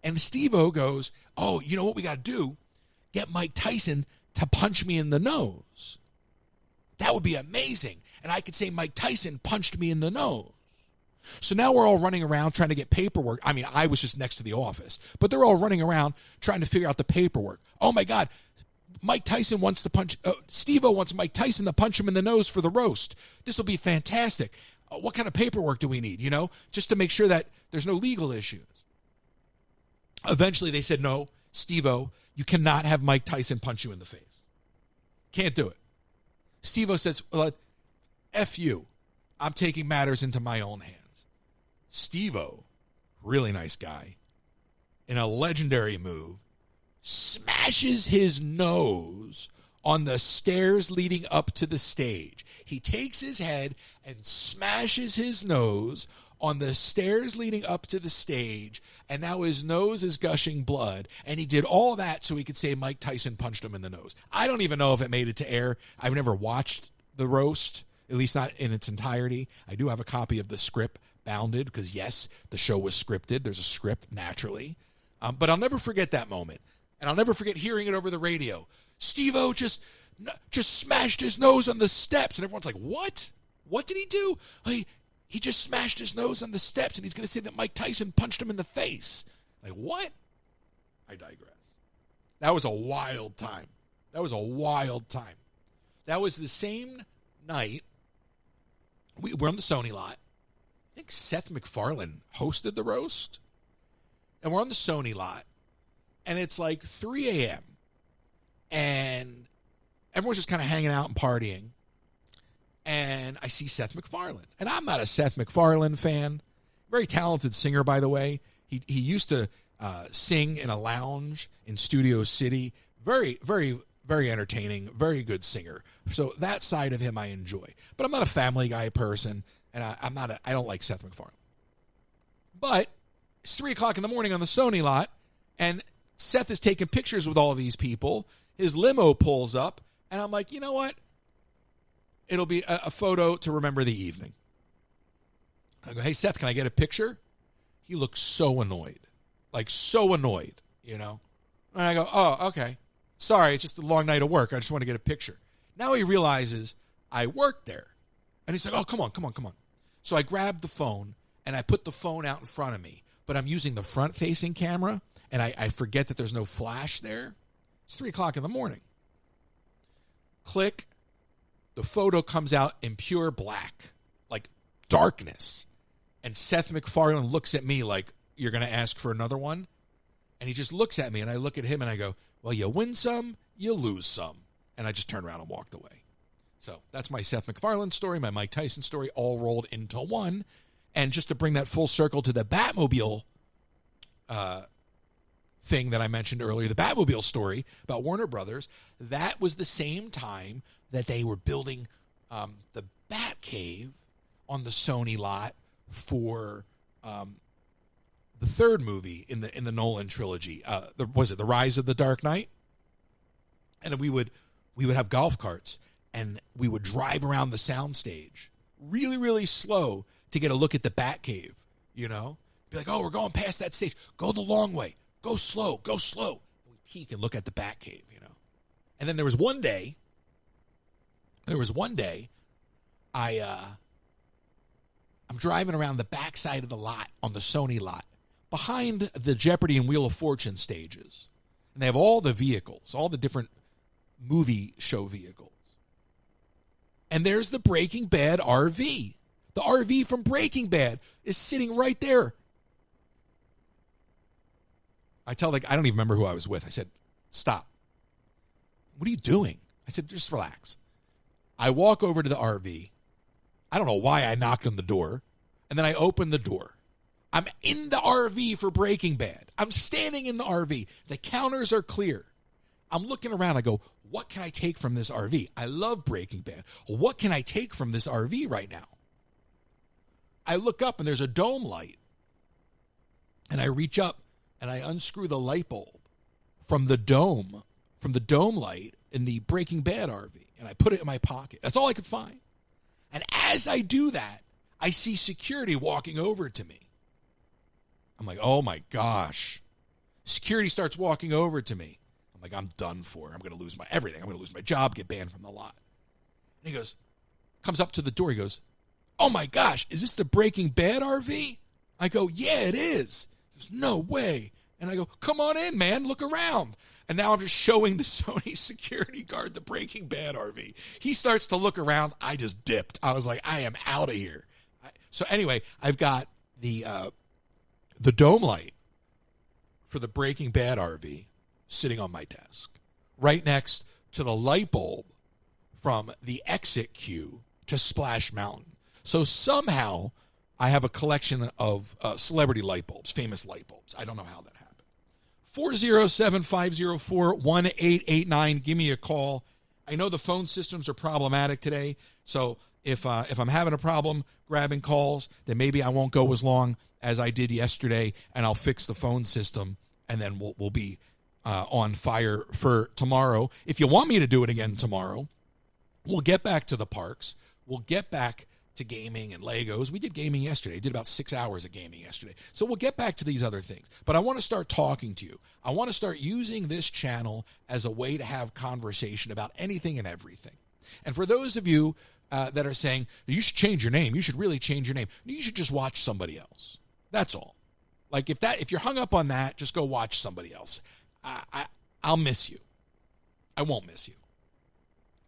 And Steve-O goes, oh, you know what we got to do? Get Mike Tyson to punch me in the nose. That would be amazing. And I could say Mike Tyson punched me in the nose. So now we're all running around trying to get paperwork. I mean, I was just next to the office. But they're all running around trying to figure out the paperwork. Oh, my God. Mike Tyson wants to punch, Steve-O wants Mike Tyson to punch him in the nose for the roast. This will be fantastic. What kind of paperwork do we need, just to make sure that there's no legal issues? Eventually they said, no, Steve-O, you cannot have Mike Tyson punch you in the face. Can't do it. Steve-O says, well, F you. I'm taking matters into my own hands. Steve-O, really nice guy, in a legendary move, smashes his nose on the stairs leading up to the stage. He takes his head and smashes his nose on the stairs leading up to the stage, and now his nose is gushing blood, and he did all that so he could say Mike Tyson punched him in the nose. I don't even know if it made it to air. I've never watched the roast, at least not in its entirety. I do have a copy of the script bounded because, yes, the show was scripted. There's a script, naturally. But I'll never forget that moment, and I'll never forget hearing it over the radio. Steve-O just smashed his nose on the steps, and everyone's like, what? What did he do? He just smashed his nose on the steps, and he's going to say that Mike Tyson punched him in the face. Like, what? I digress. That was a wild time. That was the same night. We're on the Sony lot. I think Seth MacFarlane hosted the roast. And we're on the Sony lot. And it's like 3 a.m. And everyone's just kind of hanging out and partying. And I see Seth MacFarlane. And I'm not a Seth MacFarlane fan. Very talented singer, by the way. He used to sing in a lounge in Studio City. Very, very, very entertaining. Very good singer. So that side of him I enjoy. But I'm not a Family Guy person. And I don't like Seth MacFarlane. But it's 3 o'clock in the morning on the Sony lot. And Seth is taking pictures with all of these people. His limo pulls up. And I'm like, you know what? It'll be a photo to remember the evening. I go, hey, Seth, can I get a picture? He looks so annoyed. Like, so annoyed, you know? And I go, oh, okay. Sorry, it's just a long night of work. I just want to get a picture. Now he realizes I work there. And he's like, oh, come on. So I grab the phone, and I put the phone out in front of me. But I'm using the front-facing camera, and I forget that there's no flash there. It's 3 o'clock in the morning. Click. The photo comes out in pure black, like darkness. And Seth MacFarlane looks at me like, you're going to ask for another one? And he just looks at me, and I look at him, and I go, well, you win some, you lose some. And I just turned around and walked away. So that's my Seth MacFarlane story, my Mike Tyson story, all rolled into one. And just to bring that full circle to the Batmobile thing that I mentioned earlier, the Batmobile story about Warner Brothers, that was the same time that they were building the Batcave on the Sony lot for the third movie in the Nolan trilogy. Was it The Rise of the Dark Knight? And we would have golf carts, and we would drive around the soundstage really, really slow to get a look at the Batcave, you know? Be like, oh, we're going past that stage. Go the long way. Go slow. And we peek and look at the Batcave, you know? And then there was one day I'm driving around the backside of the lot on the Sony lot behind the Jeopardy and Wheel of Fortune stages. And they have all the vehicles, all the different movie show vehicles. And there's the Breaking Bad RV. The RV from Breaking Bad is sitting right there. I don't even remember who I was with. I said, stop. What are you doing? I said, just relax. I walk over to the RV. I don't know why I knocked on the door. And then I open the door. I'm in the RV for Breaking Bad. I'm standing in the RV. The counters are clear. I'm looking around. I go, what can I take from this RV? I love Breaking Bad. What can I take from this RV right now? I look up, and there's a dome light. And I reach up, and I unscrew the light bulb from the dome light in the Breaking Bad RV. And I put it in my pocket. That's all I could find. And as I do that, I see security walking over to me. I'm like, oh my gosh. Security starts walking over to me. I'm like, I'm done for. I'm going to lose my everything. I'm going to lose my job, get banned from the lot. And he comes up to the door. He goes, oh my gosh, is this the Breaking Bad RV? I go, yeah, it is. He goes, no way. And I go, come on in, man. Look around. And now I'm just showing the Sony security guard the Breaking Bad RV. He starts to look around. I just dipped. I was like, I am out of here. So anyway, I've got the dome light for the Breaking Bad RV sitting on my desk, right next to the light bulb from the exit queue to Splash Mountain. So somehow I have a collection of celebrity light bulbs, famous light bulbs. I don't know how that happened. 407-504-1889. Give me a call. I know the phone systems are problematic today, so If I'm having a problem grabbing calls, then maybe I won't go as long as I did yesterday, and I'll fix the phone system, and then we'll be on fire for tomorrow. If you want me to do it again tomorrow, we'll get back to the parks. We'll get back to gaming and Legos. We did gaming yesterday. I did about 6 hours of gaming yesterday. So we'll get back to these other things. But I want to start talking to you. I want to start using this channel as a way to have conversation about anything and everything. And for those of you that are saying, you should change your name, you should really change your name, you should just watch somebody else. That's all. Like if you're hung up on that, just go watch somebody else. I'll miss you. I won't miss you.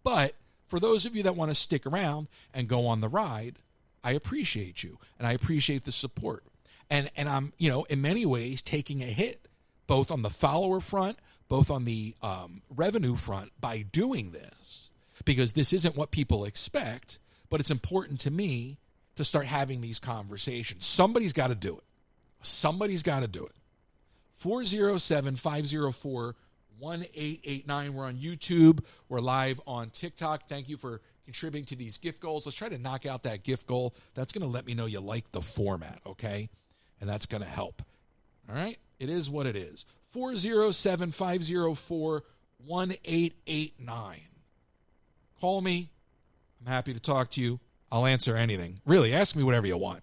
But for those of you that want to stick around and go on the ride, I appreciate you, and I appreciate the support. And I'm, in many ways taking a hit, both on the follower front, both on the revenue front by doing this, because this isn't what people expect, but it's important to me to start having these conversations. Somebody's got to do it. Somebody's got to do it. 407-504-1889. We're on YouTube. We're live on TikTok. Thank you for contributing to these gift goals. Let's try to knock out that gift goal. That's going to let me know you like the format, okay? And that's going to help. All right? It is what it is. 407-504-1889. Call me. I'm happy to talk to you. I'll answer anything. Really, ask me whatever you want.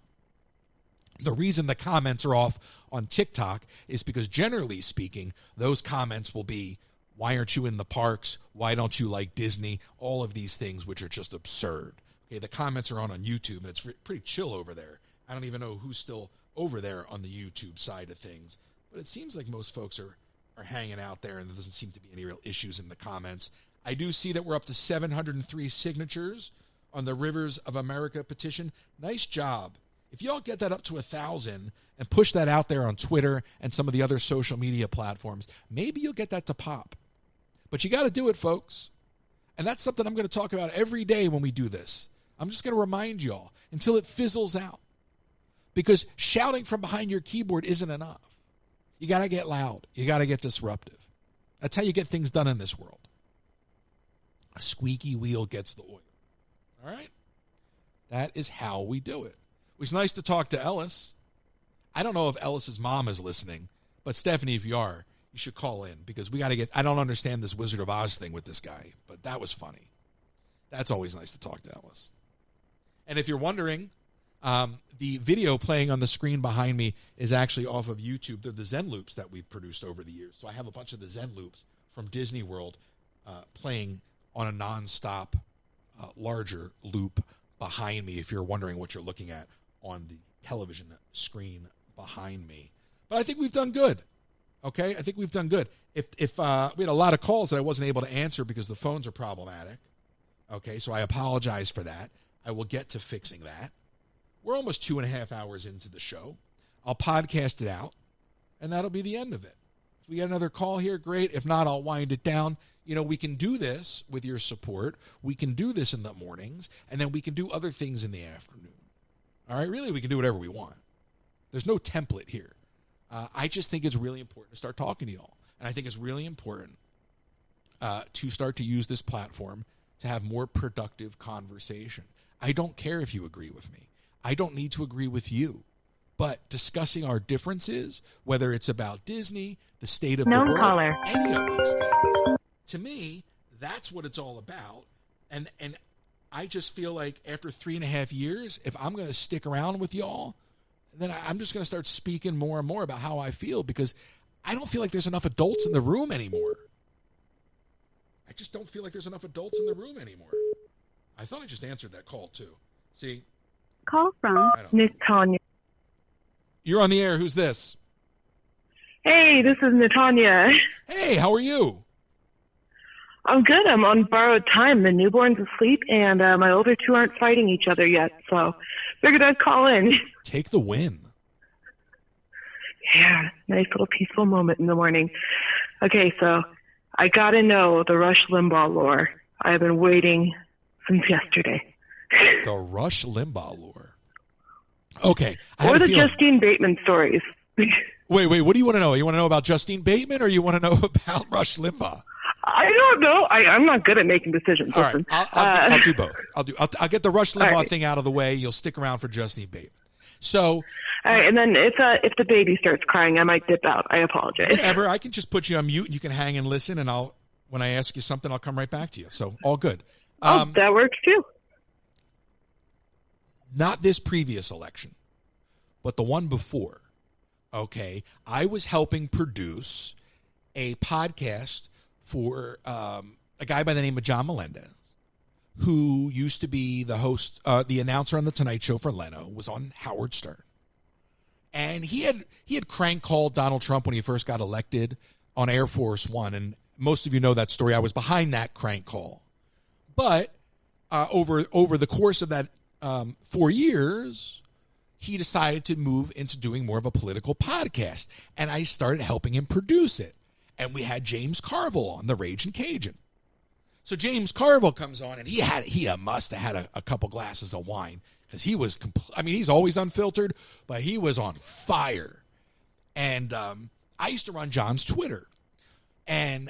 The reason the comments are off on TikTok is because, generally speaking, those comments will be, why aren't you in the parks? Why don't you like Disney? All of these things, which are just absurd. Okay, the comments are on YouTube, and it's pretty chill over there. I don't even know who's still over there on the YouTube side of things. But it seems like most folks are hanging out there, and there doesn't seem to be any real issues in the comments. I do see that we're up to 703 signatures on the Rivers of America petition. Nice job. If y'all get that up to 1,000 and push that out there on Twitter and some of the other social media platforms, maybe you'll get that to pop. But you got to do it, folks. And that's something I'm going to talk about every day when we do this. I'm just going to remind y'all until it fizzles out. Because shouting from behind your keyboard isn't enough. You got to get loud. You got to get disruptive. That's how you get things done in this world. A squeaky wheel gets the oil. All right? That is how we do it. It was nice to talk to Ellis. I don't know if Ellis's mom is listening, but Stephanie, if you are, you should call in because we got to get, I don't understand this Wizard of Oz thing with this guy, but that was funny. That's always nice to talk to Ellis. And if you're wondering, the video playing on the screen behind me is actually off of YouTube. They're the Zen loops that we've produced over the years. So I have a bunch of the Zen loops from Disney World playing on a nonstop larger loop behind me, if you're wondering what you're looking at on the television screen behind me. But I think we've done good. Okay? I think we've done good. If we had a lot of calls that I wasn't able to answer because the phones are problematic. Okay, so I apologize for that. I will get to fixing that. We're almost 2.5 hours into the show. I'll podcast it out, and that'll be the end of it. If we get another call here, great. If not, I'll wind it down. We can do this with your support. We can do this in the mornings, and then we can do other things in the afternoon. All right? Really, we can do whatever we want. There's no template here. I just think it's really important to start talking to y'all. And I think it's really important to start to use this platform to have more productive conversation. I don't care if you agree with me. I don't need to agree with you. But discussing our differences, whether it's about Disney, the state of the world, caller. Any of these things, to me, that's what it's all about. And I just feel like after 3.5 years, if I'm going to stick around with y'all, then I'm just going to start speaking more and more about how I feel because I don't feel like there's enough adults in the room anymore. I just don't feel like there's enough adults in the room anymore. I thought I just answered that call, too. See? Call from Miss Tanya. You're on the air. Who's this? Hey, this is Natanya. Hey, how are you? I'm good. I'm on borrowed time. The newborn's asleep, and my older two aren't fighting each other yet, so figured I'd call in. Take the win. Yeah, nice little peaceful moment in the morning. Okay, so I got to know the Rush Limbaugh lore. I've been waiting since yesterday. The Rush Limbaugh lore. Okay. Or the Justine Bateman stories. Wait, what do you want to know? You want to know about Justine Bateman or you want to know about Rush Limbaugh? I don't know. I'm not good at making decisions. All right, Listen. I'll do both. I'll get the Rush Limbaugh right. thing out of the way. You'll stick around for Justine Bateman. So, All right, and then if the baby starts crying, I might dip out. I apologize. whatever, I can just put you on mute and you can hang and listen, and when I ask you something, I'll come right back to you. So, all good. That works too. Not this previous election, but the one before. Okay, I was helping produce a podcast for a guy by the name of John Melendez, who used to be the host, the announcer on The Tonight Show for Leno, was on Howard Stern. And he had crank called Donald Trump when he first got elected on Air Force One. And most of you know that story. I was behind that crank call. But over the course of that 4 years, he decided to move into doing more of a political podcast. And I started helping him produce it. And we had James Carville on, the Ragin' Cajun. So James Carville comes on, and he must have had a couple glasses of wine, because he was he's always unfiltered, but he was on fire. And I used to run John's Twitter. And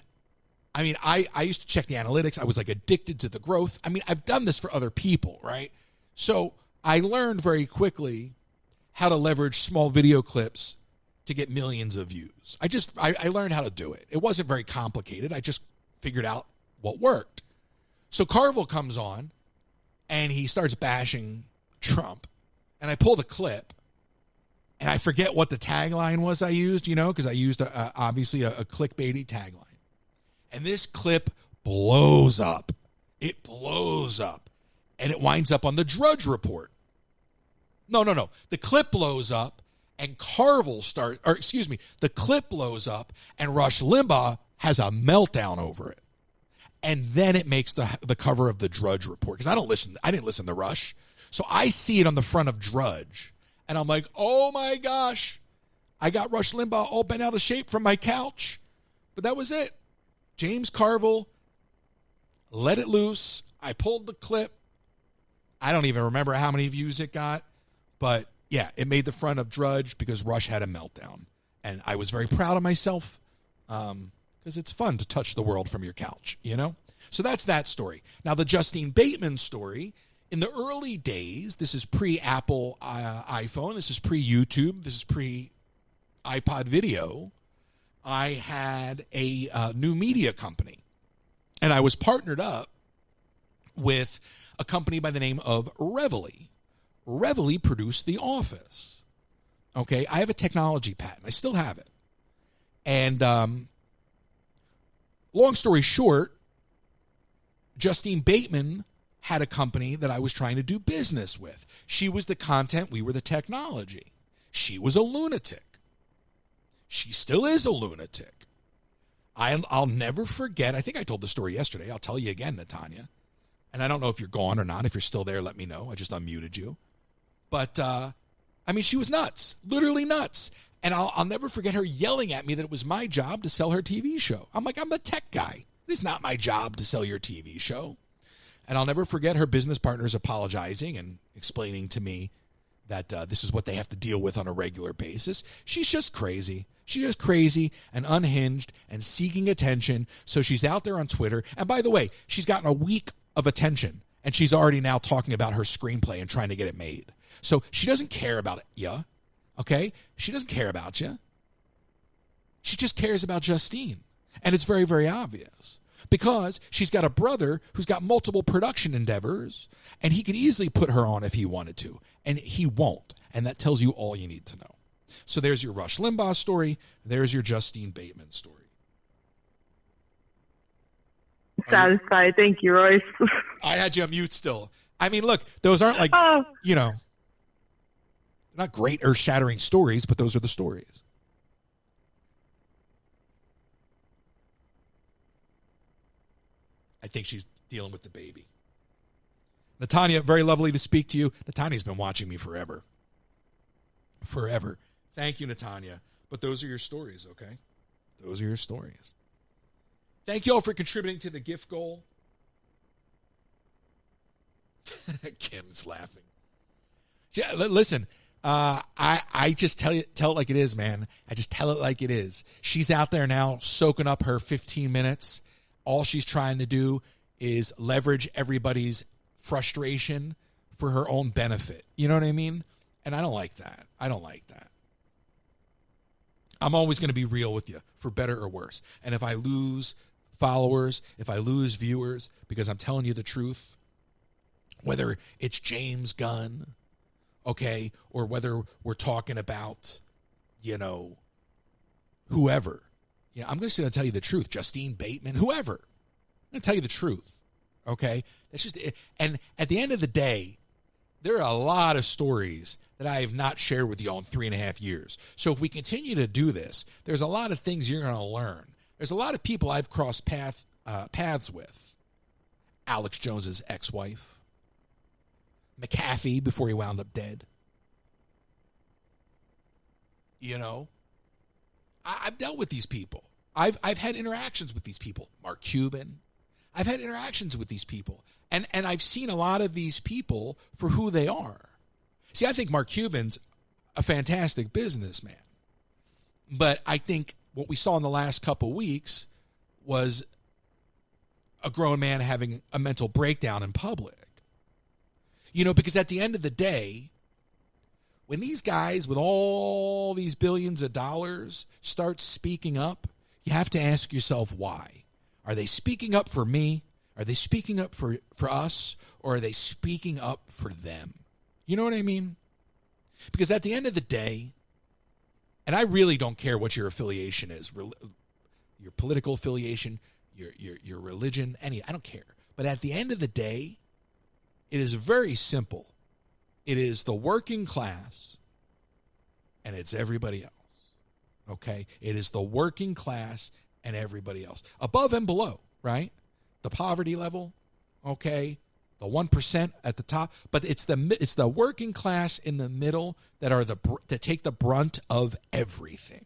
I used to check the analytics. I was like addicted to the growth. I've done this for other people, right? So I learned very quickly how to leverage small video clips to get millions of views. I learned how to do it. It wasn't very complicated. I just figured out what worked. So Carville comes on and he starts bashing Trump. And I pulled a clip and I forget what the tagline was I used, because I used obviously a clickbaity tagline. And this clip blows up. It blows up. And it winds up on the Drudge Report. No. The clip blows up and the clip blows up and Rush Limbaugh has a meltdown over it. And then it makes the cover of the Drudge Report. Because I didn't listen to Rush. So I see it on the front of Drudge. And I'm like, oh my gosh, I got Rush Limbaugh all bent out of shape from my couch. But that was it. James Carville let it loose. I pulled the clip. I don't even remember how many views it got. But yeah, it made the front of Drudge because Rush had a meltdown. And I was very proud of myself. Because it's fun to touch the world from your couch, So that's that story. Now, the Justine Bateman story, in the early days, this is pre-Apple iPhone, this is pre-YouTube, this is pre-iPod video, I had a new media company. And I was partnered up with a company by the name of Reveille. Reveille produced The Office. Okay, I have a technology patent. I still have it. And long story short, Justine Bateman had a company that I was trying to do business with. She was the content, we were the technology. She was a lunatic. She still is a lunatic. I'll never forget, I think I told the story yesterday. I'll tell you again, Natanya. And I don't know if you're gone or not. If you're still there, let me know. I just unmuted you. But, she was nuts. Literally nuts. And I'll never forget her yelling at me that it was my job to sell her TV show. I'm like, I'm the tech guy. It's not my job to sell your TV show. And I'll never forget her business partners apologizing and explaining to me that this is what they have to deal with on a regular basis. She's just crazy. She's just crazy and unhinged and seeking attention. So she's out there on Twitter. And by the way, she's gotten a week of attention. And she's already now talking about her screenplay and trying to get it made. So she doesn't care about you. Okay? She doesn't care about you. She just cares about Justine. And it's very, very obvious. Because she's got a brother who's got multiple production endeavors, and he could easily put her on if he wanted to. And he won't. And that tells you all you need to know. So there's your Rush Limbaugh story. There's your Justine Bateman story. Satisfied. Thank you, Royce. I had you on mute still. Look, those aren't like, they're not great earth-shattering stories, but those are the stories. I think she's dealing with the baby. Natanya, very lovely to speak to you. Natanya's been watching me forever. Forever. Thank you, Natanya. But those are your stories, okay? Those are your stories. Thank you all for contributing to the gift goal. Kim's laughing. Yeah, listen, I just tell it like it is, man. I just tell it like it is. She's out there now soaking up her 15 minutes all she's trying to do is leverage everybody's frustration for her own benefit. You know what I mean? And I don't like that. I don't like that. I'm always going to be real with you, for better or worse. And if I lose followers, if I lose viewers, because I'm telling you the truth, whether it's James Gunn, okay, or whether we're talking about, whoever. I'm going to tell you the truth. Justine Bateman, whoever. I'm going to tell you the truth, okay? That's just it. And at the end of the day, there are a lot of stories that I have not shared with you all in 3.5 years. So if we continue to do this, there's a lot of things you're going to learn. There's a lot of people I've crossed paths with. Alex Jones's ex-wife. McAfee before he wound up dead. I've dealt with these people. I've had interactions with these people. Mark Cuban. I've had interactions with these people. And I've seen a lot of these people for who they are. See, I think Mark Cuban's a fantastic businessman. But I think what we saw in the last couple weeks was a grown man having a mental breakdown in public. Because at the end of the day, when these guys with all these billions of dollars start speaking up, you have to ask yourself why. Are they speaking up for me? Are they speaking up for us? Or are they speaking up for them? You know what I mean? Because at the end of the day, and I really don't care what your affiliation is, your political affiliation, your religion, I don't care. But at the end of the day, it is very simple. It is the working class, and it's everybody else. Okay? It is the working class and everybody else. Above and below, right? The poverty level, okay? The 1% at the top, but it's the working class in the middle that take the brunt of everything.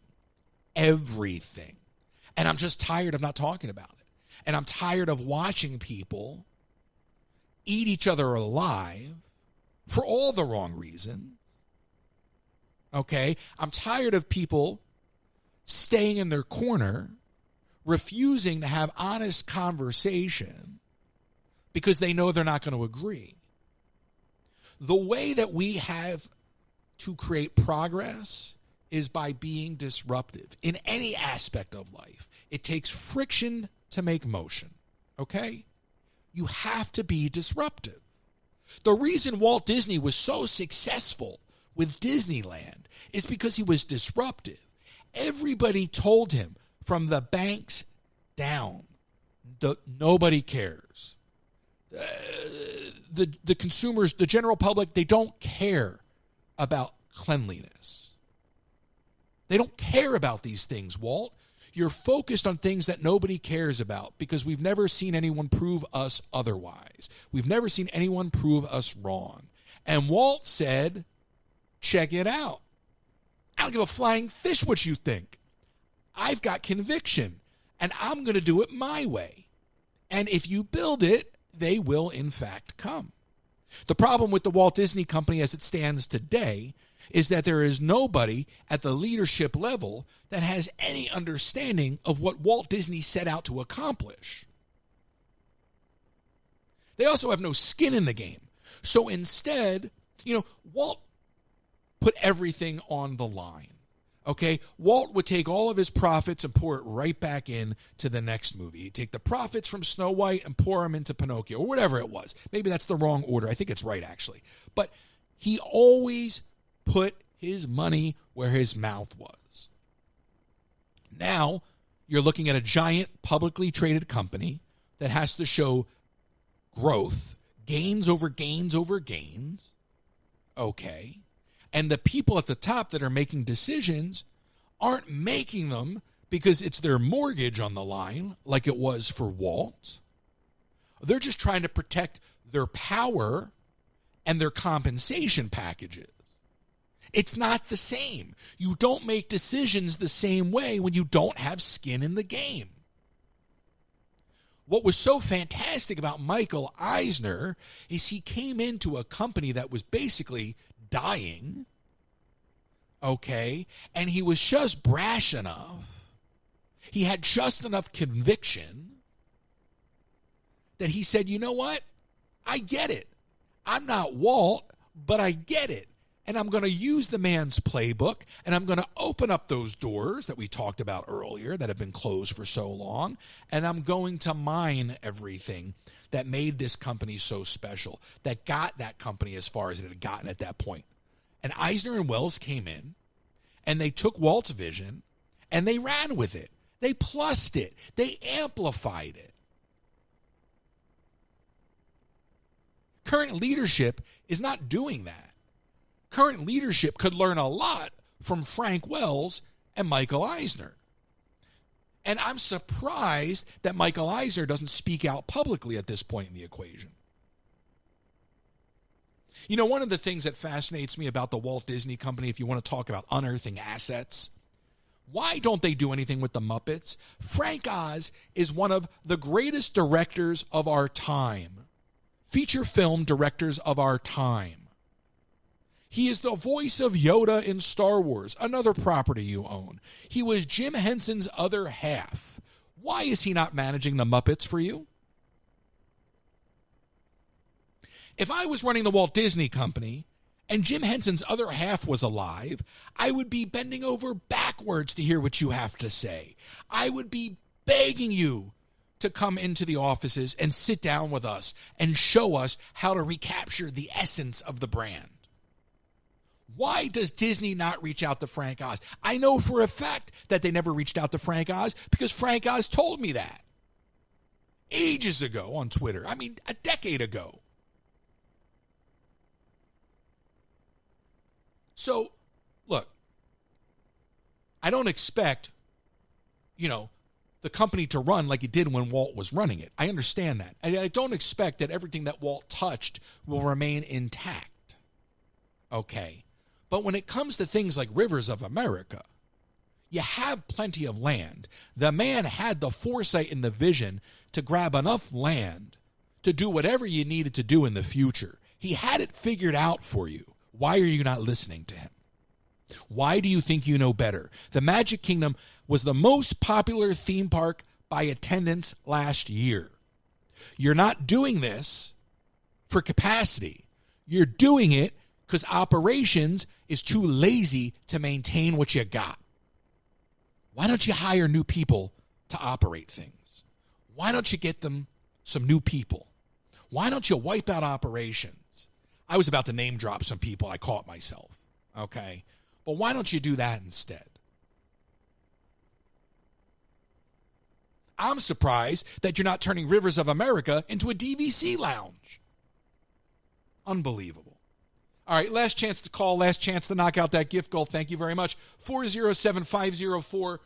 Everything. And I'm just tired of not talking about it. And I'm tired of watching people eat each other alive for all the wrong reasons. Okay? I'm tired of people staying in their corner, refusing to have honest conversation because they know they're not going to agree. The way that we have to create progress is by being disruptive in any aspect of life. It takes friction to make motion, okay? You have to be disruptive. The reason Walt Disney was so successful with Disneyland is because he was disruptive. Everybody told him from the banks down, nobody cares. The consumers, the general public, they don't care about cleanliness. They don't care about these things, Walt. You're focused on things that nobody cares about because we've never seen anyone prove us otherwise. We've never seen anyone prove us wrong. And Walt said, check it out. I don't give a flying fish what you think. I've got conviction, and I'm going to do it my way. And if you build it, they will, in fact, come. The problem with the Walt Disney Company as it stands today is that there is nobody at the leadership level that has any understanding of what Walt Disney set out to accomplish. They also have no skin in the game. So instead, Walt put everything on the line. Okay, Walt would take all of his profits and pour it right back in to the next movie. He'd take the profits from Snow White and pour them into Pinocchio or whatever it was. Maybe that's the wrong order. I think it's right, actually. But he always put his money where his mouth was. Now, you're looking at a giant publicly traded company that has to show growth, gains over gains over gains. Okay. And the people at the top that are making decisions aren't making them because it's their mortgage on the line, like it was for Walt. They're just trying to protect their power and their compensation packages. It's not the same. You don't make decisions the same way when you don't have skin in the game. What was so fantastic about Michael Eisner is he came into a company that was basically dying, okay, and he was just brash enough. He had just enough conviction that he said, you know what? I get it. I'm not Walt, but I get it. And I'm going to use the man's playbook, and I'm going to open up those doors that we talked about earlier that have been closed for so long, and I'm going to mine everything that made this company so special, that got that company as far as it had gotten at that point. And Eisner and Wells came in, and they took Walt's vision, and they ran with it. They plussed it. They amplified it. Current leadership is not doing that. Current leadership could learn a lot from Frank Wells and Michael Eisner. And I'm surprised that Michael Eisner doesn't speak out publicly at this point in the equation. You know, one of the things that fascinates me about the Walt Disney Company, if you want to talk about unearthing assets, why don't they do anything with the Muppets? Frank Oz is one of the greatest directors of our time, feature film directors of our time. He is the voice of Yoda in Star Wars, another property you own. He was Jim Henson's other half. Why is he not managing the Muppets for you? If I was running the Walt Disney Company and Jim Henson's other half was alive, I would be bending over backwards to hear what you have to say. I would be begging you to come into the offices and sit down with us and show us how to recapture the essence of the brand. Why does Disney not reach out to Frank Oz? I know for a fact that they never reached out to Frank Oz because Frank Oz told me that ages ago on Twitter. I mean, a decade ago. So, look, I don't expect, the company to run like it did when Walt was running it. I understand that. And I don't expect that everything that Walt touched will remain intact. Okay. But when it comes to things like Rivers of America, you have plenty of land. The man had the foresight and the vision to grab enough land to do whatever you needed to do in the future. He had it figured out for you. Why are you not listening to him? Why do you think you know better? The Magic Kingdom was the most popular theme park by attendance last year. You're not doing this for capacity. You're doing it because operations is too lazy to maintain what you got. Why don't you hire new people to operate things? Why don't you get them some new people? Why don't you wipe out operations? I was about to name drop some people. I caught myself. Okay. But why don't you do that instead? I'm surprised that you're not turning Rivers of America into a DVC lounge. Unbelievable. All right, last chance to call, last chance to knock out that gift goal. Thank you very much. 407-504-1889.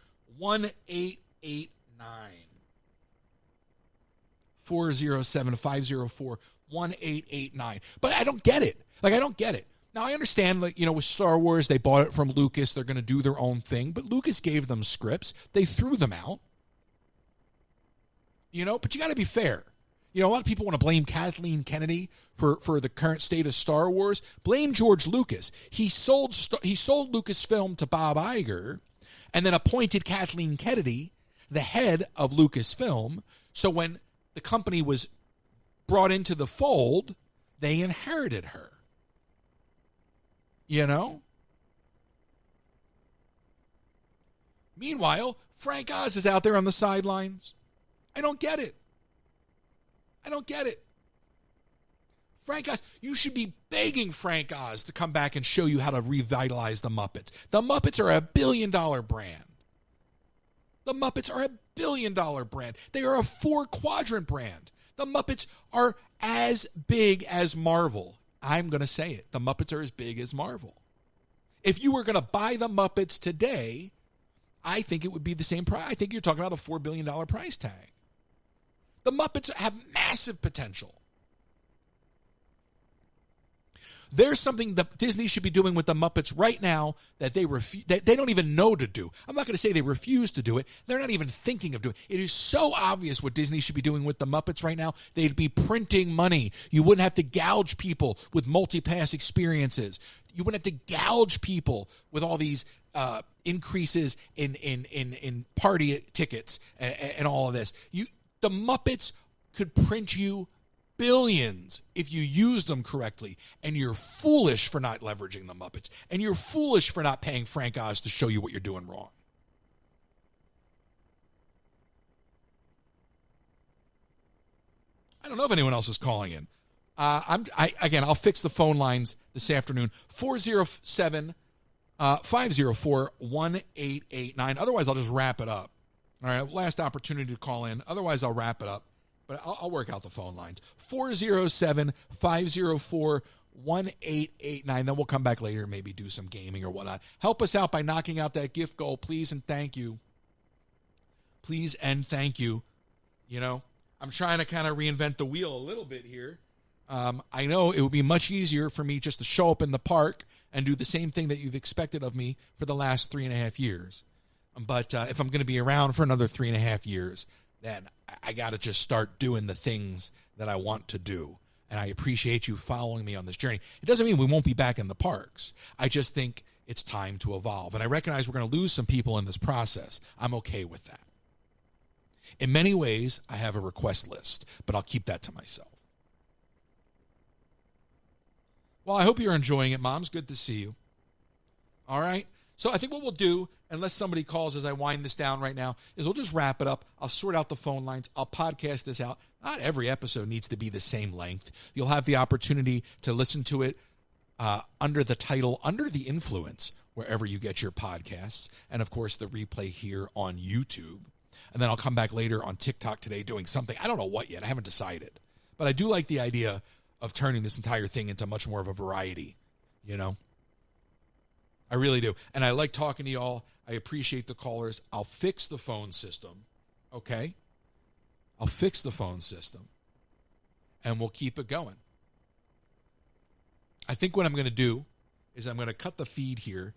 407-504-1889. But I don't get it. I don't get it. Now, I understand, with Star Wars, they bought it from Lucas. They're going to do their own thing. But Lucas gave them scripts. They threw them out. But you got to be fair. A lot of people want to blame Kathleen Kennedy for the current state of Star Wars. Blame George Lucas. He sold Lucasfilm to Bob Iger and then appointed Kathleen Kennedy the head of Lucasfilm. So when the company was brought into the fold, they inherited her. Meanwhile, Frank Oz is out there on the sidelines. I don't get it. Frank Oz, you should be begging Frank Oz to come back and show you how to revitalize the Muppets. The Muppets are a $1 billion brand. The Muppets are a $1 billion brand. They are a 4-quadrant brand. The Muppets are as big as Marvel. I'm going to say it. The Muppets are as big as Marvel. If you were going to buy the Muppets today, I think it would be the same price. I think you're talking about a $4 billion price tag. The Muppets have massive potential. There's something that Disney should be doing with the Muppets right now that they don't even know to do. I'm not going to say they refuse to do it. They're not even thinking of doing it. It is so obvious what Disney should be doing with the Muppets right now. They'd be printing money. You wouldn't have to gouge people with multi-pass experiences. You wouldn't have to gouge people with all these increases in party tickets and all of this. The Muppets could print you billions if you used them correctly, and you're foolish for not leveraging the Muppets, and you're foolish for not paying Frank Oz to show you what you're doing wrong. I don't know if anyone else is calling in. I'll fix the phone lines this afternoon. 407-504-1889. Otherwise, I'll just wrap it up. All right, last opportunity to call in. Otherwise, I'll wrap it up. But I'll work out the phone lines. 407-504-1889. Then we'll come back later and maybe do some gaming or whatnot. Help us out by knocking out that gift goal, please and thank you. Please and thank you. You know, I'm trying to kind of reinvent the wheel a little bit here. I know it would be much easier for me just to show up in the park and do the same thing that you've expected of me for the last 3.5 years. But if I'm going to be around for another 3.5 years, then I got to just start doing the things that I want to do. And I appreciate you following me on this journey. It doesn't mean we won't be back in the parks. I just think it's time to evolve. And I recognize we're going to lose some people in this process. I'm okay with that. In many ways, I have a request list, but I'll keep that to myself. Well, I hope you're enjoying it, Moms. Good to see you. All right. So I think what we'll do, unless somebody calls as I wind this down right now, is we'll just wrap it up. I'll sort out the phone lines. I'll podcast this out. Not every episode needs to be the same length. You'll have the opportunity to listen to it under the title, Under the Influence, wherever you get your podcasts. And, of course, the replay here on YouTube. And then I'll come back later on TikTok today doing something. I don't know what yet. I haven't decided. But I do like the idea of turning this entire thing into much more of a variety, you know? I really do. And I like talking to y'all. I appreciate the callers. I'll fix the phone system, okay? I'll fix the phone system, and we'll keep it going. I think what I'm going to do is I'm going to cut the feed here.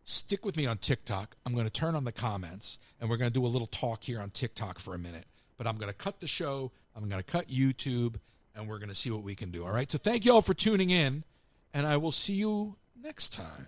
Stick with me on TikTok. I'm going to turn on the comments, and we're going to do a little talk here on TikTok for a minute. But I'm going to cut the show. I'm going to cut YouTube, and we're going to see what we can do, all right? So thank you all for tuning in, and I will see you next time.